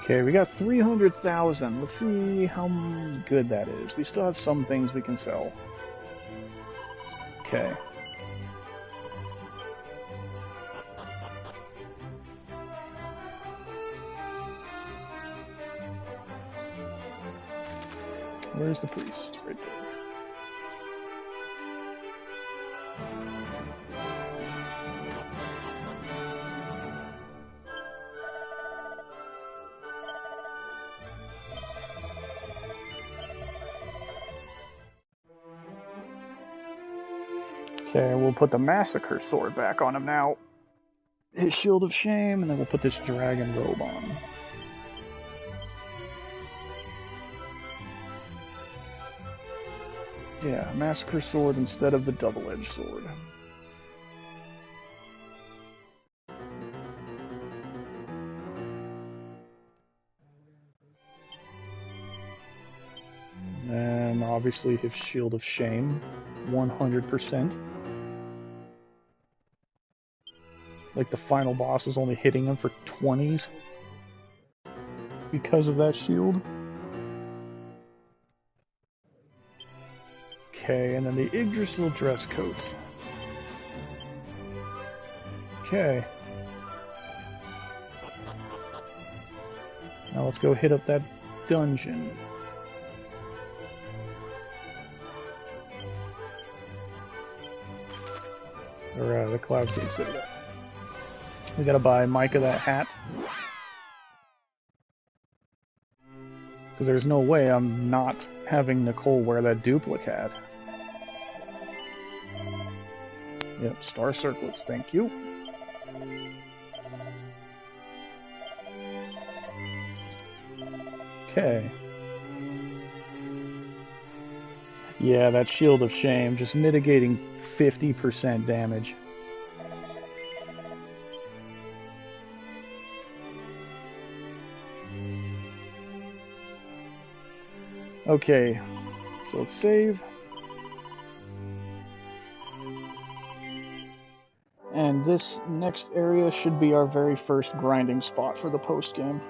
Okay, we got 300,000. Let's see how good that is. We still have some things we can sell. Okay. Where's the priest? Right there. Okay, we'll put the Massacre sword back on him now. His Shield of Shame, and then we'll put this Dragon robe on. Yeah, Massacre sword instead of the double-edged sword. And obviously his Shield of Shame, 100%. Like the final boss is only hitting him for 20s because of that shield. Okay, and then the Yggdrasil dress coat. Okay. Now let's go hit up that dungeon. Or the Clouds Gate Citadel. We gotta buy Micah that hat. Because there's no way I'm not having Nicole wear that duplicate. Yep, star circlets, thank you. Okay. Yeah, that Shield of Shame, just mitigating 50% damage. Okay, so let's save. And this next area should be our very first grinding spot for the post-game.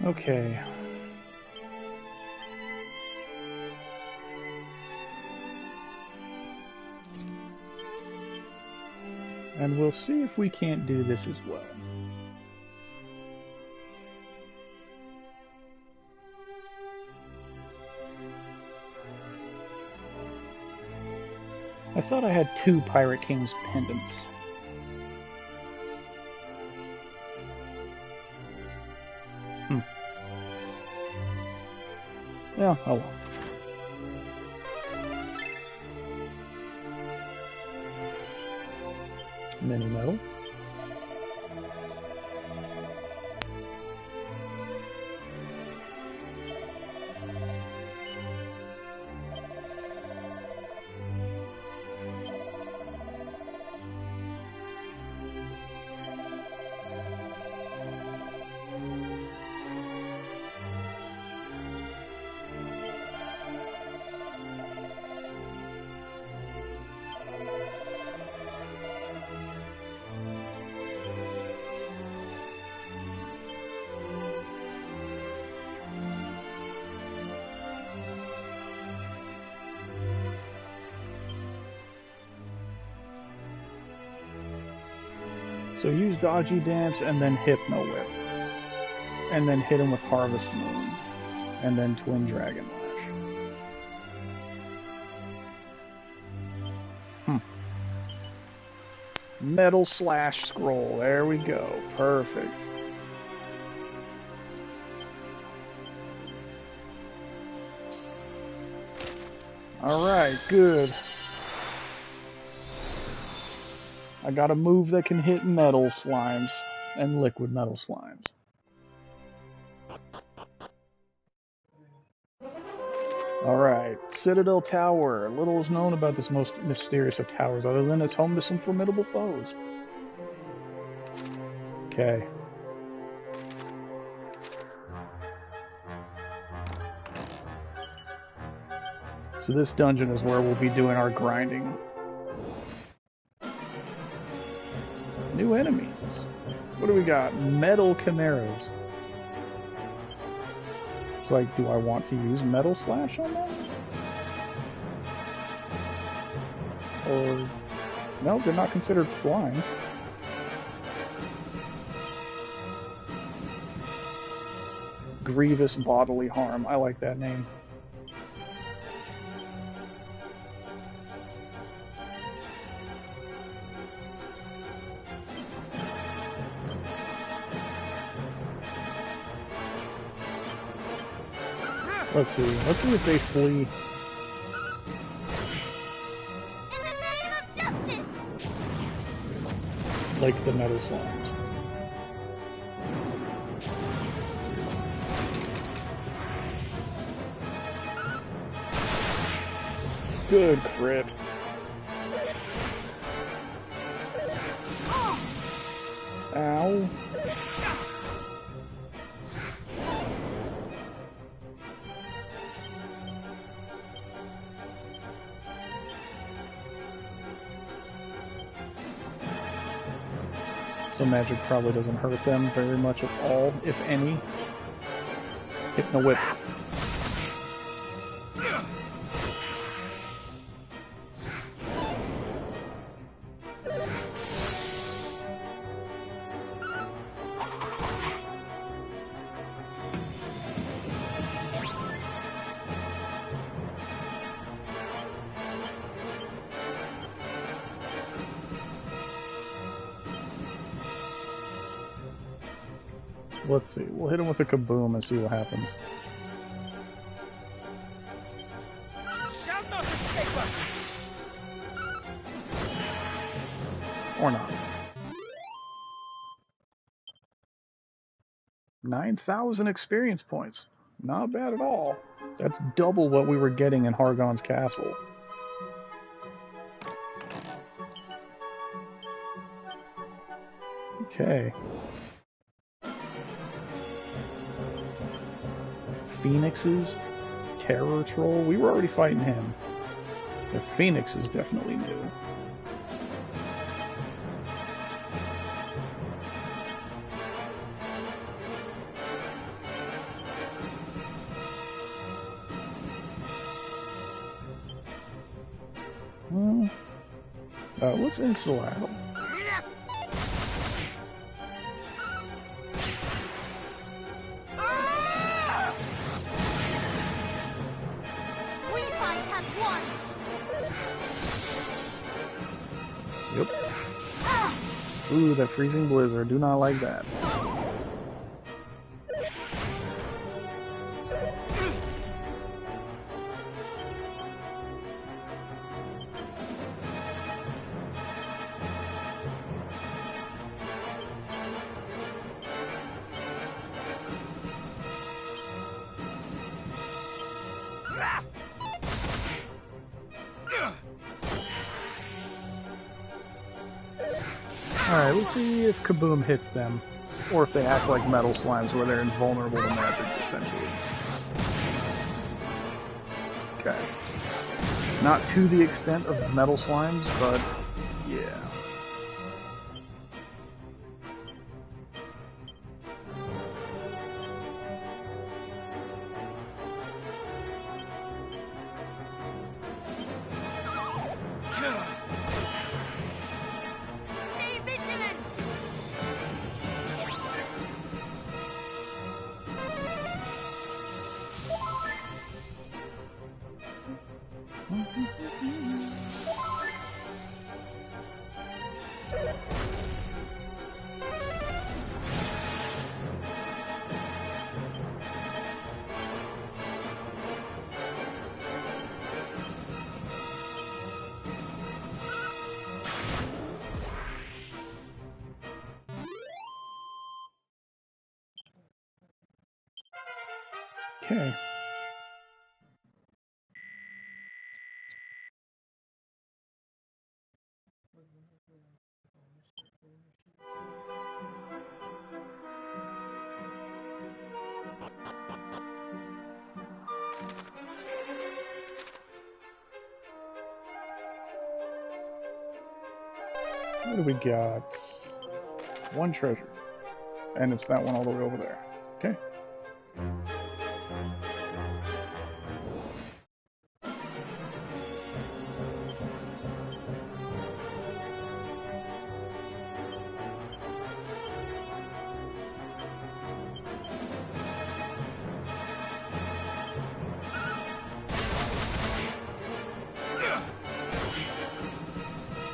Okay. And we'll see if we can't do this as well. I thought I had 2 Pirate King's pendants. Yeah, oh well. Mini medal. So use Dodgy Dance and then Hypno Whip. And then hit him with Harvest Moon. And then Twin Dragon Lash. Metal Slash Scroll. There we go. Perfect. Alright, good. I got a move that can hit metal slimes and liquid metal slimes. Alright, Citadel Tower. Little is known about this most mysterious of towers other than it's home to some formidable foes. Okay. So this dungeon is where we'll be doing our grinding. New enemies. What do we got? Metal Chimeras. It's like, do I want to use Metal Slash on them? Or... no, they're not considered flying. Grievous Bodily Harm. I like that name. Let's see. Let's see if they flee. In the name of justice! Like the metal slimes. Good crit. Ow. So magic probably doesn't hurt them very much at all, if any. Hypno Whip. Let's see. We'll hit him with a kaboom and see what happens. Shall not escape us! Or not. 9,000 experience points. Not bad at all. That's double what we were getting in Hargon's castle. Okay. Phoenixes? Terror Troll? We were already fighting him. The Phoenix is definitely new. Let's insta-battle. We fight as one. Yep. Ooh, that freezing blizzard. Do not like that. Alright, let's see if Kaboom hits them. Or if they act like metal slimes where they're invulnerable to magic, essentially. Okay. Not to the extent of metal slimes, but yeah. Stay vigilant. Okay. What do we got? One treasure. And it's that one all the way over there. Okay.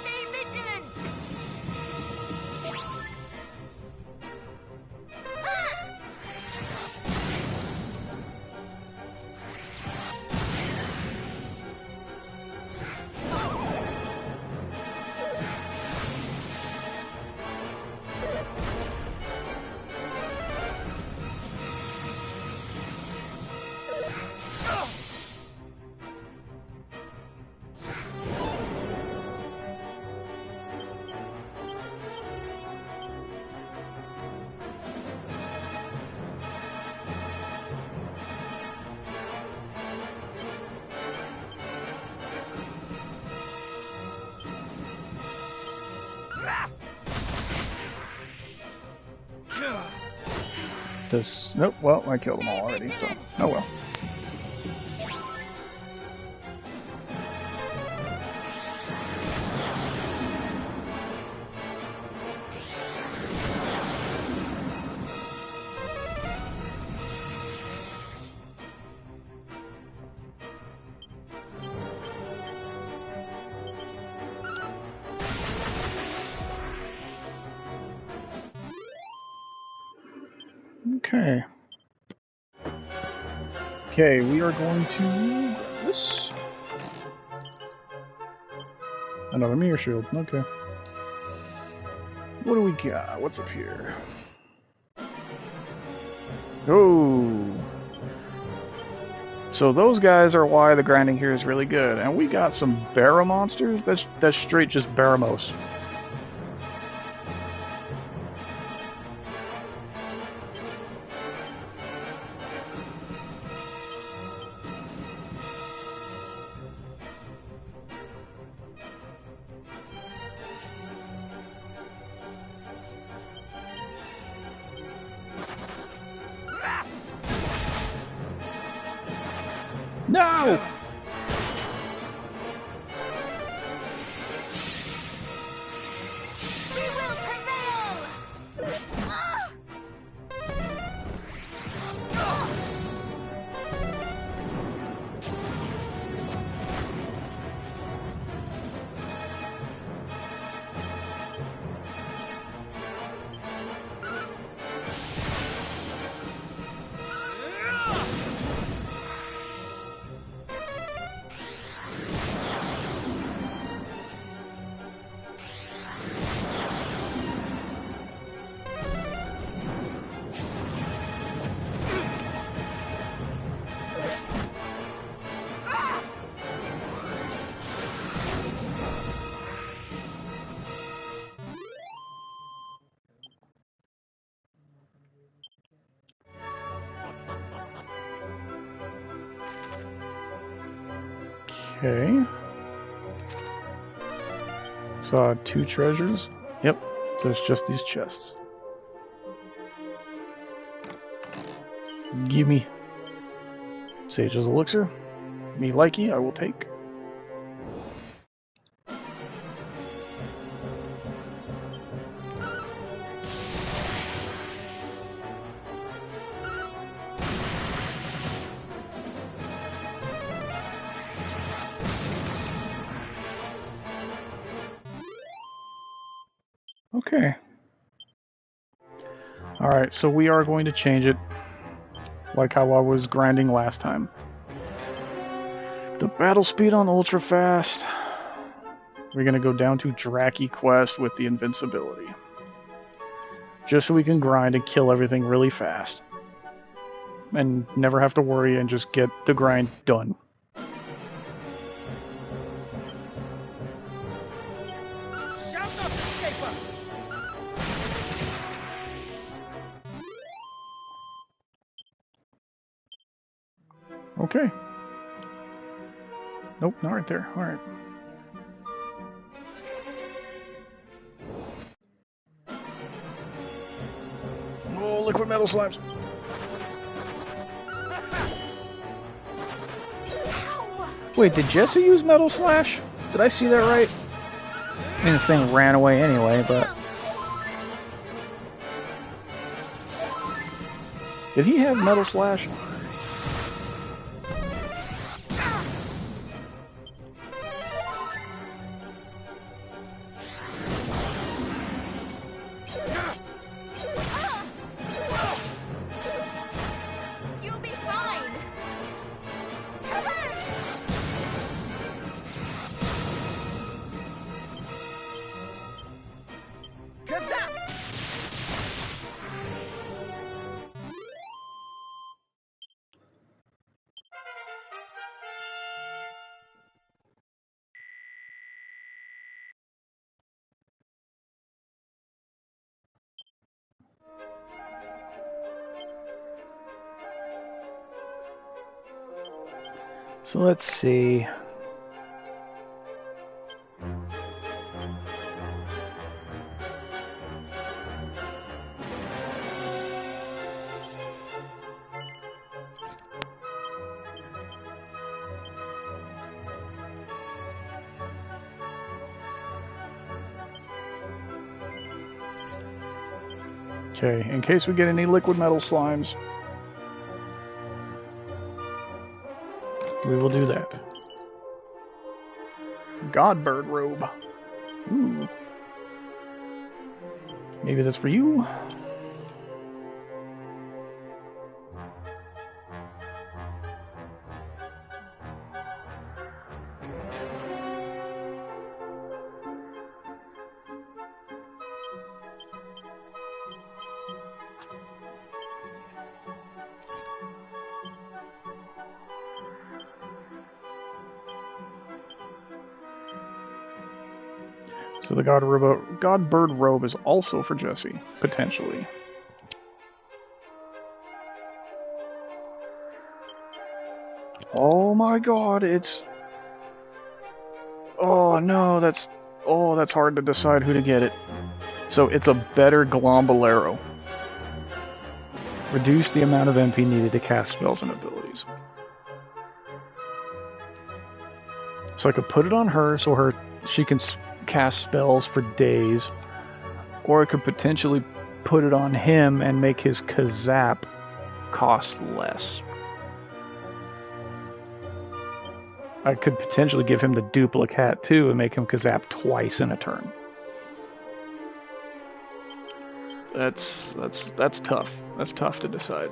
Stay vigilant. Nope, well, I killed them all already, so oh well. Okay. Okay, we are going to grab this. Another mirror shield. Okay. What do we got? What's up here? Oh. So those guys are why the grinding here is really good. And we got some Barra monsters. That's straight just Baramos. No! We will prevail! Ah! Okay. Saw 2 treasures. Yep, there's just these chests. Give me Sage's elixir. Me likey, I will take. Okay. Alright, so we are going to change it like how I was grinding last time. The battle speed on ultra fast. We're gonna go down to Draki quest with the invincibility. Just so we can grind and kill everything really fast. And never have to worry and just get the grind done. Okay. Nope, not right there. Alright. Oh, liquid metal slimes. Wait, did Jesse use Metal Slash? Did I see that right? I mean, the thing ran away anyway, but... Did he have Metal Slash? You'll be fine! Come on! So let's see. Okay, in case we get any liquid metal slimes, we will do that. Godbird robe. Ooh. Maybe that's for you? So the Godbird robe is also for Jesse, potentially. Oh my god, it's... Oh no, that's hard to decide who to get it. So it's a better Glombolero. Reduce the amount of MP needed to cast spells and abilities. So I could put it on her so she can cast spells for days, or I could potentially put it on him and make his Kazap cost less. I could potentially give him the duplicate too and make him Kazap twice in a turn. That's tough. That's tough to decide.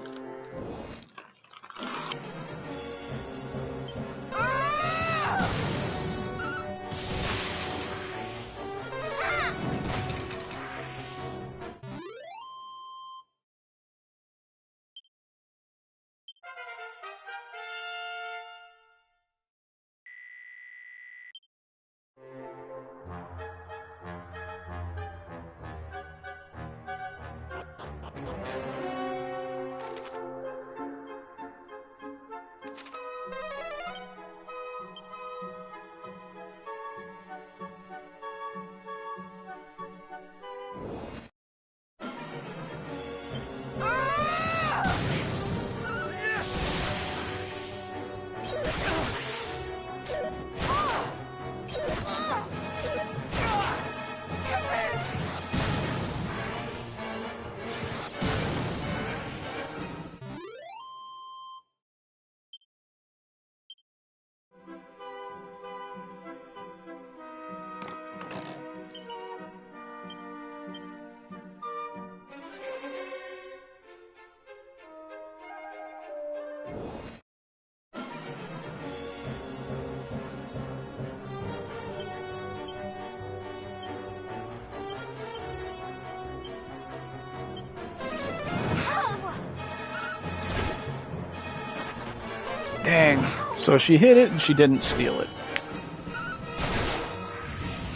Dang. So she hit it and she didn't steal it.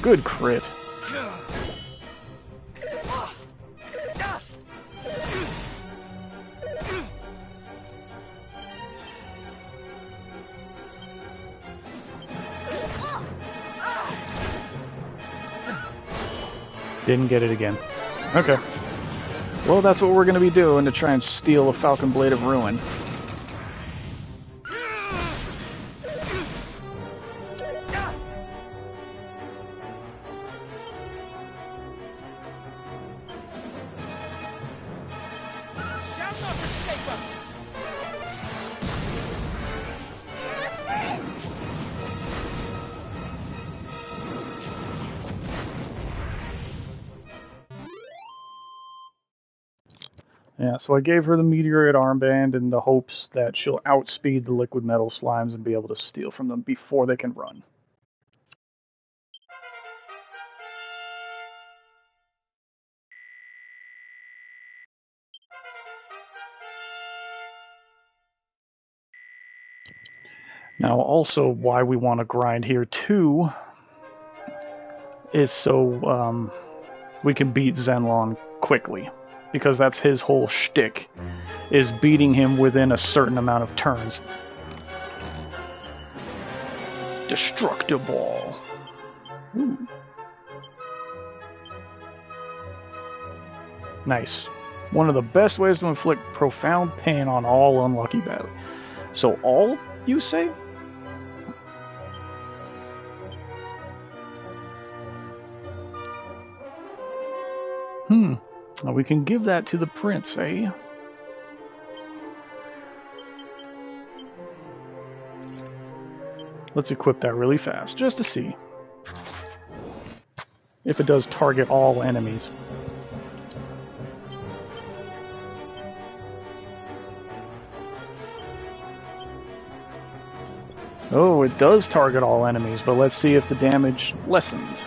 Good crit. Didn't get it again. Okay. Well, that's what we're going to be doing to try and steal a Falcon Blade of Ruin. Yeah, so I gave her the Meteorite armband in the hopes that she'll outspeed the liquid metal slimes and be able to steal from them before they can run. Now, also why we want to grind here too is so we can beat Zenlong quickly. Because that's his whole shtick, is beating him within a certain amount of turns. Destructible. Ooh. Nice. One of the best ways to inflict profound pain on all unlucky battle. So all, you say? Well, we can give that to the prince, eh? Let's equip that really fast, just to see if it does target all enemies. Oh, it does target all enemies, but let's see if the damage lessens.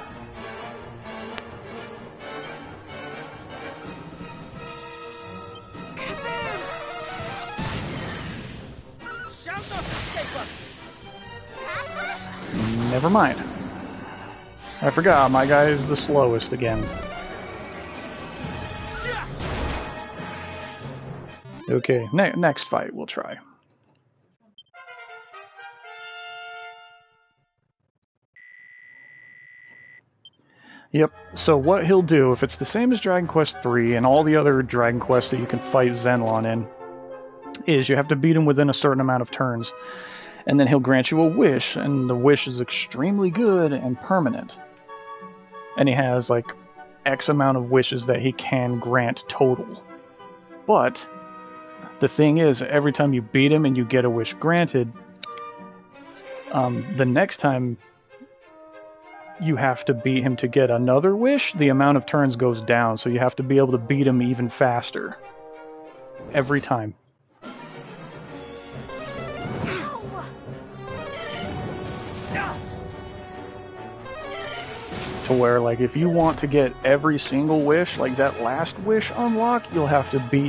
Never mind. I forgot, my guy is the slowest again. Okay, next fight we'll try. Yep, so what he'll do, if it's the same as Dragon Quest III and all the other Dragon Quests that you can fight Zenlon in, is you have to beat him within a certain amount of turns. And then he'll grant you a wish, and the wish is extremely good and permanent. And he has, like, X amount of wishes that he can grant total. But the thing is, every time you beat him and you get a wish granted, the next time you have to beat him to get another wish, the amount of turns goes down, so you have to be able to beat him even faster. Every time. To where, like, if you want to get every single wish, like that last wish unlock, you'll have to be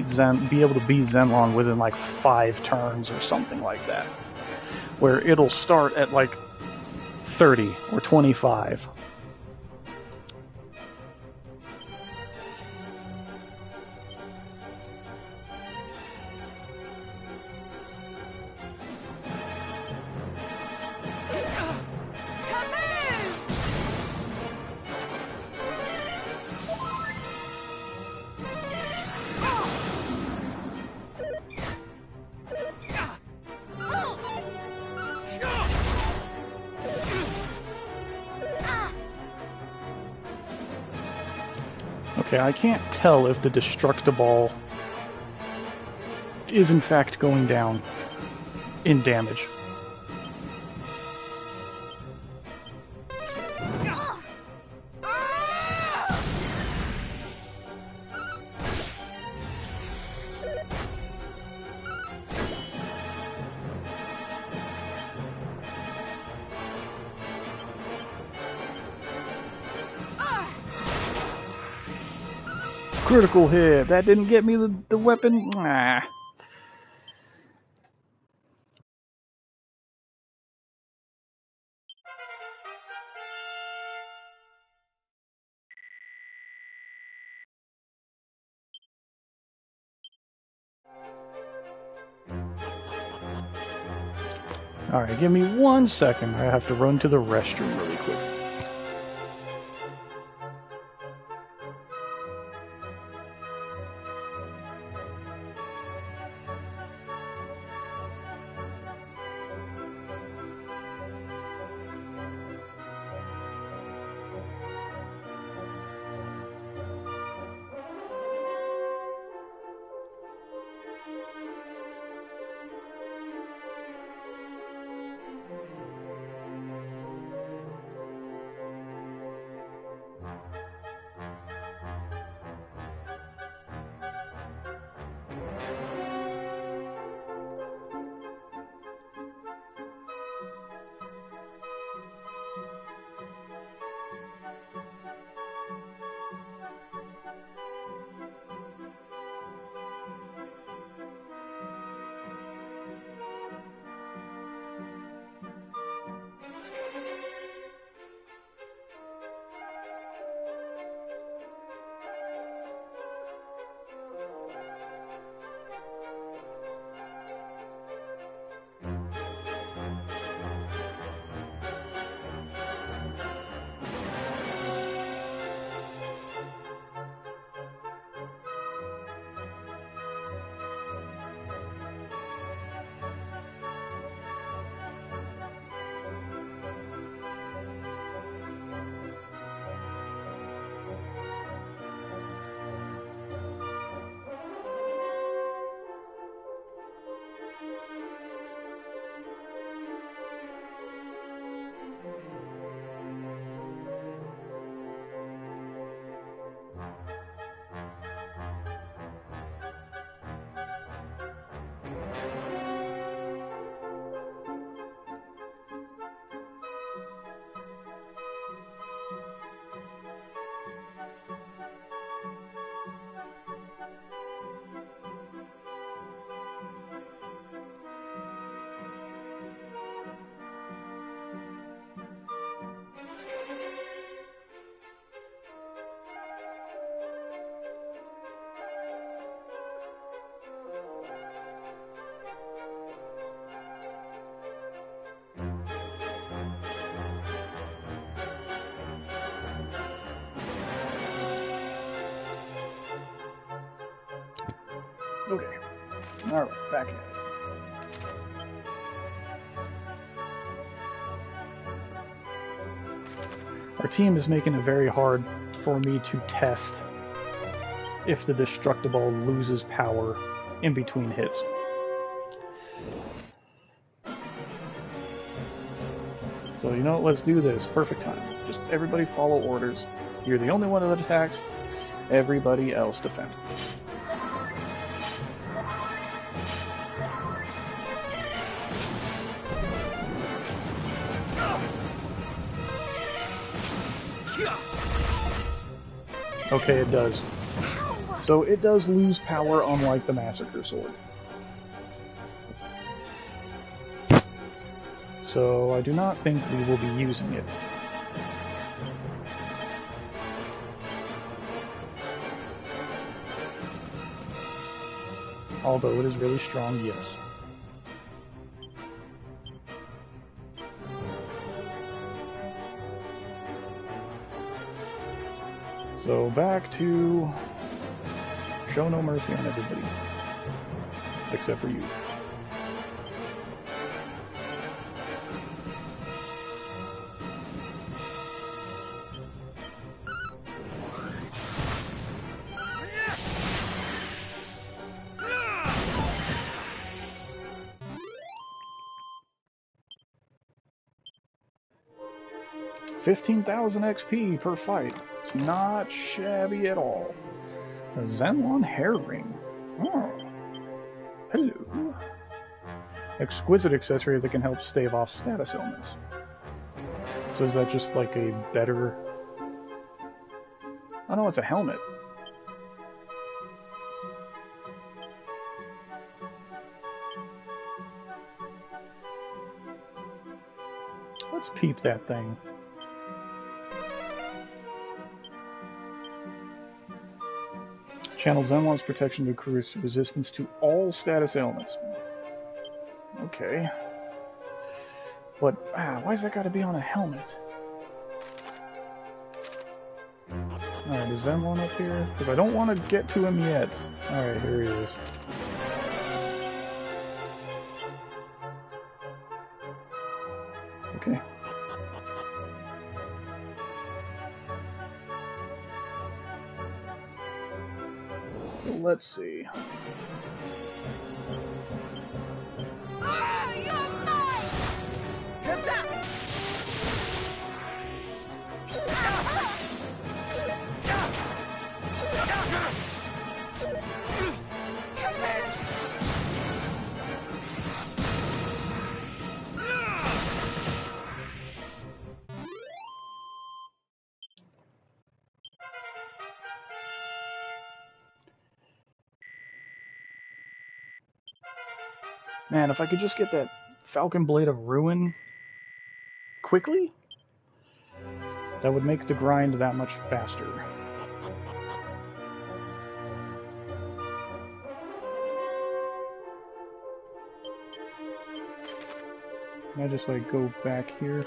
able to beat Zenlon within like 5 turns or something like that. Where it'll start at like 30 or 25. Okay, I can't tell if the Destructiball is in fact going down in damage. Critical hit! That didn't get me the weapon? Ah. Alright, give me 1 second. I have to run to the restroom really quick. Alright, back in. Our team is making it very hard for me to test if the Destructible loses power in between hits. So, you know what, let's do this. Perfect time. Just everybody follow orders. You're the only one that attacks. Everybody else defend. Okay, it does. So it does lose power, unlike the Massacre Sword. So I do not think we will be using it. Although it is really strong, yes. So back to show no mercy on everybody. Except for you. $15,000 XP per fight. It's not shabby at all. A Zenlon hair ring. Oh. Hello. Exquisite accessory that can help stave off status ailments. So is that just like a better... Oh no, it's a helmet. Let's peep that thing. Channel Zenlon's protection to increase resistance to all status ailments. Okay. But, why's that gotta be on a helmet? Alright, is Zenlon up here? Because I don't want to get to him yet. Alright, here he is. Okay. So let's see. Man, if I could just get that Falcon Blade of Ruin quickly, that would make the grind that much faster. Can I just, like, go back here?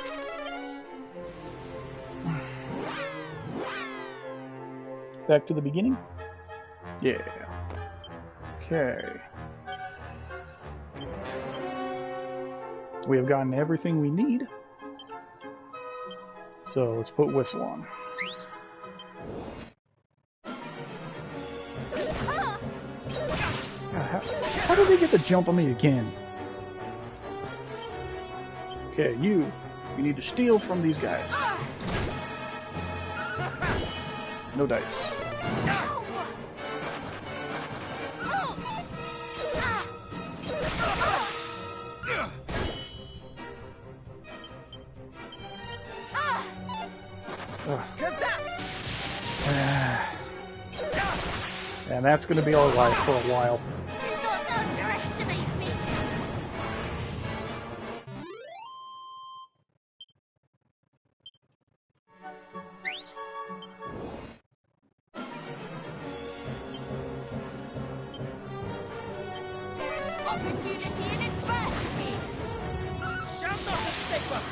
Back to the beginning? Yeah. Okay. We have gotten everything we need. So let's put Whistle on. How did they get the jump on me again? Okay, you need to steal from these guys. No dice. And that's going to be our life for a while. Do not underestimate me! There's opportunity in adversity! Shall not escape us!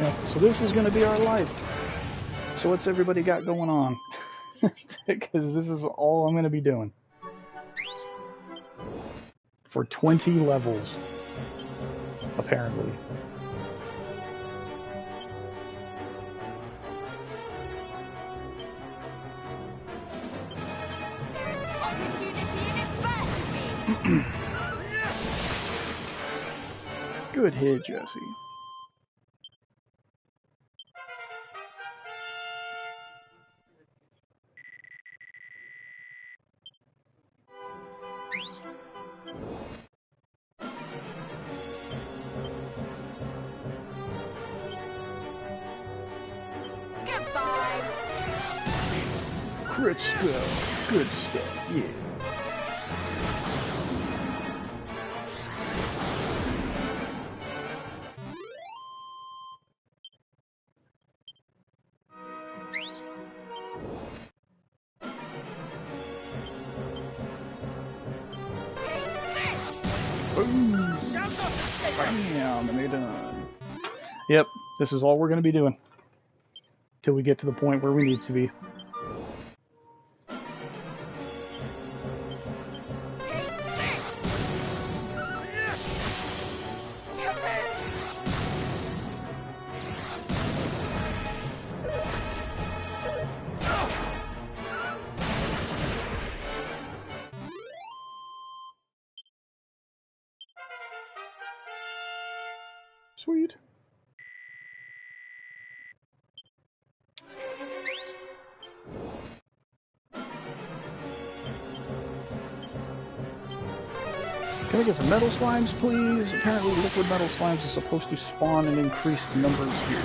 Yeah, so this is going to be our life. So what's everybody got going on? because this is all I'm going to be doing. For 20 levels, apparently. There's opportunity in adversity. Good hit, Jesse. Goodbye. Crit spell. Good stuff, yeah. Boom! Bam! And they're done. Yep, this is all we're going to be doing. Till we get to the point where we need to be. Sweet. Can I get some metal slimes, please? Apparently liquid metal slimes are supposed to spawn in increased numbers here.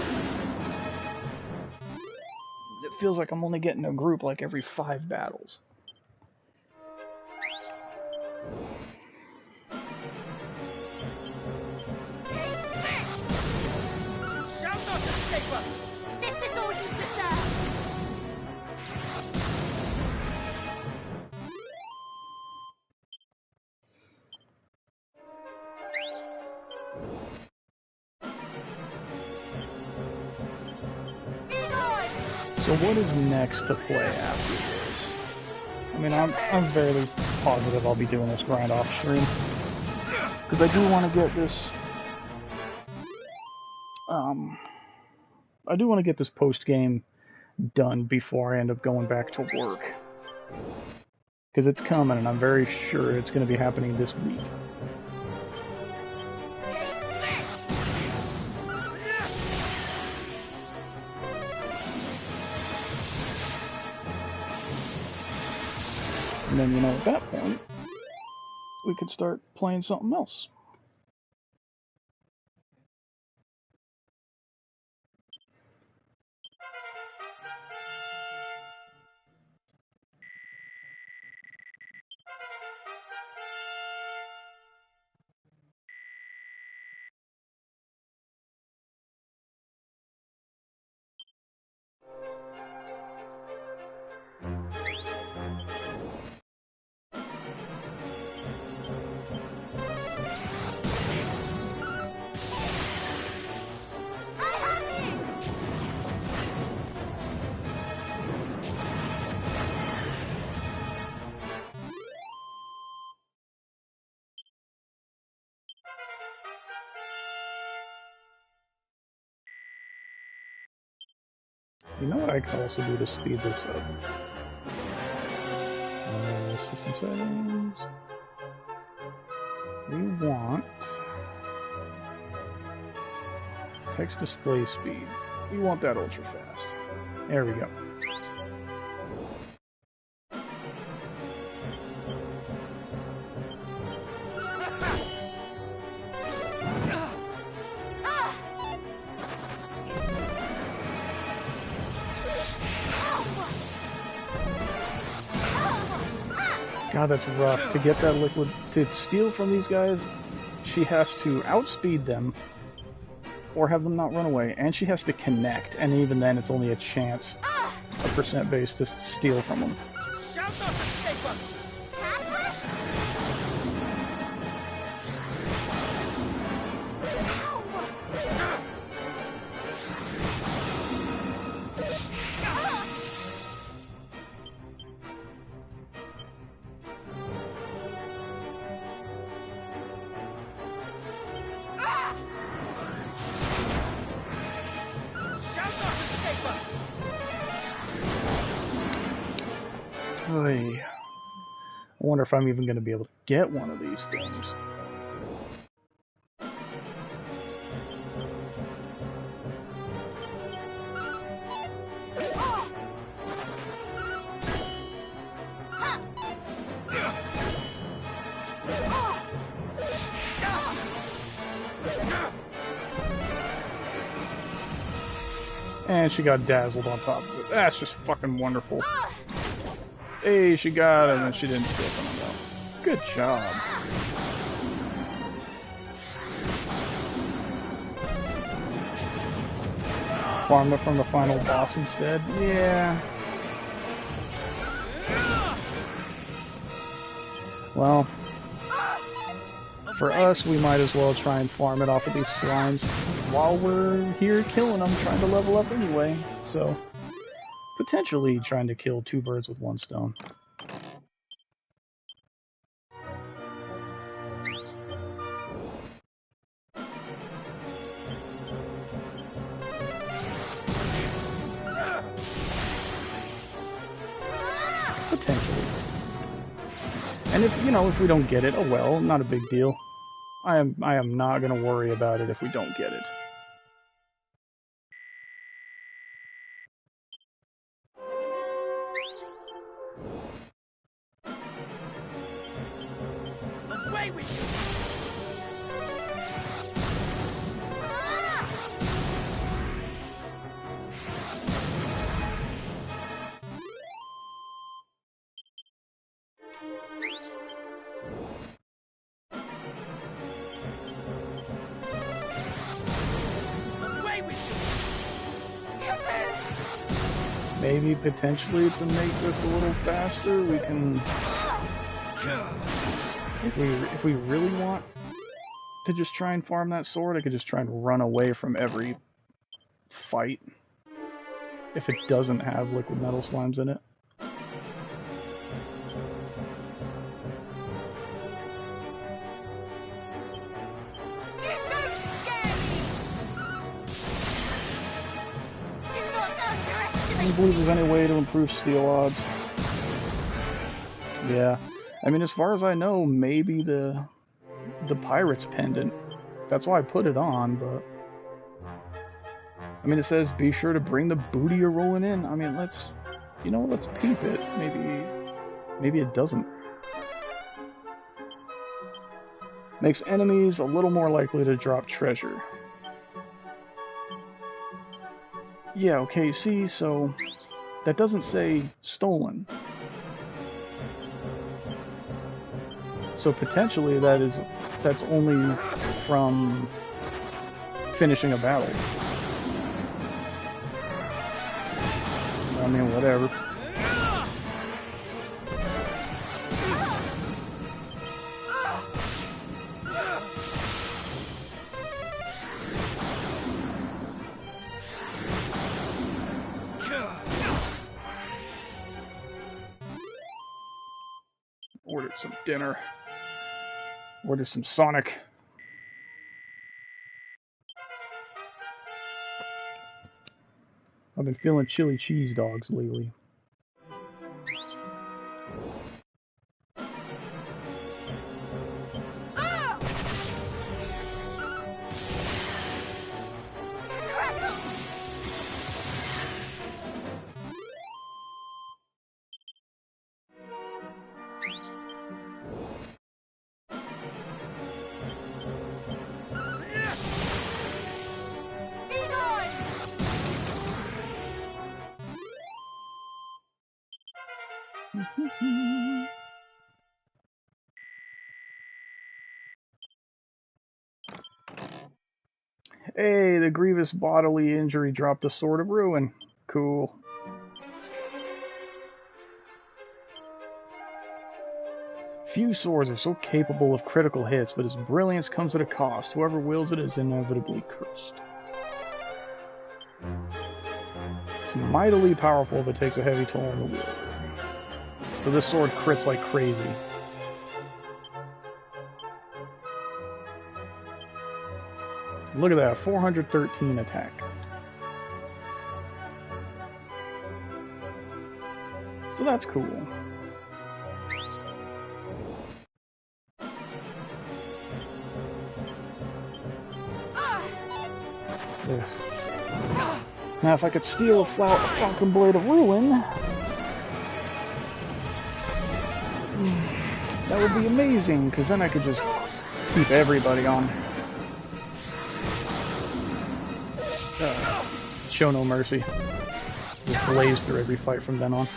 It feels like I'm only getting a group like every 5 battles. This is all you deserve. So what is next to play after this? I mean, I'm fairly positive I'll be doing this grind off stream. Because I do want to get this... I do want to get this post-game done before I end up going back to work. Because it's coming, and I'm very sure it's going to be happening this week. And then, you know, at that point, we could start playing something else. You know what I can also do to speed this up? System settings. We want text display speed. We want that ultra fast. There we go. God, that's rough. To get that liquid, to steal from these guys, she has to outspeed them, or have them not run away, and she has to connect, and even then it's only a chance, a percent base to steal from them. I wonder if I'm even going to be able to get one of these things. And she got dazzled on top of it. That's just fucking wonderful. Hey, she got him, and she didn't stick him though. Good job. Farmed it from the final boss instead? Yeah. Well, for us, we might as well try and farm it off of these slimes while we're here killing them, trying to level up anyway. So, potentially trying to kill two birds with one stone. Potentially. And if we don't get it, oh well, not a big deal. I am not gonna worry about it if we don't get it. Away with you! Maybe, potentially, to make this a little faster, we can... If we really want to just try and farm that sword, I could just try and run away from every fight. If it doesn't have liquid metal slimes in it. I don't believe there's any way to improve steel odds. Yeah. I mean, as far as I know, maybe the pirate's pendant. That's why I put it on, but... I mean, it says, be sure to bring the booty you're rolling in. I mean, let's peep it. Maybe it doesn't. Makes enemies a little more likely to drop treasure. Yeah, okay, see, so that doesn't say stolen. So potentially that's only from finishing a battle. I mean, whatever. Ordered some dinner. Ordered some Sonic. I've been feeling chili cheese dogs lately. Hey, the grievous bodily injury dropped a Sword of Ruin. Cool. Few swords are so capable of critical hits, but its brilliance comes at a cost. Whoever wields it is inevitably cursed. It's mightily powerful, but takes a heavy toll on the wielder. So this sword crits like crazy. Look at that, 413 attack. So that's cool. There. Now, if I could steal a Falcon Blade of Ruin, that would be amazing, because then I could just keep everybody on. Show no mercy. Just blaze through every fight from then on.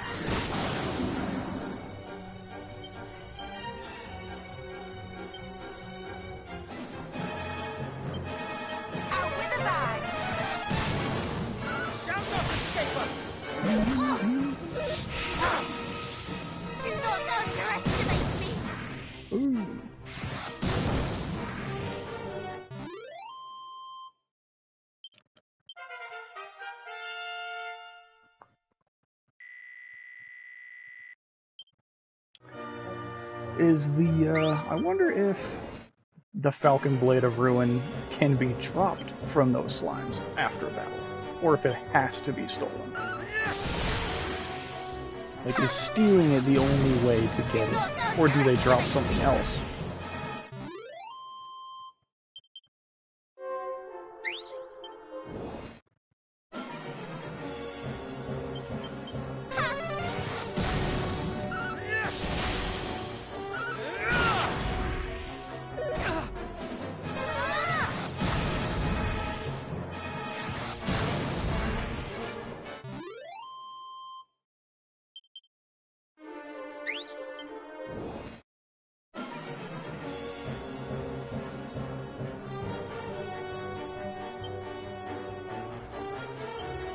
I wonder if the Falcon Blade of Ruin can be dropped from those slimes after battle, or if it has to be stolen. Like, is stealing it the only way to get it, or do they drop something else?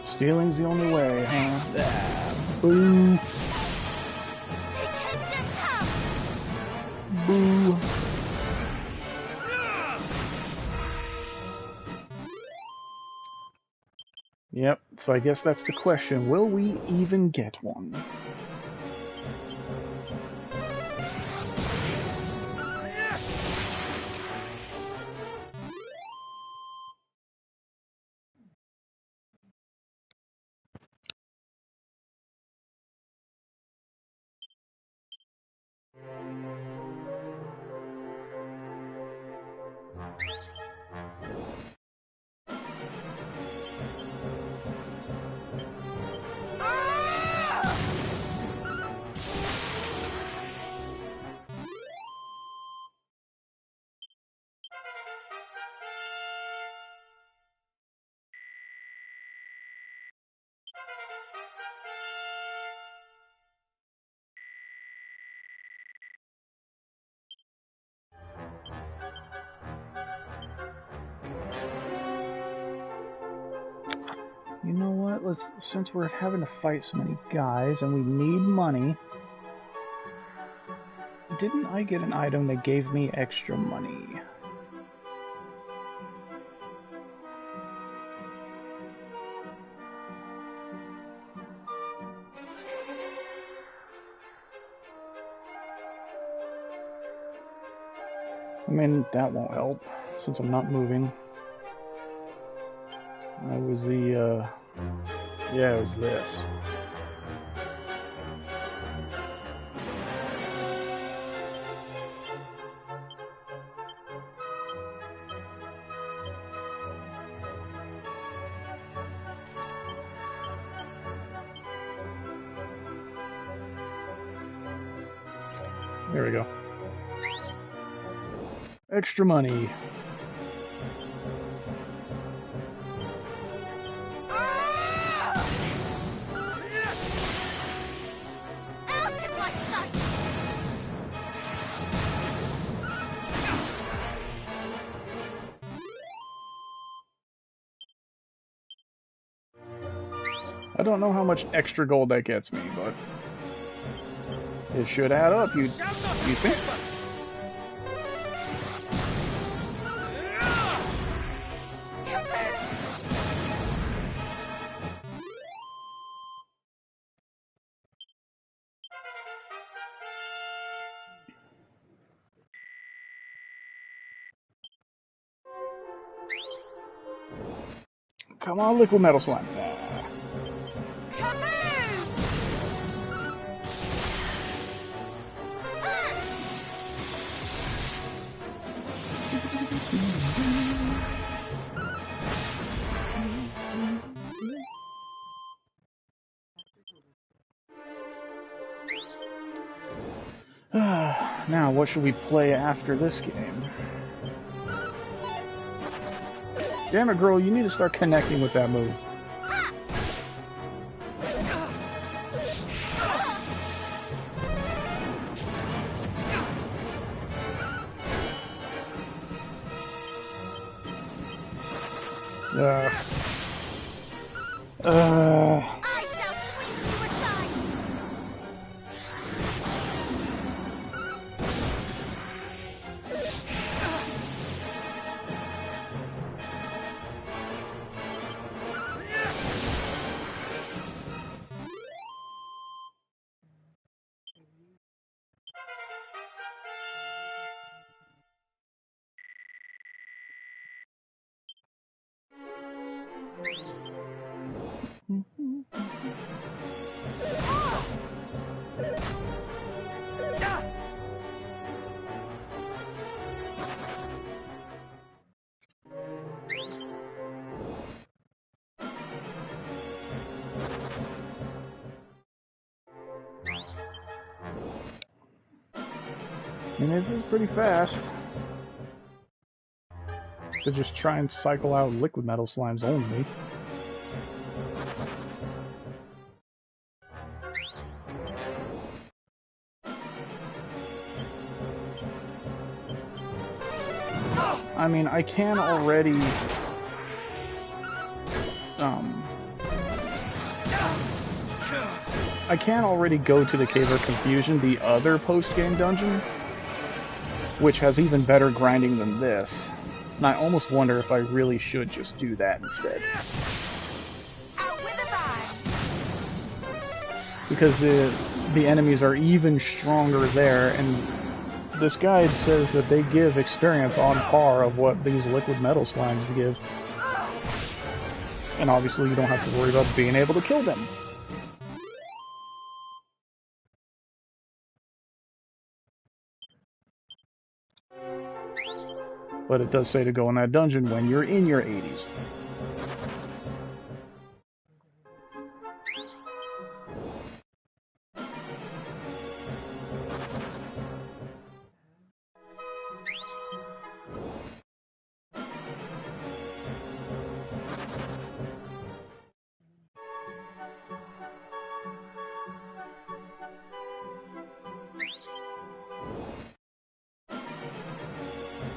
Stealing's the only way, huh? Ah, boo. Boo. Yep, so I guess that's the question. Will we even get one? You know what? Since we're having to fight so many guys and we need money, didn't I get an item that gave me extra money? I mean, that won't help since I'm not moving. It was the, yeah, it was this. There we go. Extra money. I don't know how much extra gold that gets me, but it should add up, you think? Come on, liquid metal slime. Now, what should we play after this game? Damn it, girl, you need to start connecting with that move. I shall sweep you aside. I mean, this is pretty fast. To just try and cycle out liquid metal slimes only. I mean, I can already... I can already go to the Cave of Confusion, the other post-game dungeon, which has even better grinding than this. And I almost wonder if I really should just do that instead. Out with a bang. Because the enemies are even stronger there, and this guide says that they give experience on par of what these liquid metal slimes give. And obviously you don't have to worry about being able to kill them. But it does say to go in that dungeon when you're in your 80s.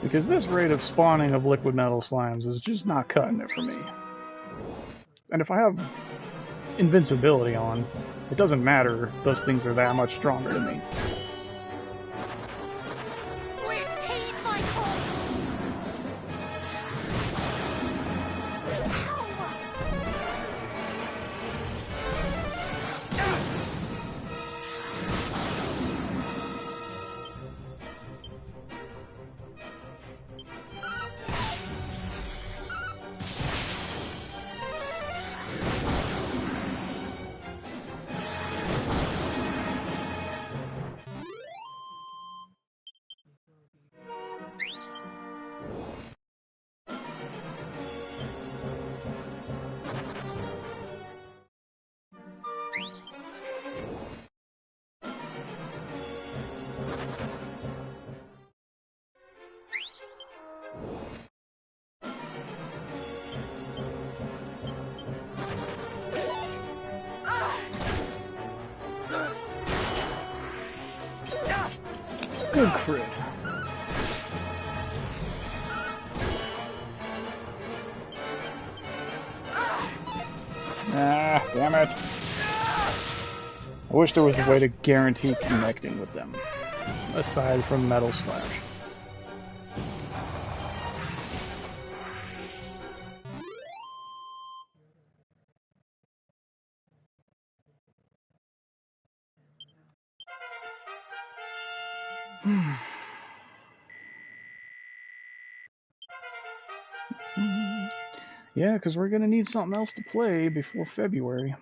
Because this rate of spawning of liquid metal slimes is just not cutting it for me. And if I have invincibility on, it doesn't matter if those things are that much stronger than me. Repeat my call. Good crit. Ah, damn it. I wish there was a way to guarantee connecting with them, aside from Metal Slash. Yeah, because we're going to need something else to play before February.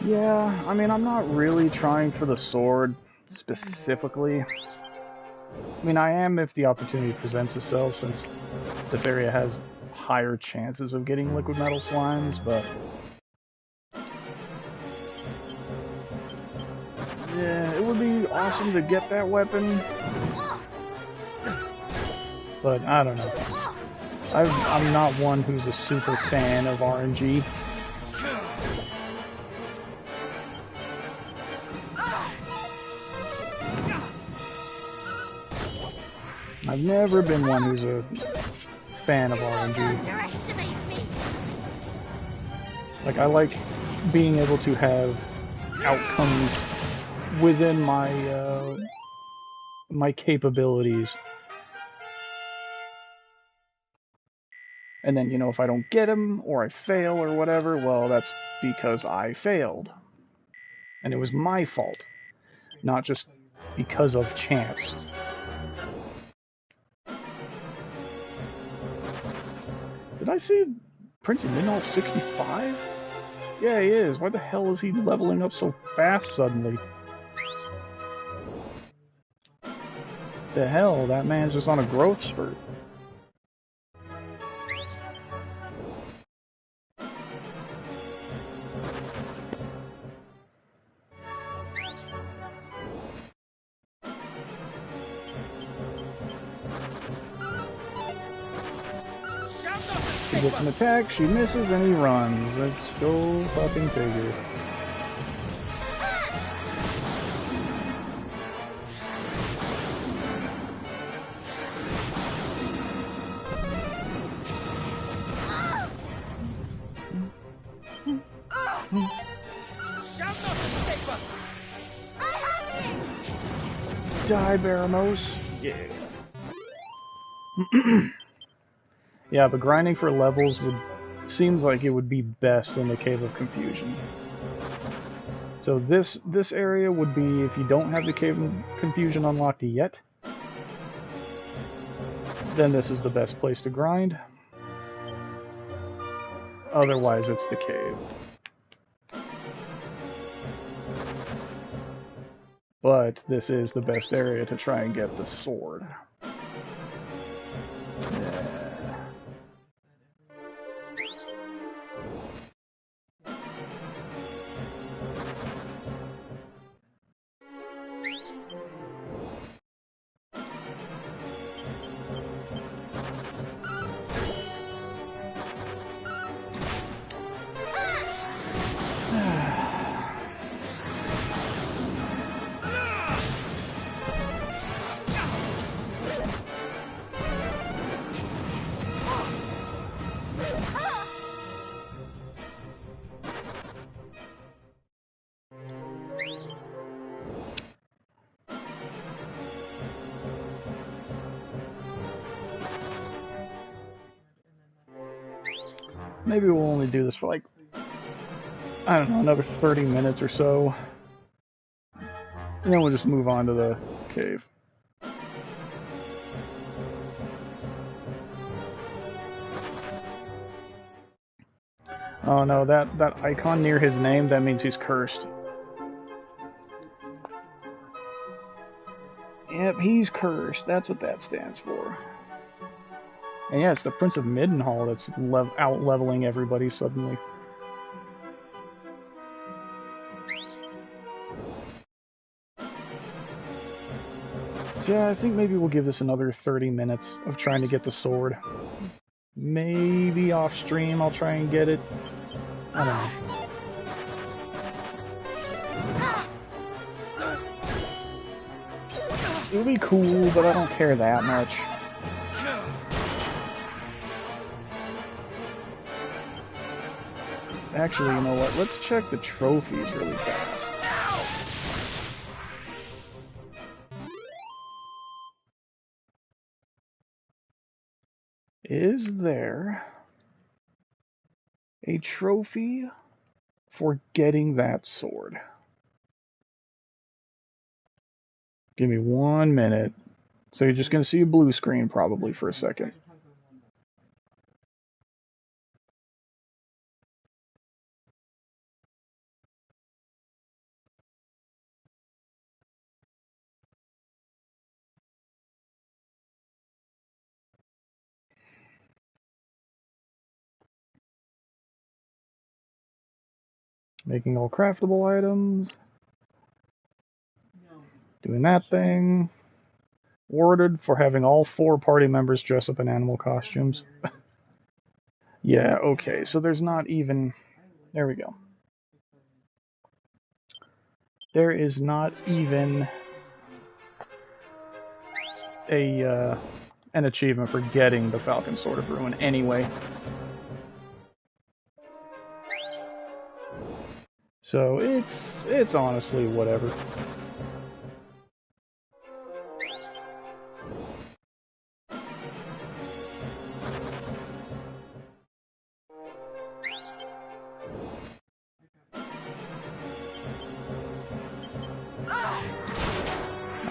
Yeah, I mean, I'm not really trying for the sword specifically. I mean, I am if the opportunity presents itself, since this area has higher chances of getting liquid metal slimes, but yeah, it would be awesome to get that weapon, but I don't know. I'm not one who's a super fan of RNG. I've never been one who's a fan of RNG. Like, I like being able to have outcomes within my my capabilities. And then, you know, if I don't get them, or I fail, or whatever, well, that's because I failed. And it was my fault, not just because of chance. Did I see Prince of Midnall 65? Yeah, he is. Why the hell is he leveling up so fast suddenly? The hell, that man's just on a growth spurt. She gets an attack, she misses, and he runs. Let's go fucking figure. Die, Baramos. Yeah. Yeah, but grinding for levels seems like it would be best in the Cave of Confusion. So this area would be, if you don't have the Cave of Confusion unlocked yet, then this is the best place to grind. Otherwise, it's the cave. But this is the best area to try and get the sword. Yeah. Maybe we'll only do this for like, I don't know, another 30 minutes or so. And then we'll just move on to the cave. Oh no, that icon near his name, that means he's cursed. Yep, he's cursed. That's what that stands for. And yeah, it's the Prince of Middenhall that's out-leveling everybody suddenly. Yeah, I think maybe we'll give this another 30 minutes of trying to get the sword. Maybe off stream I'll try and get it. I don't know. It would be cool, but I don't care that much. Actually, you know what? Let's check the trophies really fast. Is there a trophy for getting that sword? Give me 1 minute. So you're just going to see a blue screen probably for a second. Making all craftable items. Doing that thing. Awarded for having all 4 party members dress up in animal costumes. Yeah, okay, so there's not even... There we go. There is not even an achievement for getting the Falcon Sword of Ruin anyway. So it's honestly whatever.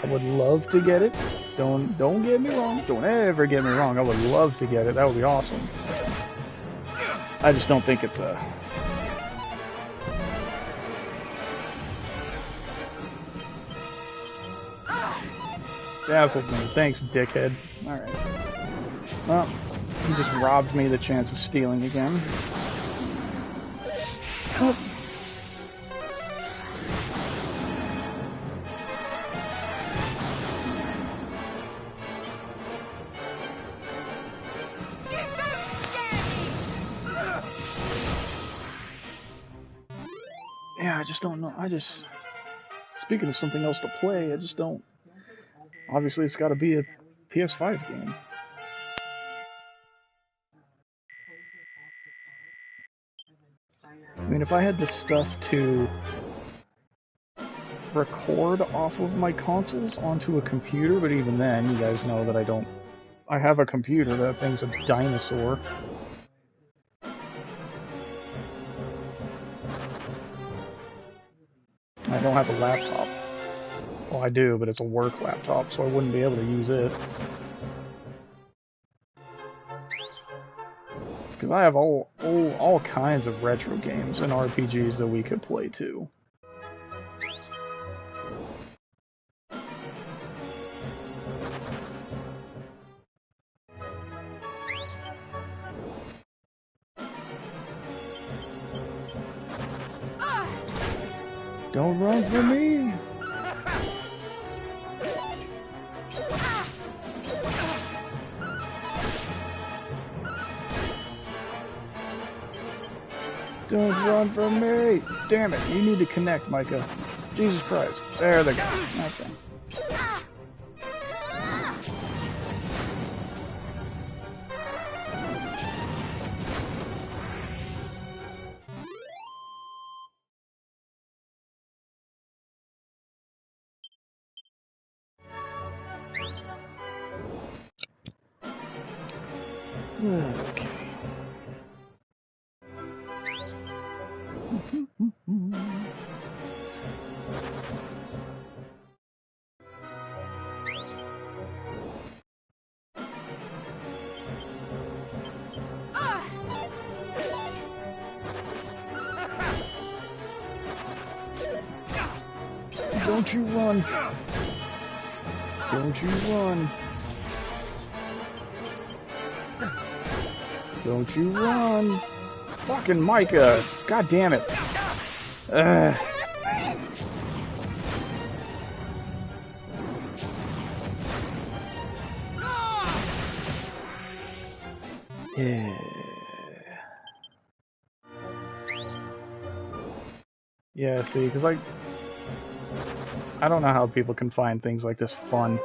I would love to get it. Don't get me wrong. Don't ever get me wrong. I would love to get it. That would be awesome. I just don't think it's a... Dazzled me. Thanks, dickhead. Alright. Well, he just robbed me the chance of stealing again. Oh. Yeah, I just don't know. Speaking of something else to play, I just don't... Obviously, it's got to be a PS5 game. I mean, if I had the stuff to record off of my consoles onto a computer, but even then, you guys know that I don't... I have a computer, that thing's a dinosaur. I don't have a laptop. Well, I do, but it's a work laptop, so I wouldn't be able to use it. Because I have all kinds of retro games and RPGs that we could play too. Don't run from me! Don't run from me! Damn it, you need to connect, Micah. Jesus Christ. There they go. Okay. Okay. Don't you run. Don't you run. Don't you run. Fucking Micah. God damn it. Ugh. Yeah. Yeah, see, because I don't know how people can find things like this fun.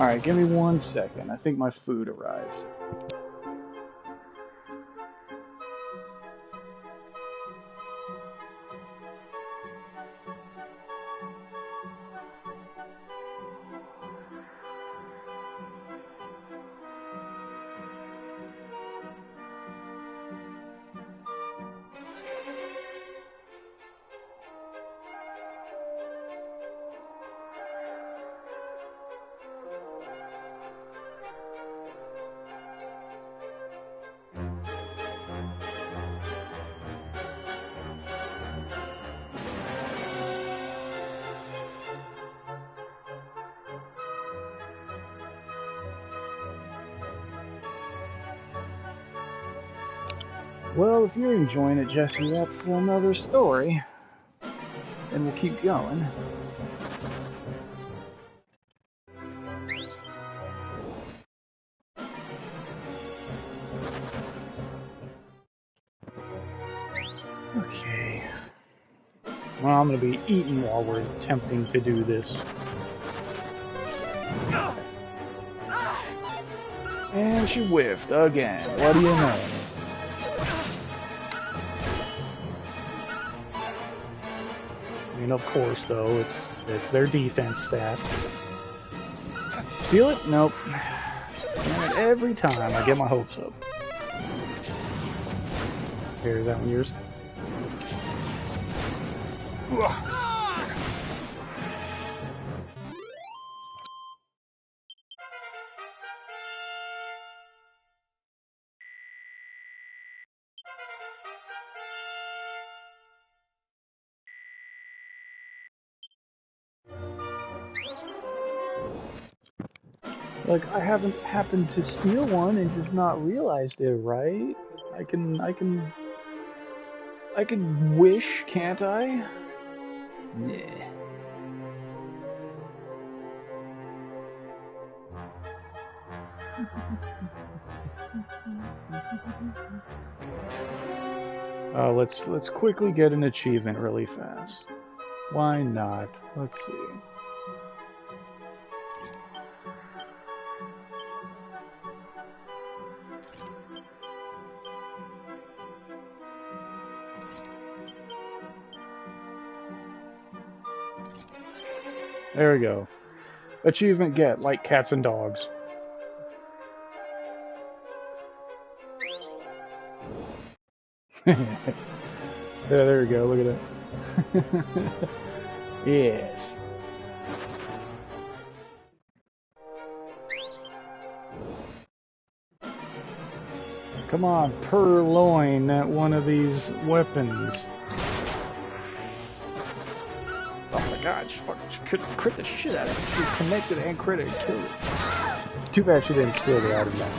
Alright, give me 1 second. I think my food arrived. Well, if you're enjoying it, Jesse, that's another story. And we'll keep going. Okay. Well, I'm gonna be eating while we're attempting to do this. And she whiffed again. What do you know? I mean, of course, though, it's their defense stat. Steal it? Nope. And every time I get my hopes up. Here, is that one yours? Ugh. Like, I haven't happened to steal one and just not realized it, right? I can wish, can't I? Nah. Let's quickly get an achievement really fast. Why not? Let's see. There we go. Achievement get, like cats and dogs. Yeah, there we go, look at that. Yes. Come on, purloin at one of these weapons. Oh my god, she fucking crit the shit out of it. She connected and crit it and killed it. Too bad she didn't steal the item back.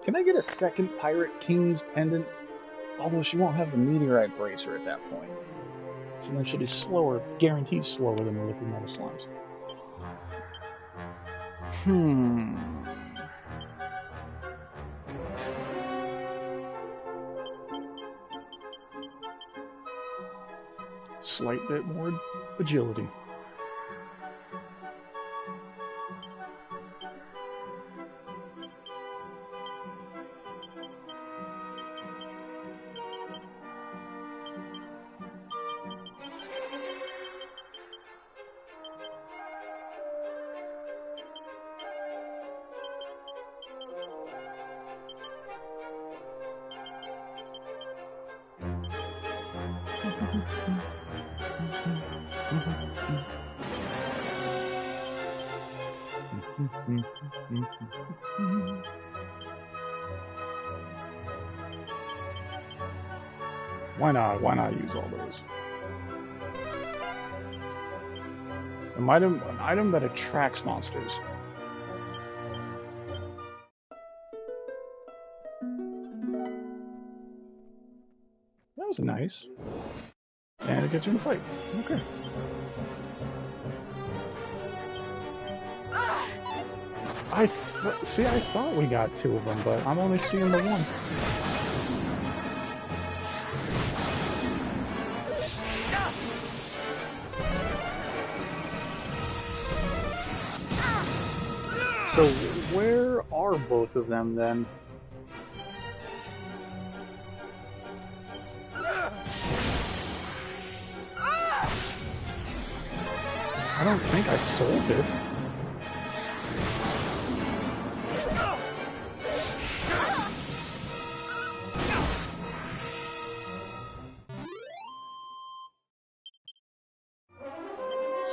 Can I get a second Pirate King's pendant? Although she won't have the meteorite bracer at that point. So then she'll be slower, guaranteed slower than the liquid metal slimes. Slight bit more agility. Why not? Why not use all those? An item that attracts monsters. That was nice. And it gets you in a fight. Okay. I thought we got 2 of them, but I'm only seeing the one. So, where are both of them, then? I don't think I sold it.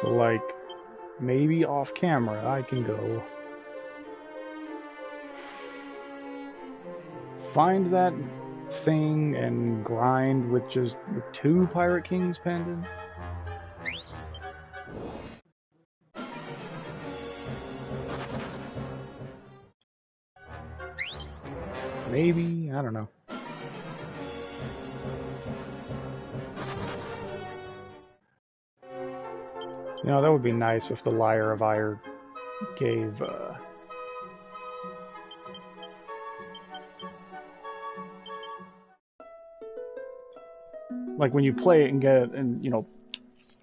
So, like, maybe off camera I can go find that thing and grind with just 2 Pirate Kings pendants? Maybe, I don't know. You know, that would be nice if the Lyre of Ire gave, like when you play it and get it and, you know,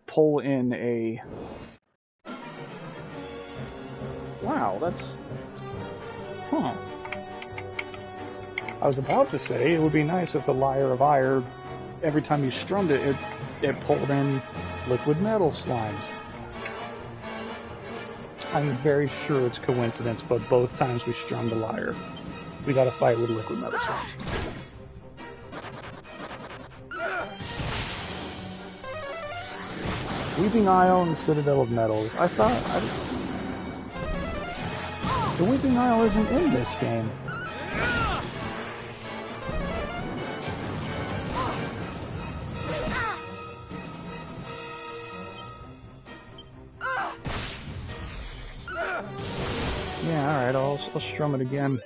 pull in a... Wow, that's... Huh. I was about to say, it would be nice if the Lyre of Ire, every time you strummed it, it pulled in liquid metal slimes. I'm very sure it's coincidence, but both times we strummed the lyre, we got a fight with liquid metal slimes. Weeping Isle and the Citadel of Metals. I thought... The Weeping Isle isn't in this game. Yeah, alright, I'll strum it again.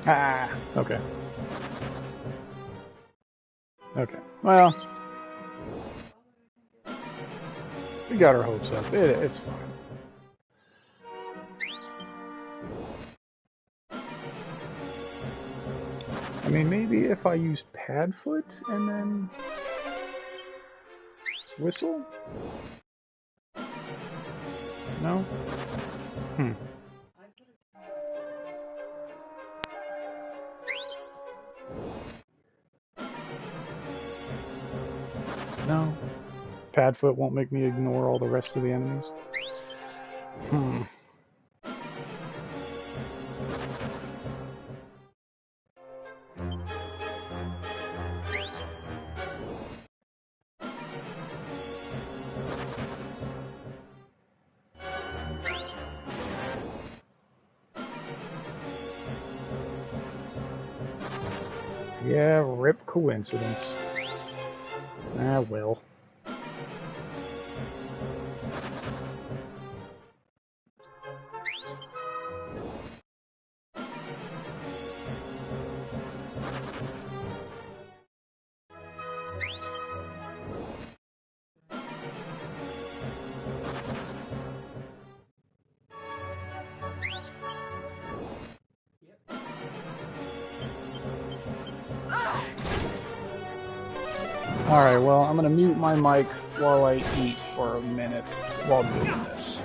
Ah, okay. Okay, well... We got our hopes up. It's fine. I mean, maybe if I use Padfoot and then... Whistle? No? Hmm. No. Padfoot won't make me ignore all the rest of the enemies. Hmm. Yeah, rip coincidence. Ah, well. Alright, well, I'm gonna mute my mic while I eat for a minute while doing this.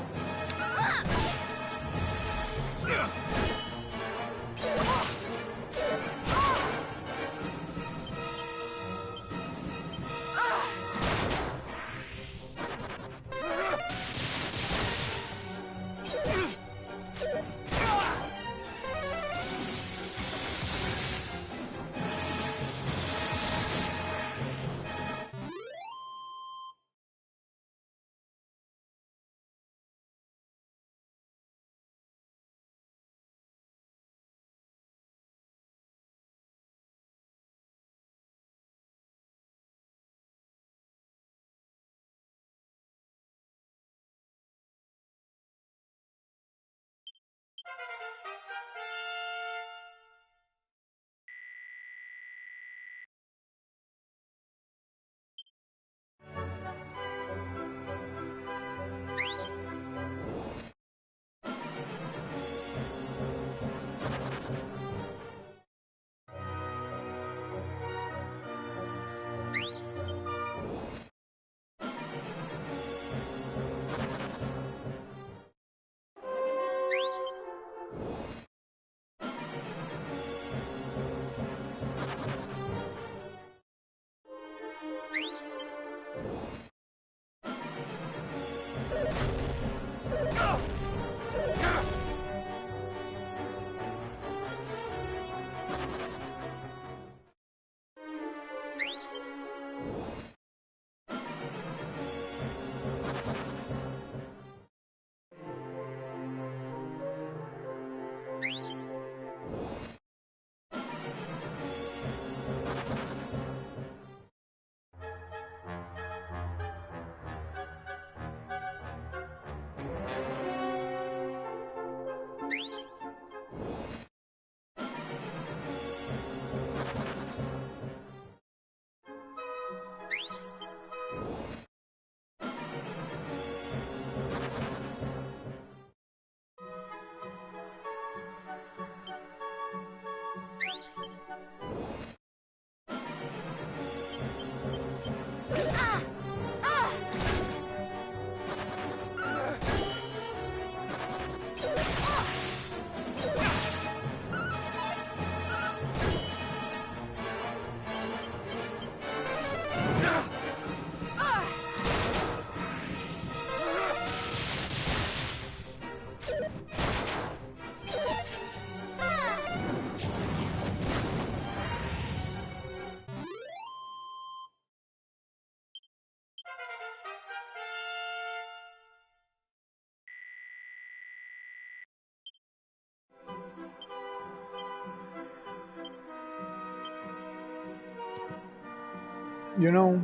You know,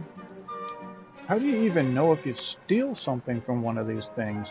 how do you even know if you steal something from one of these things?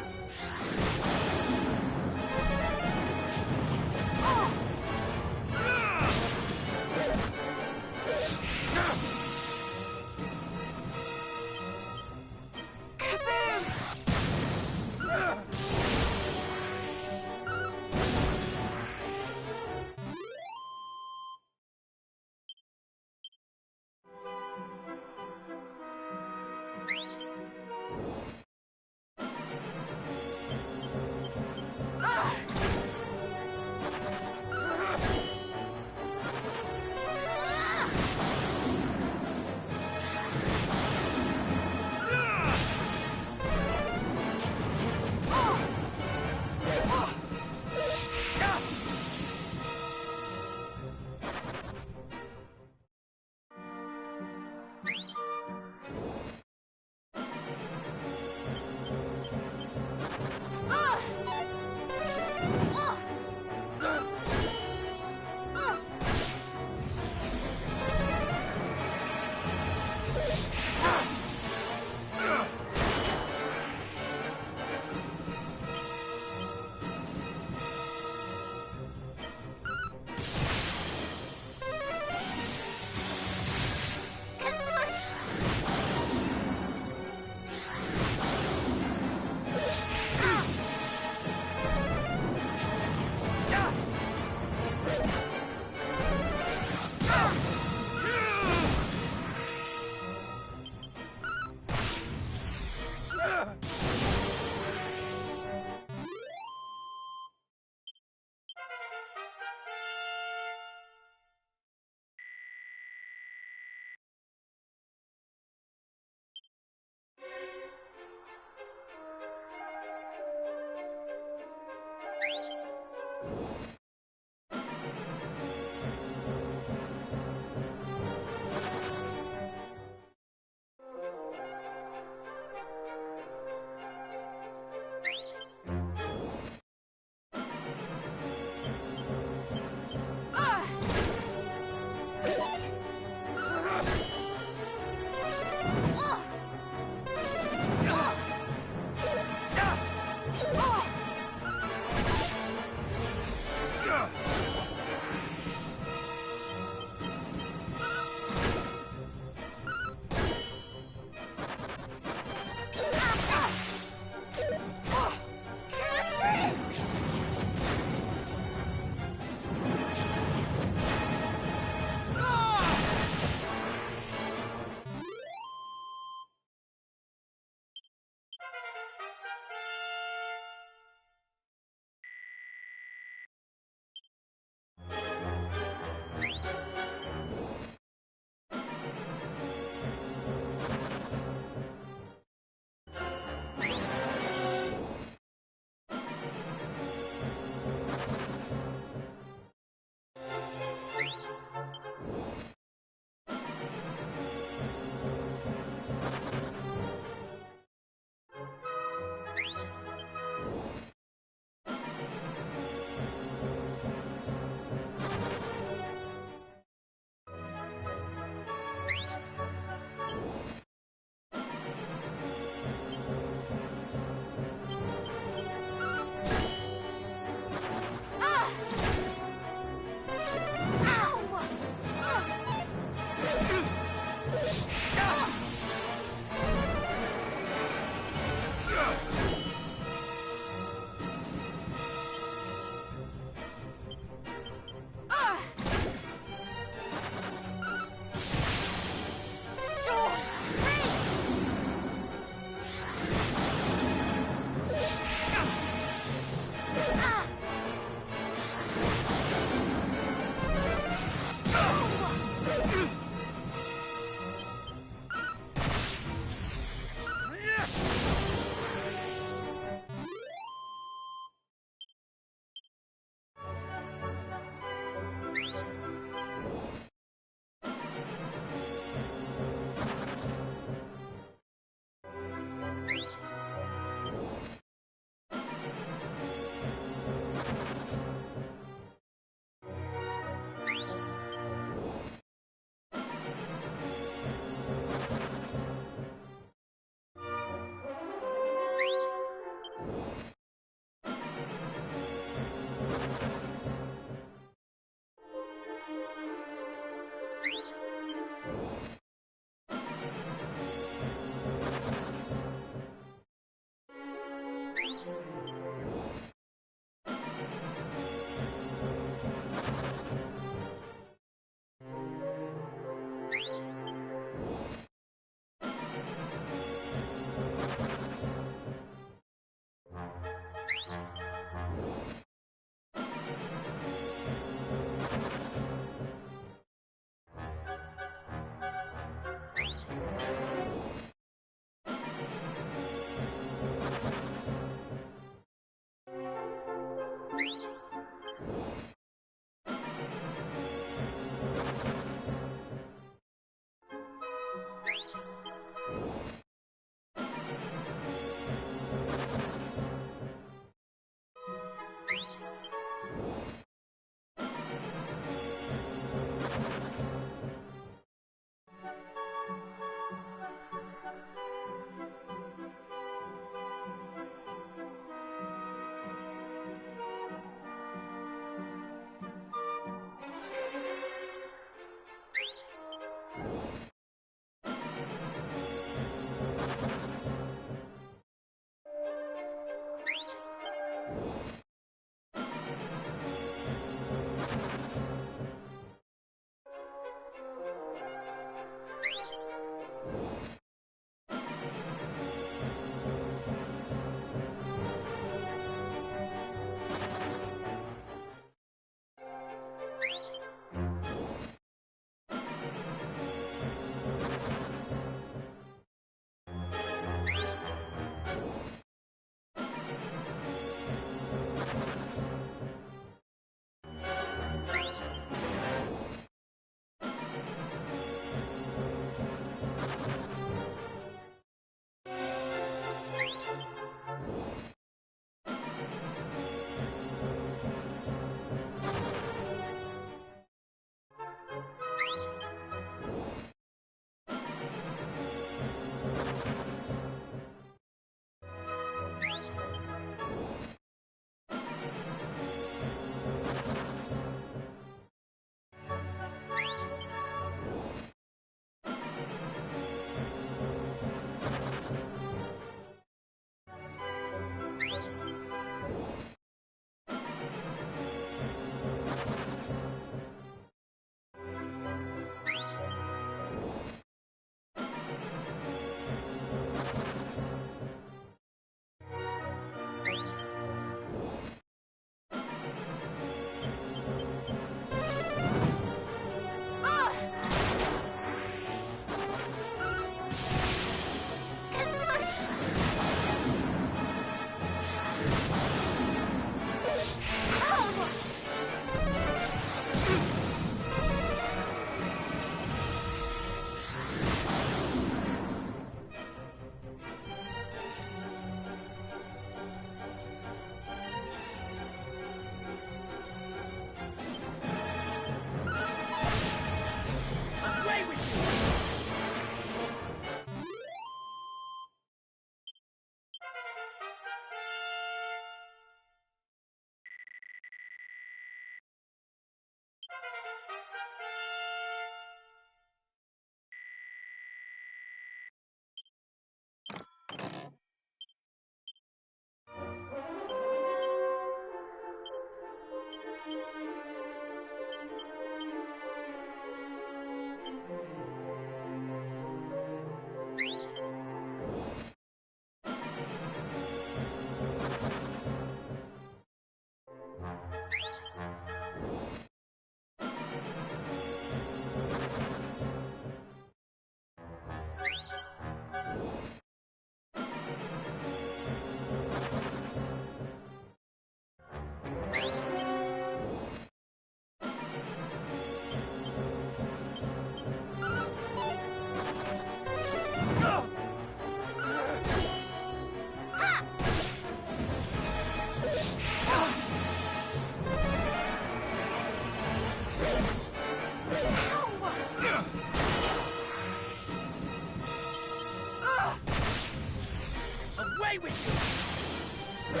Away with you!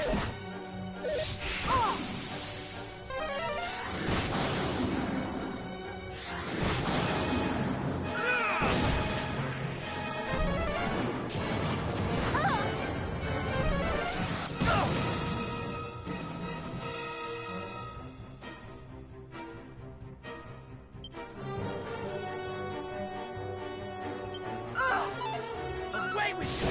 Away with you!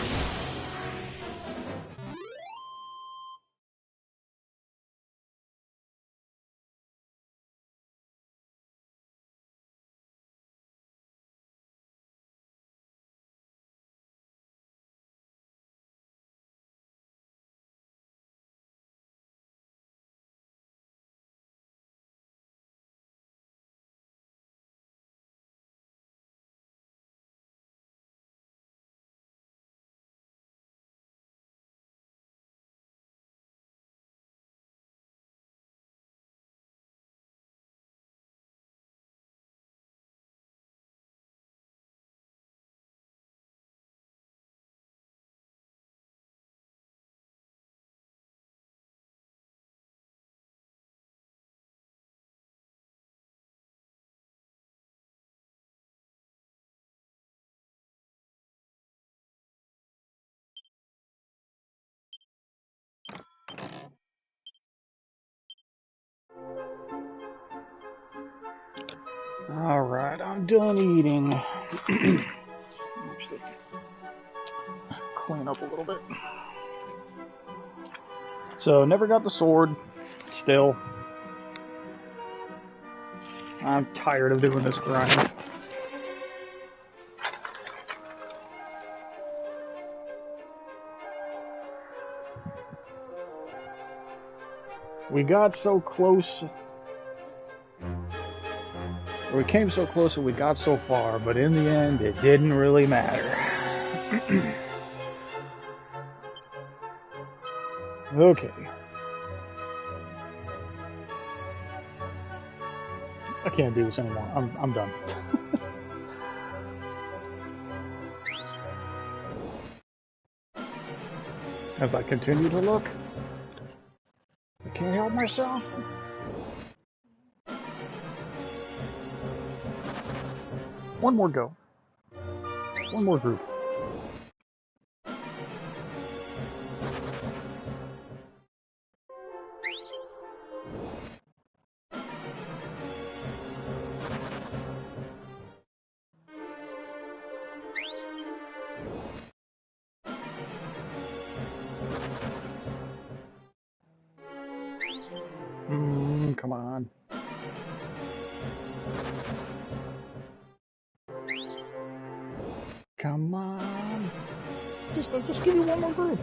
Alright, I'm done eating. Actually, clean up a little bit. So, never got the sword. Still. I'm tired of doing this grind. We got so close. We came so close and we got so far, but in the end, it didn't really matter. Okay. I can't do this anymore. I'm done. As I continue to look, I can't help myself. One more go. One more group. Come on. Come on. Just give me one more group.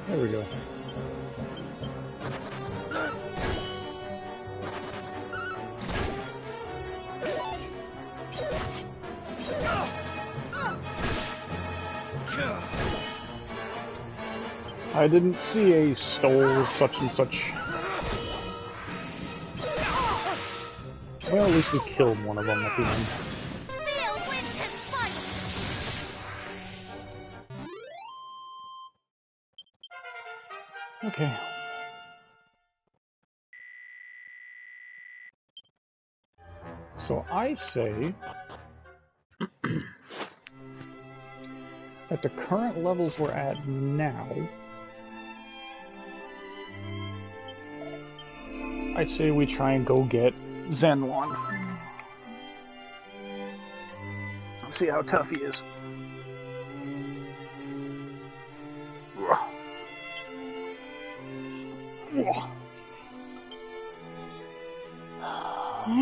There we go. I didn't see a stole such and such. Well, at least we killed one of them at the end. Okay. So I say at the current levels we're at now, I say we try and go get Zenlon. Let's see how tough he is.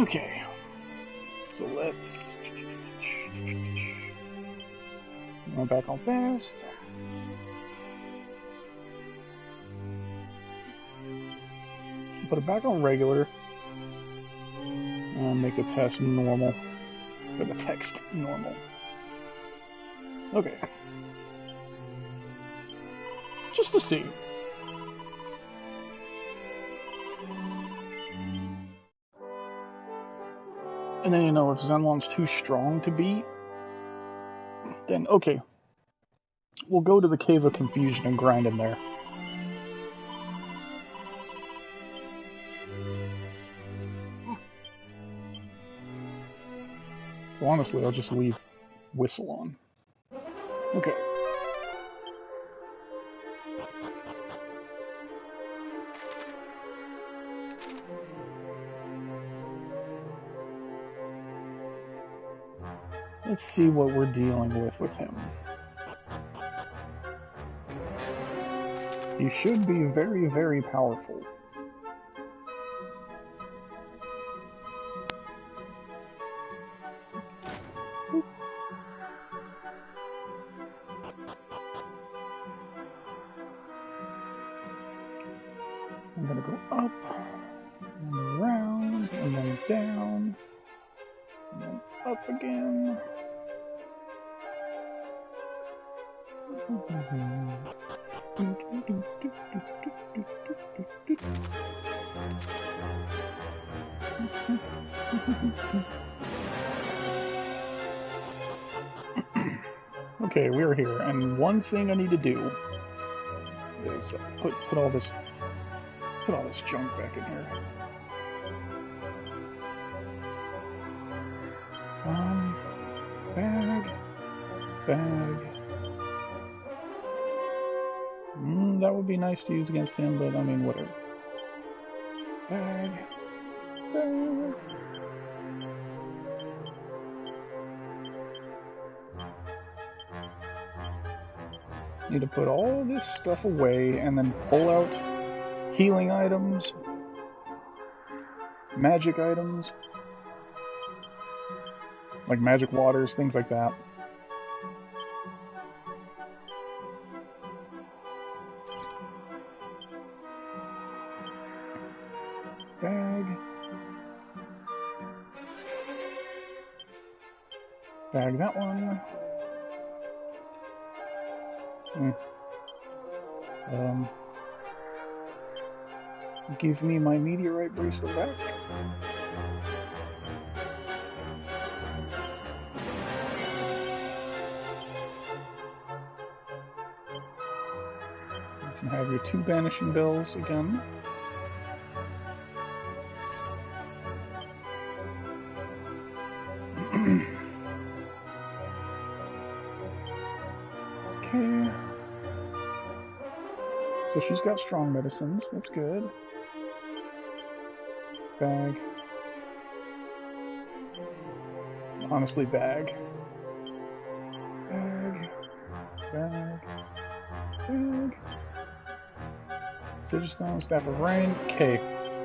Okay. So let's go back on fast. Put it back on regular. And make the test normal. Or the text normal. Okay. Just to see. And then, you know, if Zenlon's too strong to beat, Then, okay. We'll go to the Cave of Confusion and grind in there. So honestly, I'll just leave Whistle on. Okay. Let's see what we're dealing with him. He should be very, very powerful. I'm gonna go up, and around, and then down, and then up again. Okay, we're here, and one thing I need to do is put all this junk back in here. Bag. That would be nice to use against him, but I mean, whatever. Bag. Need to put all this stuff away and then pull out healing items, magic items, like magic waters, things like that. Bag that one. Give me my meteorite bracelet back. You can have your 2 banishing bells again. Okay. So she's got strong medicines. That's good. Bag. Honestly, bag. Bag. Sigistone, Staff of Rain. Okay.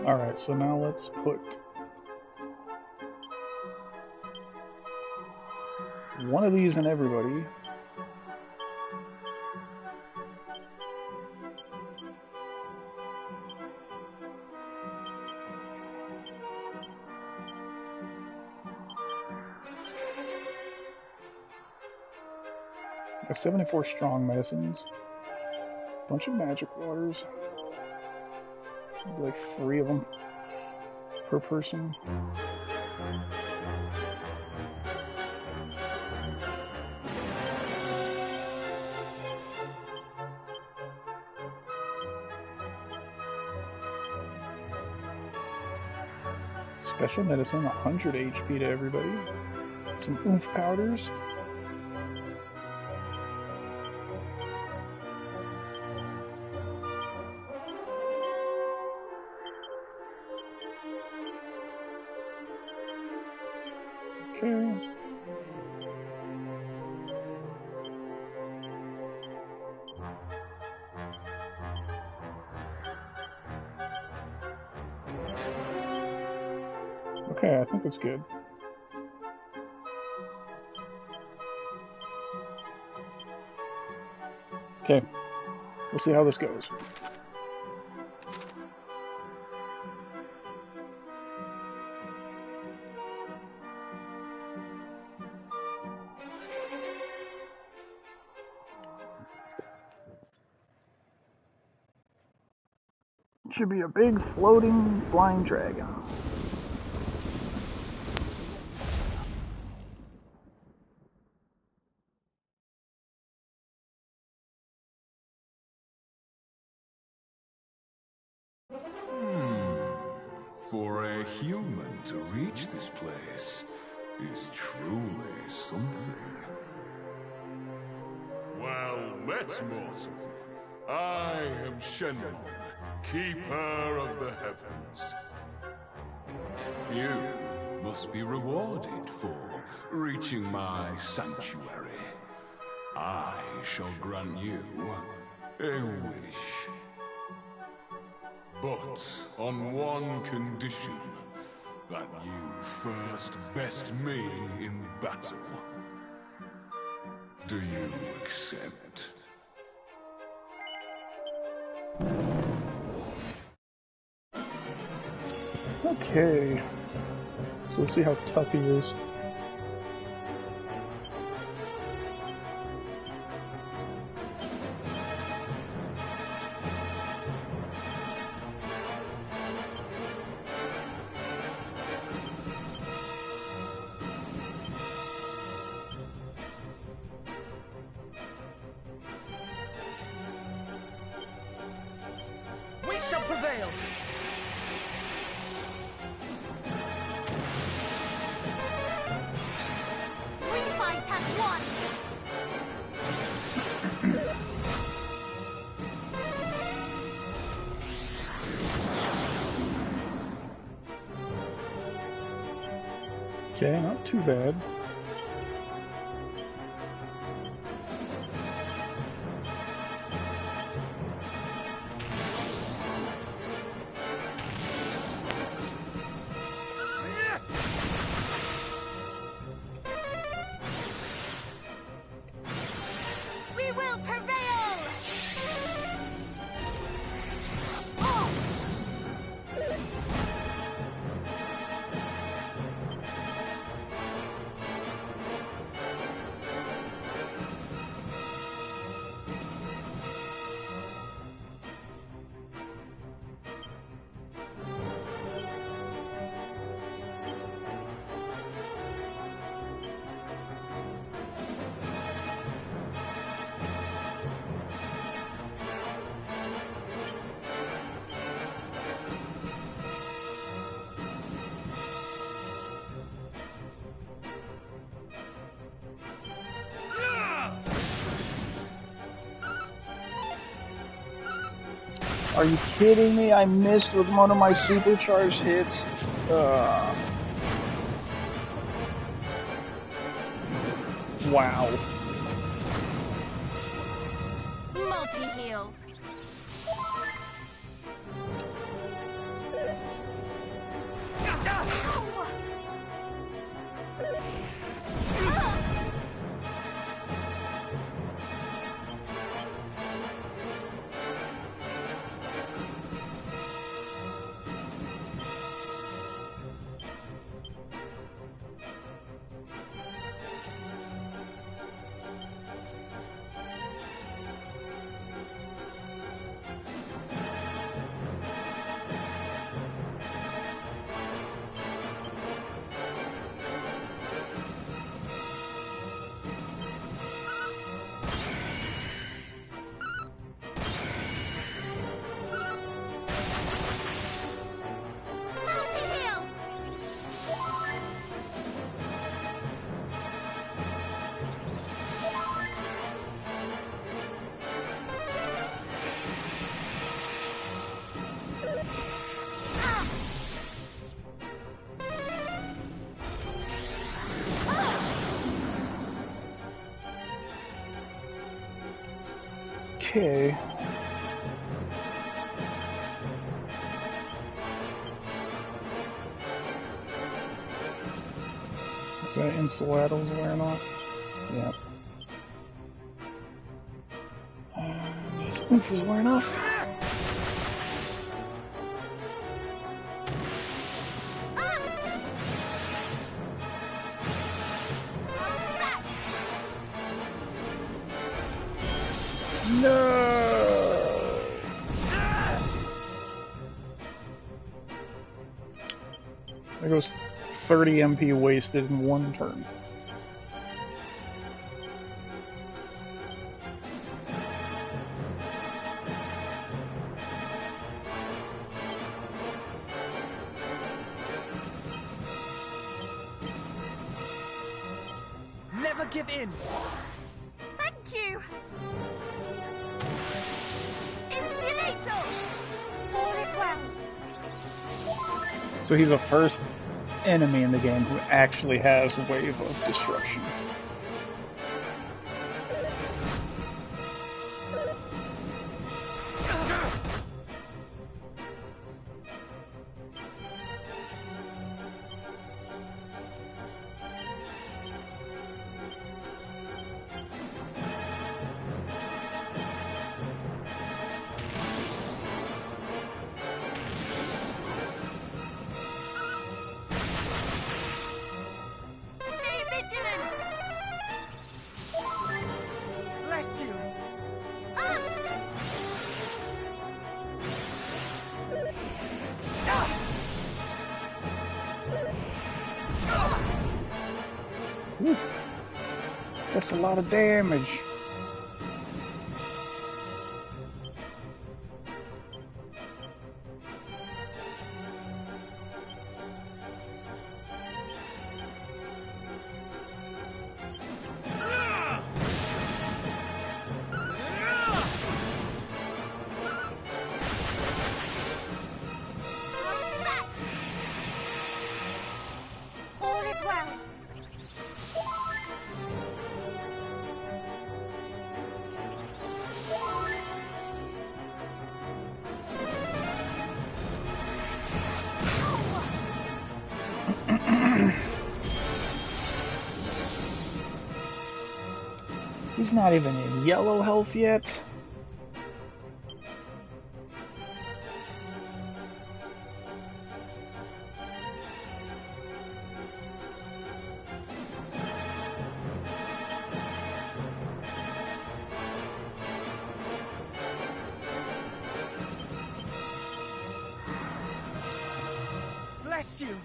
Alright, so now let's put one of these in everybody. Got 74 strong medicines. Bunch of magic waters. Maybe like 3 of them per person. Special medicine, 100 HP to everybody. Some oomph powders. Okay. Okay, I think that's good. Okay, we'll see how this goes. Should be a big floating flying dragon. For a human to reach this place is truly something. Well met, mortal. I am Shenlong, Keeper of the Heavens. You must be rewarded for reaching my sanctuary. I shall grant you a wish. But on one condition, that you first best me in battle. Do you accept? Okay. So let's see how tough he is. We shall prevail! Refight has won! Okay, not too bad. We will prevail! Oh! Are you kidding me? I missed with one of my supercharged hits. Wow. Multi-heal. Multi-heal! Okay. Is that Insuladdle's wearing off? Yep. His oomph is wearing off. No! There goes 30 MP wasted in one turn. never give in. Thank you! Insulator! All is well. So he's the first enemy in the game who actually has Wave of Destruction. Stay vigilant! Bless you. Up! Woo. That's a lot of damage. How's that? All is well. He's not even in yellow health yet. Bless you.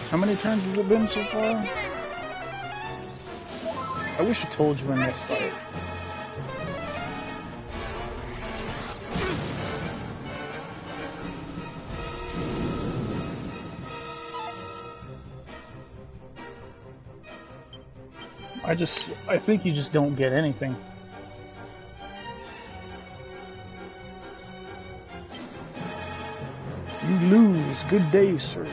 How many turns has it been so far? I wish I told you in this fight. I think you just don't get anything. You lose. Good day, sir.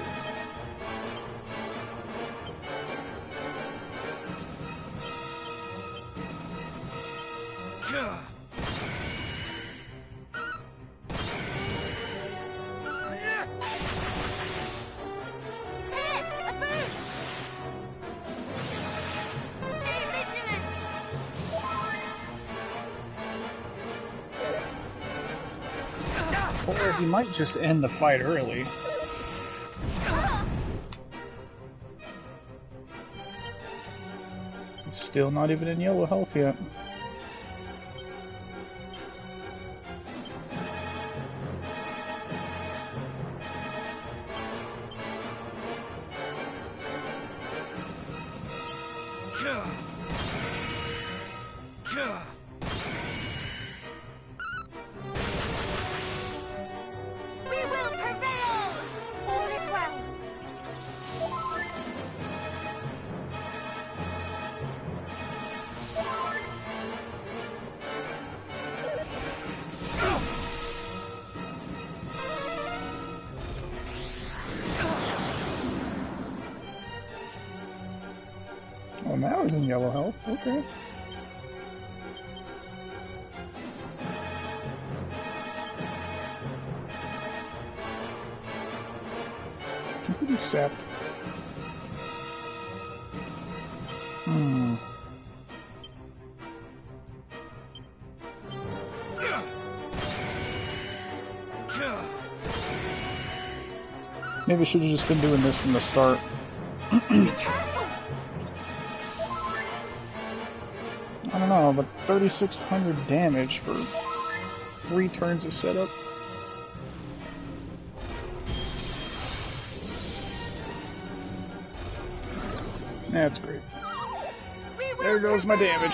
Here! A boon! Stay vigilant! Or he might just end the fight early. He's still not even in yellow health yet. We will prevail! All is well. Oh, now he's in yellow health. Okay. Completely sapped. Maybe I should have just been doing this from the start. I don't know, but 3,600 damage for 3 turns of setup. That's great. There goes my damage.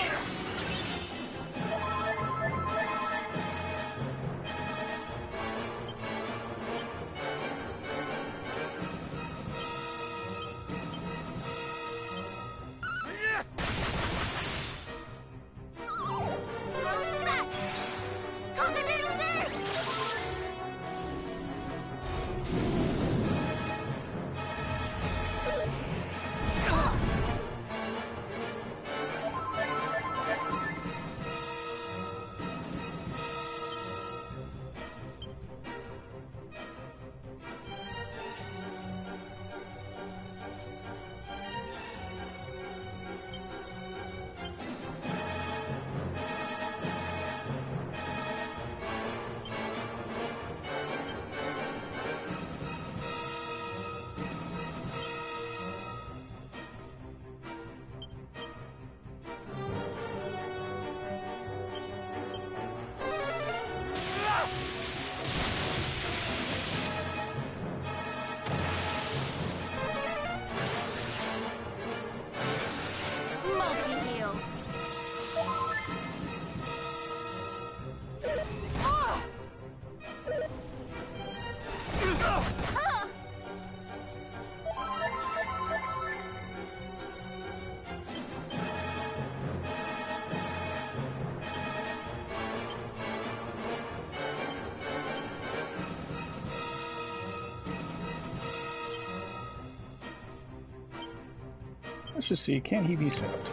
Let's just see, can he be sapped?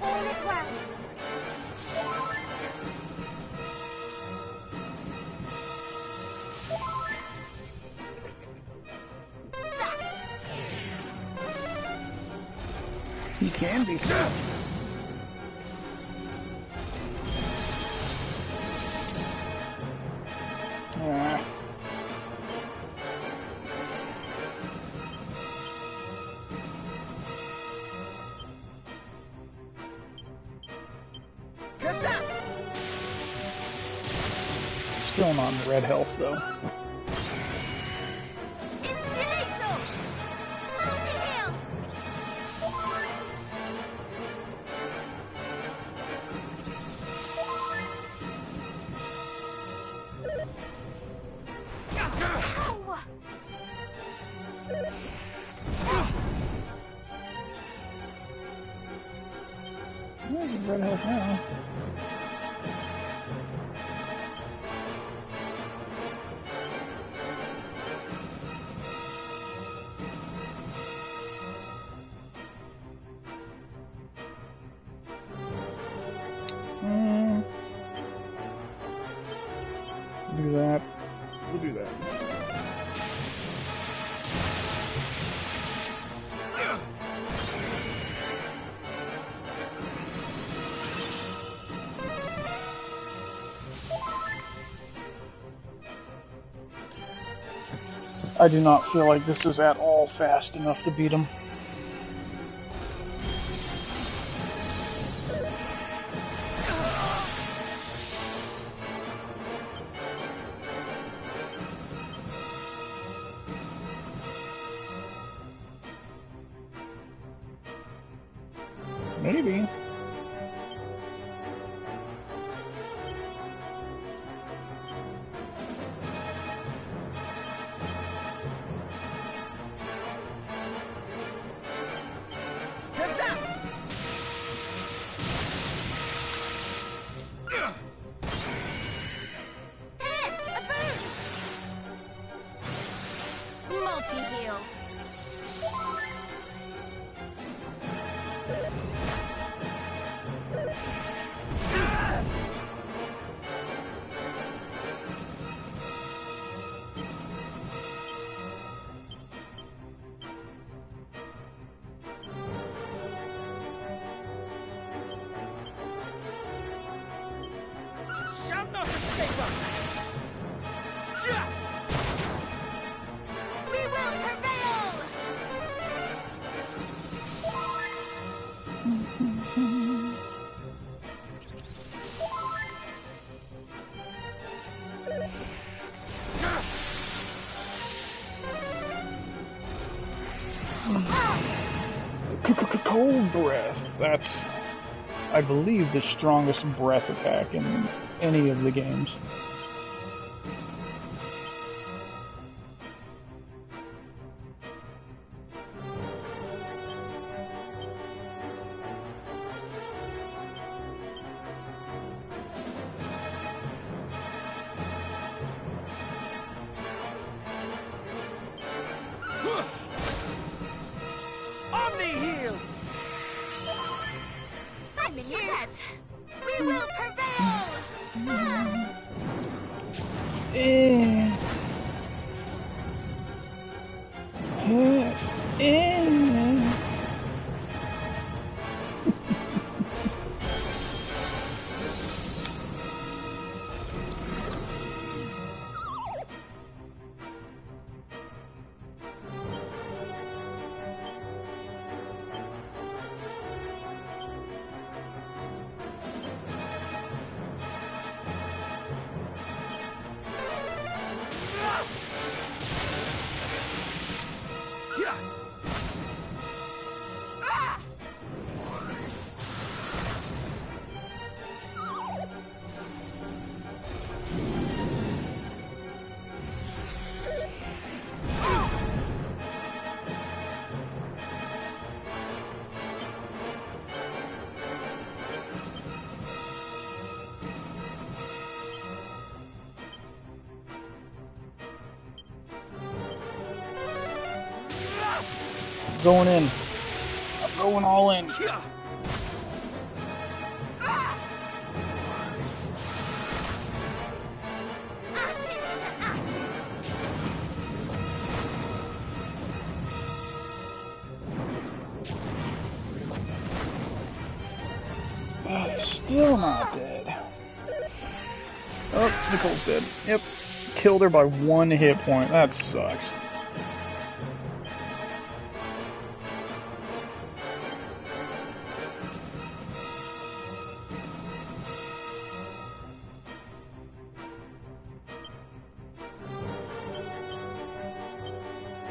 All is well. He can be sapped. Still not in red health, though. Insulator! Multi-heal! He's in red health now. Do that. We'll do that. I do not feel like this is at all fast enough to beat him. Maybe. Multi-heal. Cold Breath. That's, I believe, the strongest breath attack in any of the games. I'm in your debt. We will prevail! Going in. I'm going all in. Still not dead. Oh, Nicole's dead. Yep. Killed her by 1 hit point. That sucks.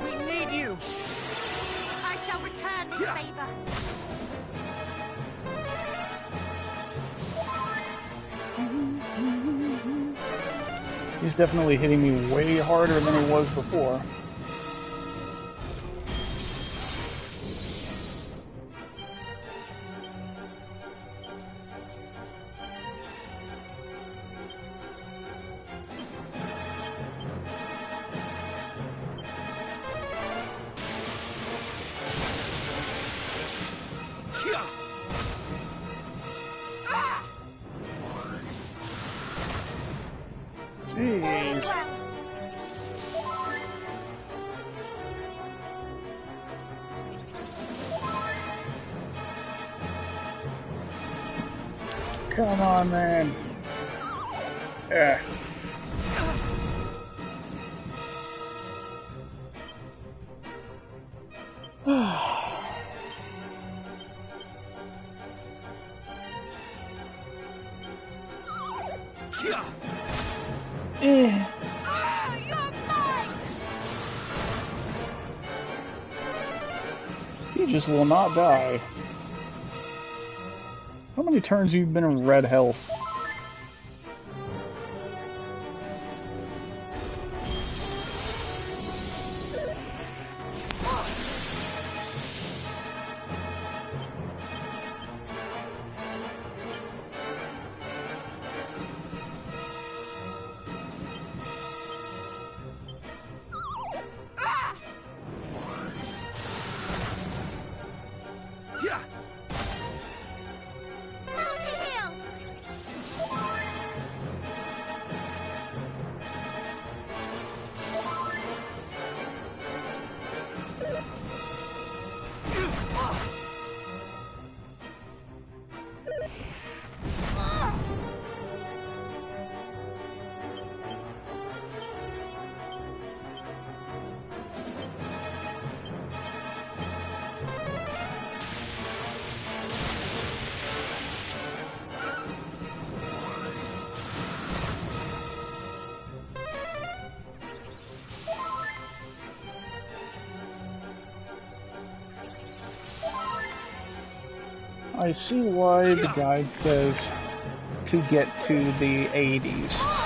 We need you! I shall return this favor. He's definitely hitting me way harder than he was before. Jeez. Come on, man. Yeah. He just will not die. How many turns have you been in red health? I see why the guide says to get to the 80s.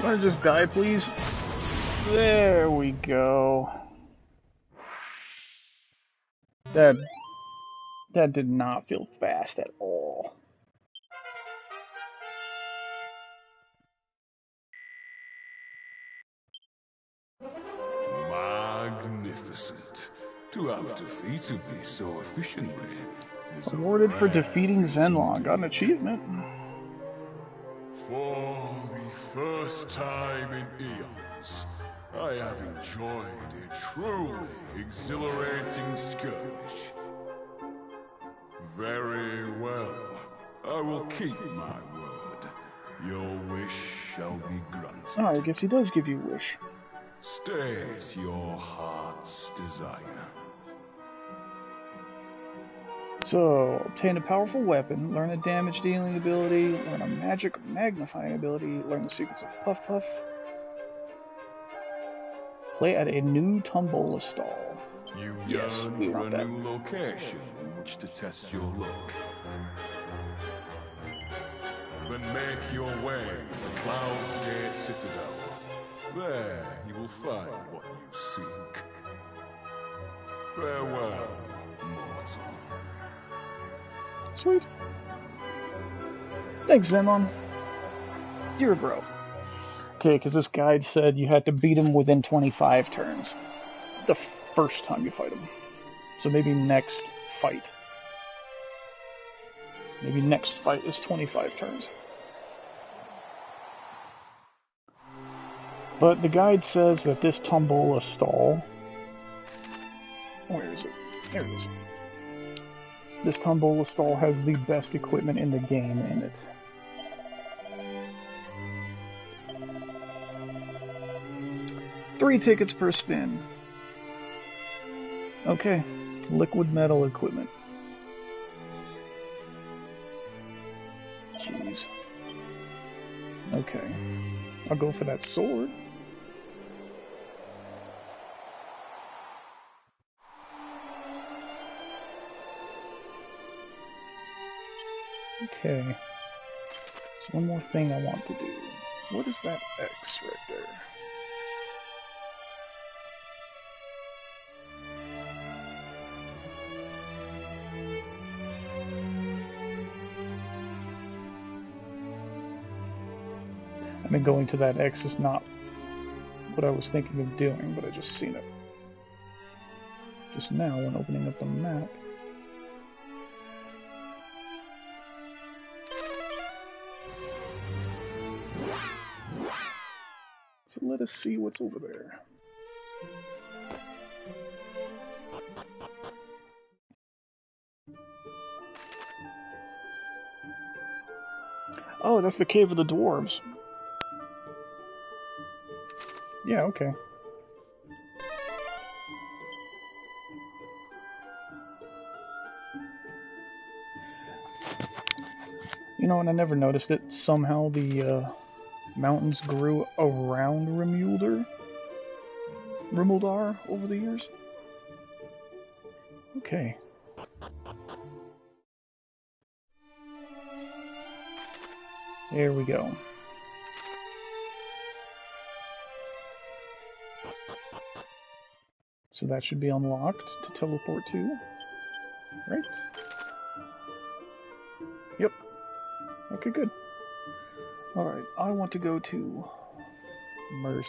Wanna just die, please? There we go. That did not feel fast at all. Magnificent. To have defeated me so efficiently is Awarded for rare defeating feat Zenlong. Got an indeed. achievement. For the first time in eons, I have enjoyed a truly exhilarating skirmish. Very well. I will keep my word. Your wish shall be granted. Oh, I guess he does give you a wish. State your heart's desire. So, obtain a powerful weapon, learn a damage dealing ability, learn a magic magnifying ability, learn the secrets of Puff Puff. Play at a new Tombola stall. You Yes, yearn we for want a that. new location in which to test your luck. Then make your way to Cloud's Gate Citadel. There you will find what you seek. Farewell, mortal. Sweet. Thanks, Zenlong. You're a bro. Okay, because this guide said you had to beat him within 25 turns. The first time you fight him. So maybe next fight. Maybe next fight is 25 turns. But the guide says that this Tombola stall... Where is it? There it is. This Tombola stall has the best equipment in the game in it. Three tickets per spin. Okay, liquid metal equipment. Jeez. Okay, I'll go for that sword. Okay. There's one more thing I want to do. What is that X right there? I mean, going to that X is not what I was thinking of doing, but I just seen it just now when opening up the map. So let us see what's over there. Oh, that's the Cave of the Dwarves. Yeah, okay. You know, and I never noticed it. Somehow the mountains grew around Rimuldar over the years. Okay. There we go. So that should be unlocked to teleport to, right? Yep. Okay, good. Alright, I want to go to Mercy.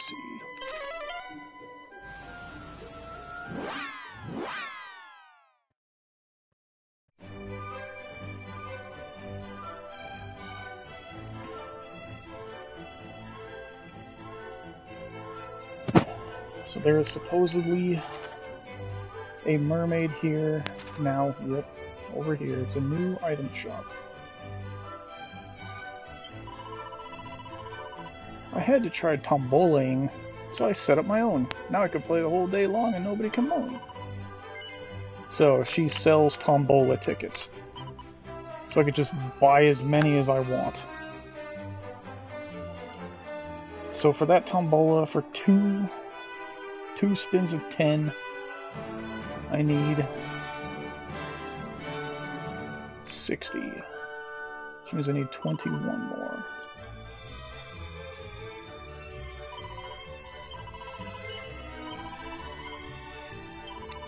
So there is supposedly a mermaid here now. Yep, over here. It's a new item shop. I had to try tomboling So I set up my own. Now I could play the whole day long and nobody can moan. So she sells tombola tickets. So I could just buy as many as I want. So for that tombola, for two spins of 10, I need 60. Which means I need 21 more.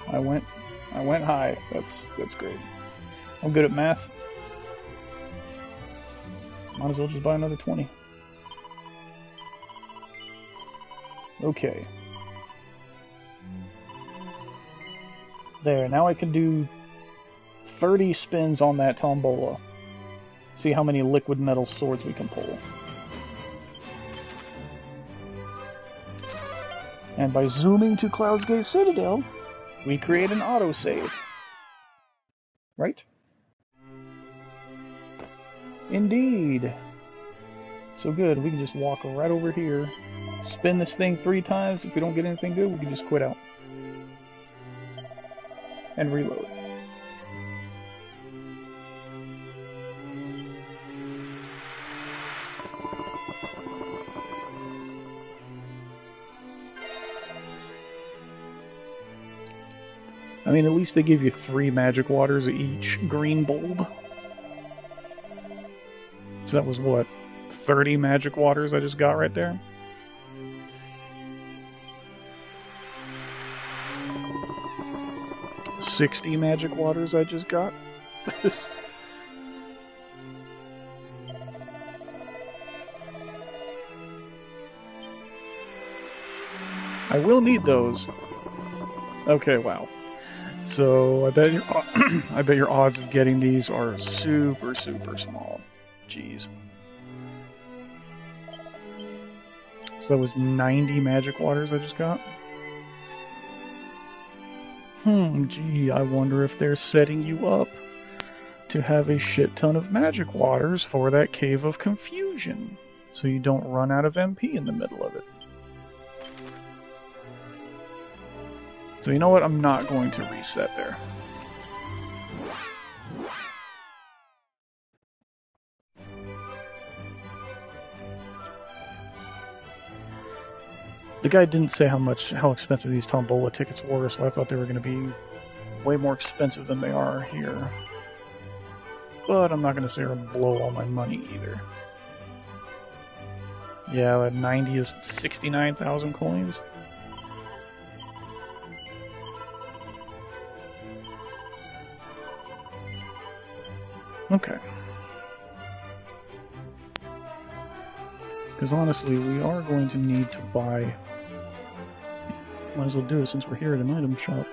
I went high. That's great. I'm good at math. Might as well just buy another 20. Okay. There, now I can do 30 spins on that tombola. See how many liquid metal swords we can pull. And by zooming to Cloud's Gate Citadel, we create an autosave. Right? Indeed. So good, we can just walk right over here, spin this thing 3 times. If we don't get anything good, we can just quit out. And reload. I mean, at least they give you 3 magic waters each green bulb. So that was what? 30 magic waters I just got right there? $60 magic waters I just got? I will need those. Okay, wow. So I bet your I bet your odds of getting these are super small. Jeez. So that was 90 magic waters I just got. Gee, I wonder if they're setting you up to have a shit ton of magic waters for that Cave of Confusion, so you don't run out of MP in the middle of it. So you know what? I'm not going to reset there. The guy didn't say how expensive these tombola tickets were, so I thought they were going to be way more expensive than they are here. But I'm not going to say or blow all my money either. Yeah, that 90 is 69,000 coins. Okay. Because honestly, we are going to need to buy... Might as well do it since we're here at an item shop.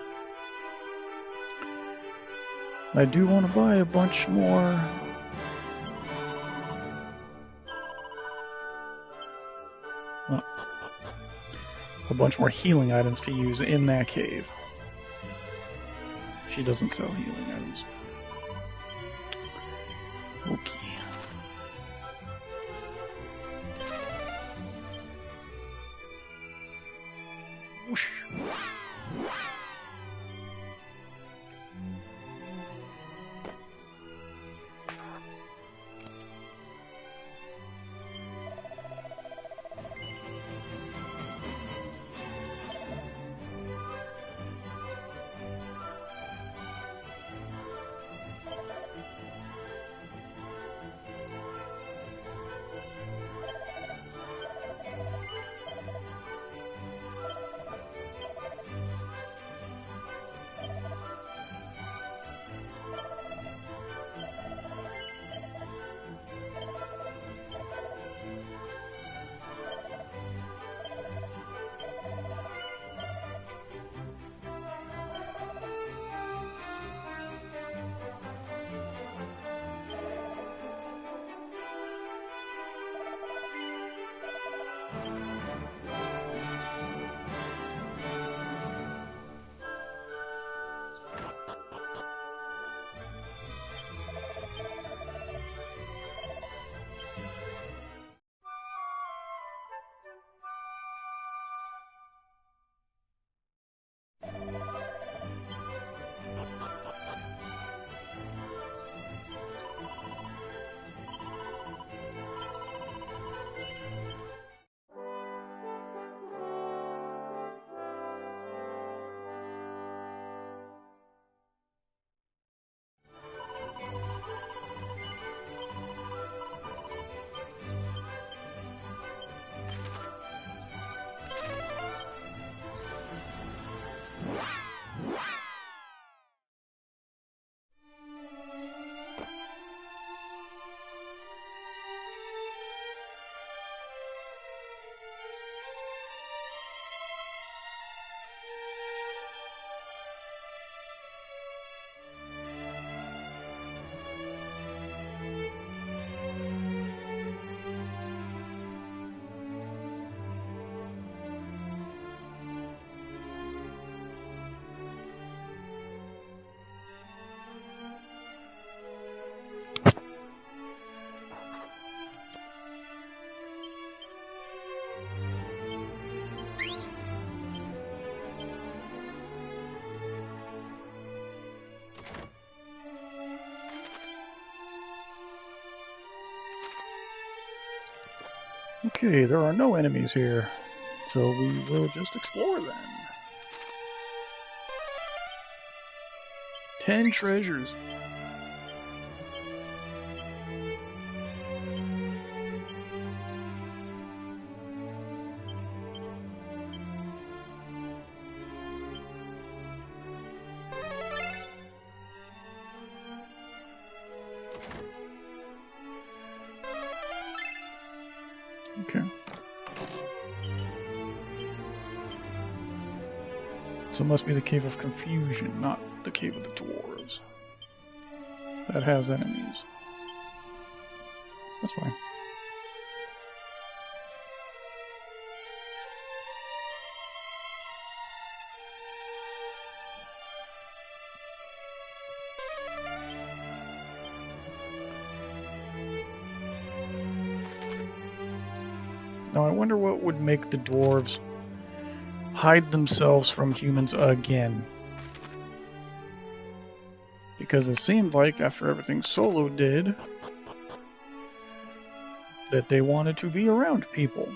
I do want to buy a bunch more... Well, a bunch more healing items to use in that cave. She doesn't sell healing items. Okay. Whoosh. Okay, there are no enemies here, so we will just explore then. 10 treasures. Okay. So it must be the Cave of Confusion, not the Cave of the Dwarves. That has enemies. That's fine. Now I wonder what would make the dwarves hide themselves from humans again. Because it seemed like, after everything Solo did, that they wanted to be around people.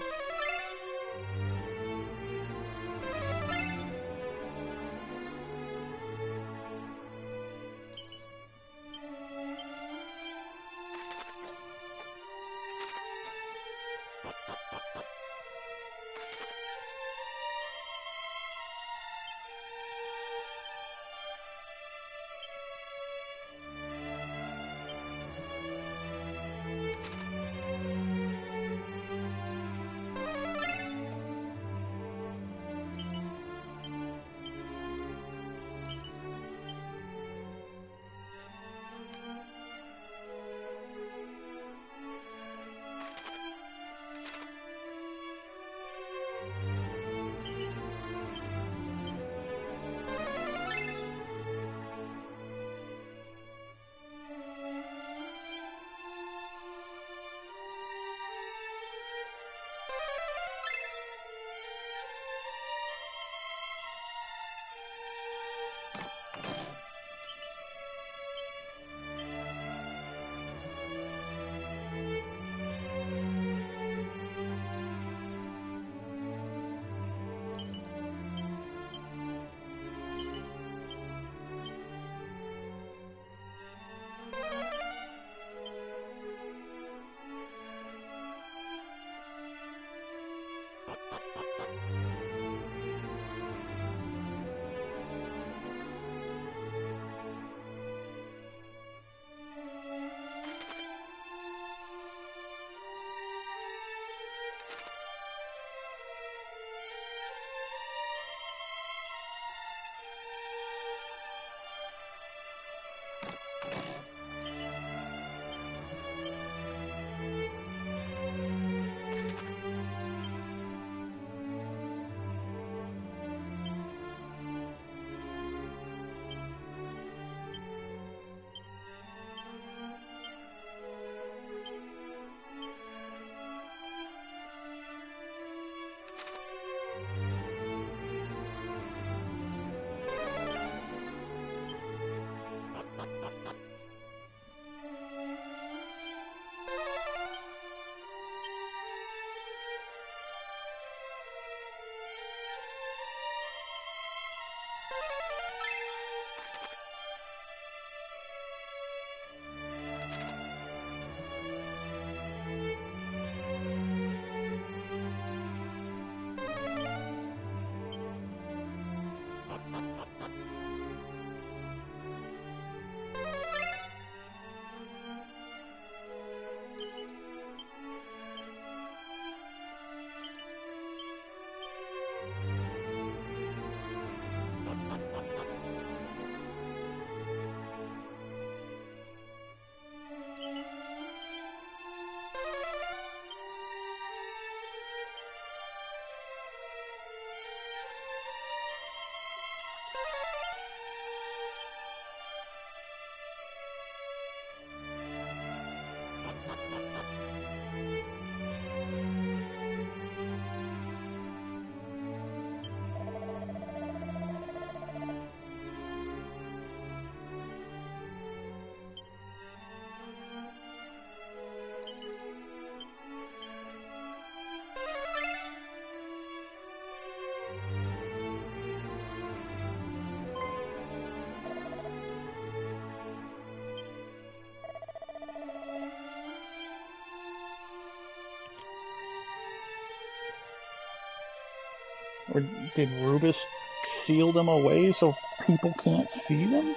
Or did Rubus seal them away so people can't see them?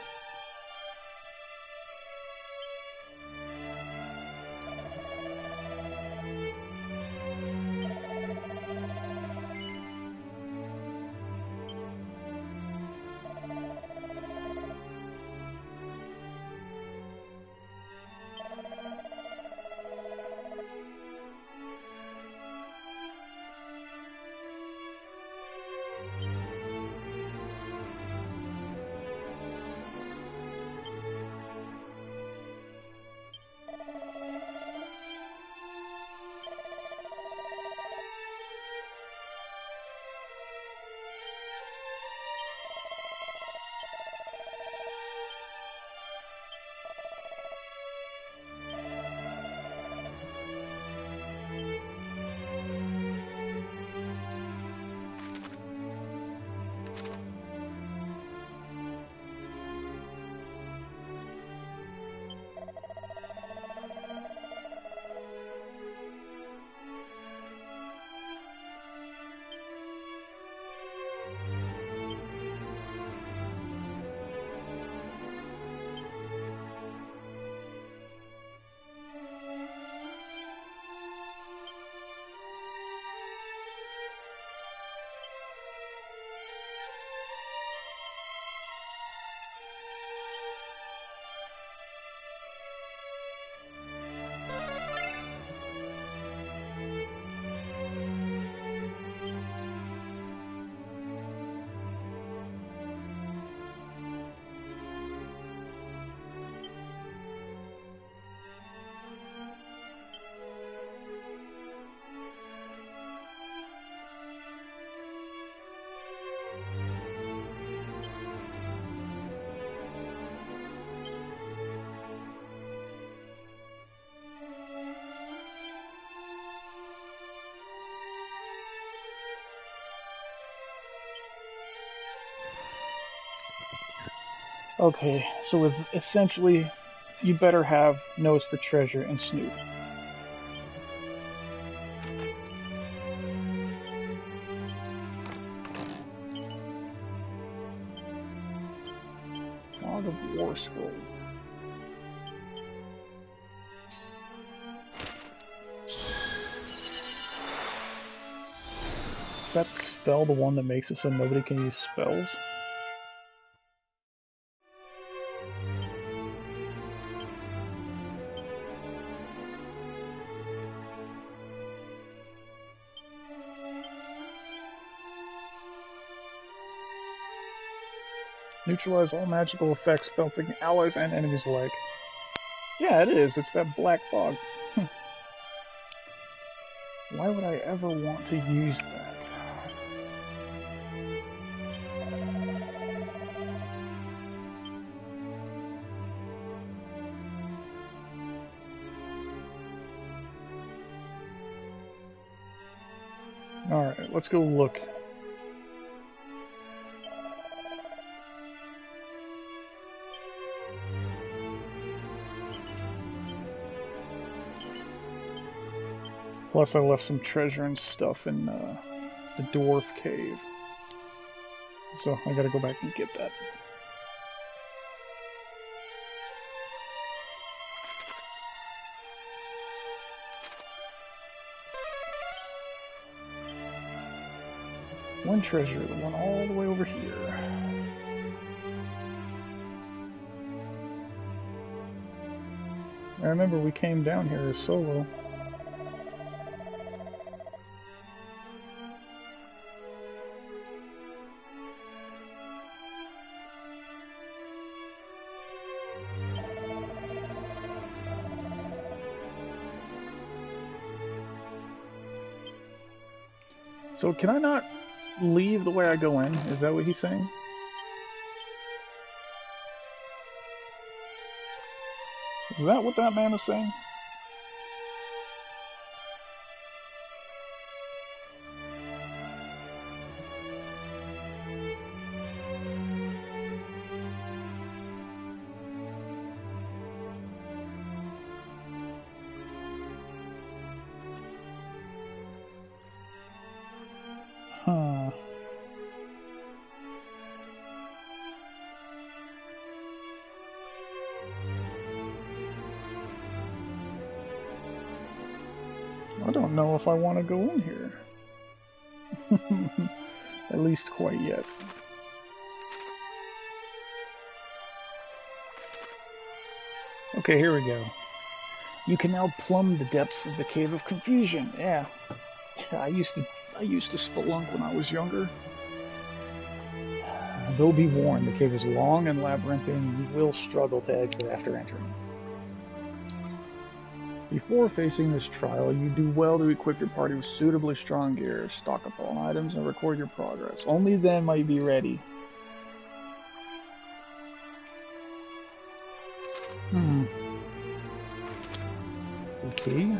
Okay, so with essentially, you better have nose for treasure and snoop. Fog of War Scroll. Is that spell the one that makes it so nobody can use spells? Neutralize all magical effects belting allies and enemies alike. Yeah, it is. It's that black fog. Why would I ever want to use that? Alright, let's go look. Plus, I left some treasure and stuff in the dwarf cave. So, I gotta go back and get that. One treasure, the one all the way over here. I remember we came down here as Solo. So can I not leave the way I go in? Is that what he's saying? Is that what that man is saying? Huh. I don't know if I want to go in here. At least quite yet. Okay, here we go. You can now plumb the depths of the Cave of Confusion. Yeah. I used to spelunk when I was younger. Though be warned, the cave is long and labyrinthine. You will struggle to exit after entering. Before facing this trial, you do well to equip your party with suitably strong gear, stock up on items, and record your progress. Only then might you be ready. Okay.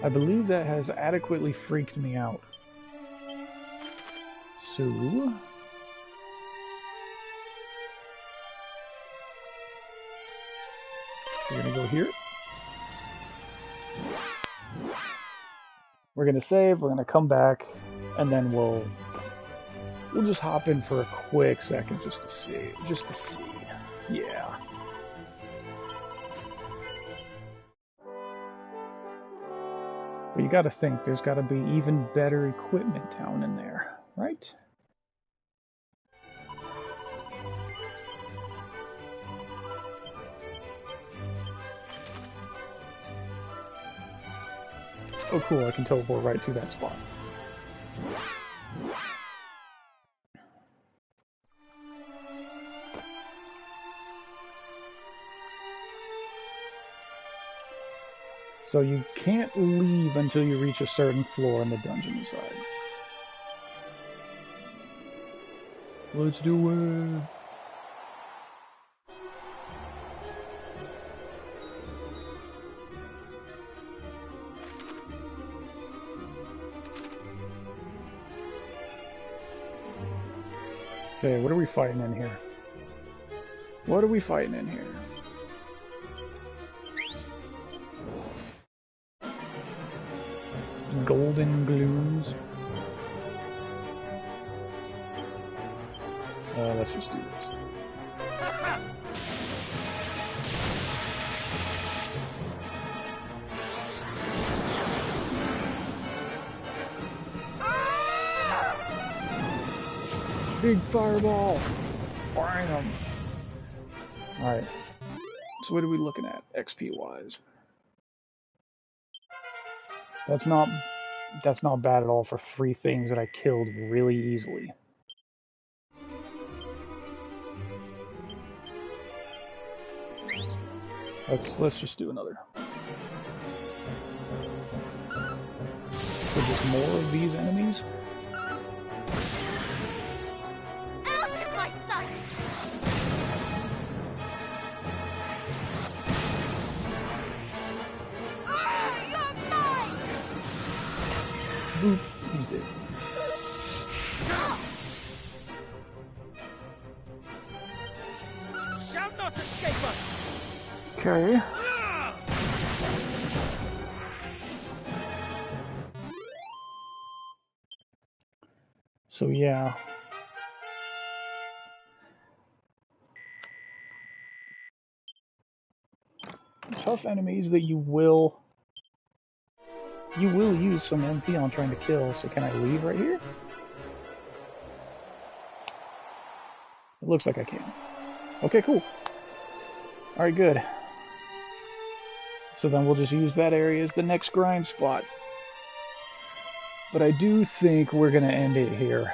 I believe that has adequately freaked me out. So... we're gonna go here. We're gonna save, we're gonna come back, and then we'll just hop in for a quick second just to see. Yeah. But you gotta think, there's gotta be even better equipment down in there, right? Oh cool, I can teleport right to that spot. So you can't leave until you reach a certain floor on the dungeon side. Let's do it! Okay, what are we fighting in here? What are we fighting in here? Golden glooms. Let's just do this. Big fireball! Bang them! Alright. So what are we looking at, XP-wise? That's not bad at all for 3 things that I killed really easily. Let's just do another. So just more of these enemies? Out of my sight! You're mine! Boop, he's dead. Shall not escape us! Okay. So yeah. Tough enemies that you will use some MP on trying to kill, so can I leave right here? It looks like I can. Okay, cool. Alright, good. So then we'll just use that area as the next grind spot. But I do think we're going to end it here.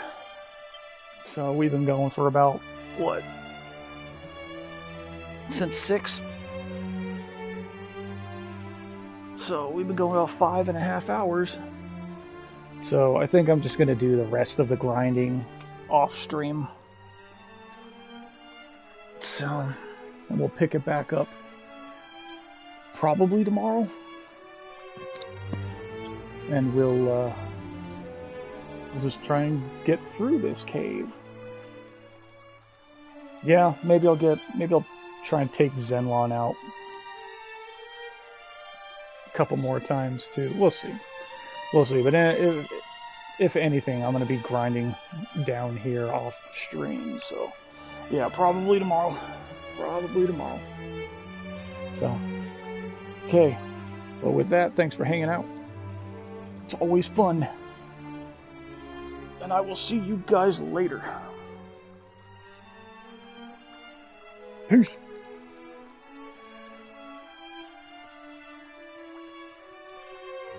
So we've been going for about, what? Since 6? So we've been going about 5.5 hours. So I think I'm just going to do the rest of the grinding off stream. So, and we'll pick it back up probably tomorrow. And we'll just try and get through this cave. Yeah, maybe I'll try and take Zenlon out a couple more times too. We'll see. But if anything, I'm gonna be grinding down here off stream. So yeah, probably tomorrow. So okay. Well, with that, thanks for hanging out. It's always fun. And I will see you guys later. Peace.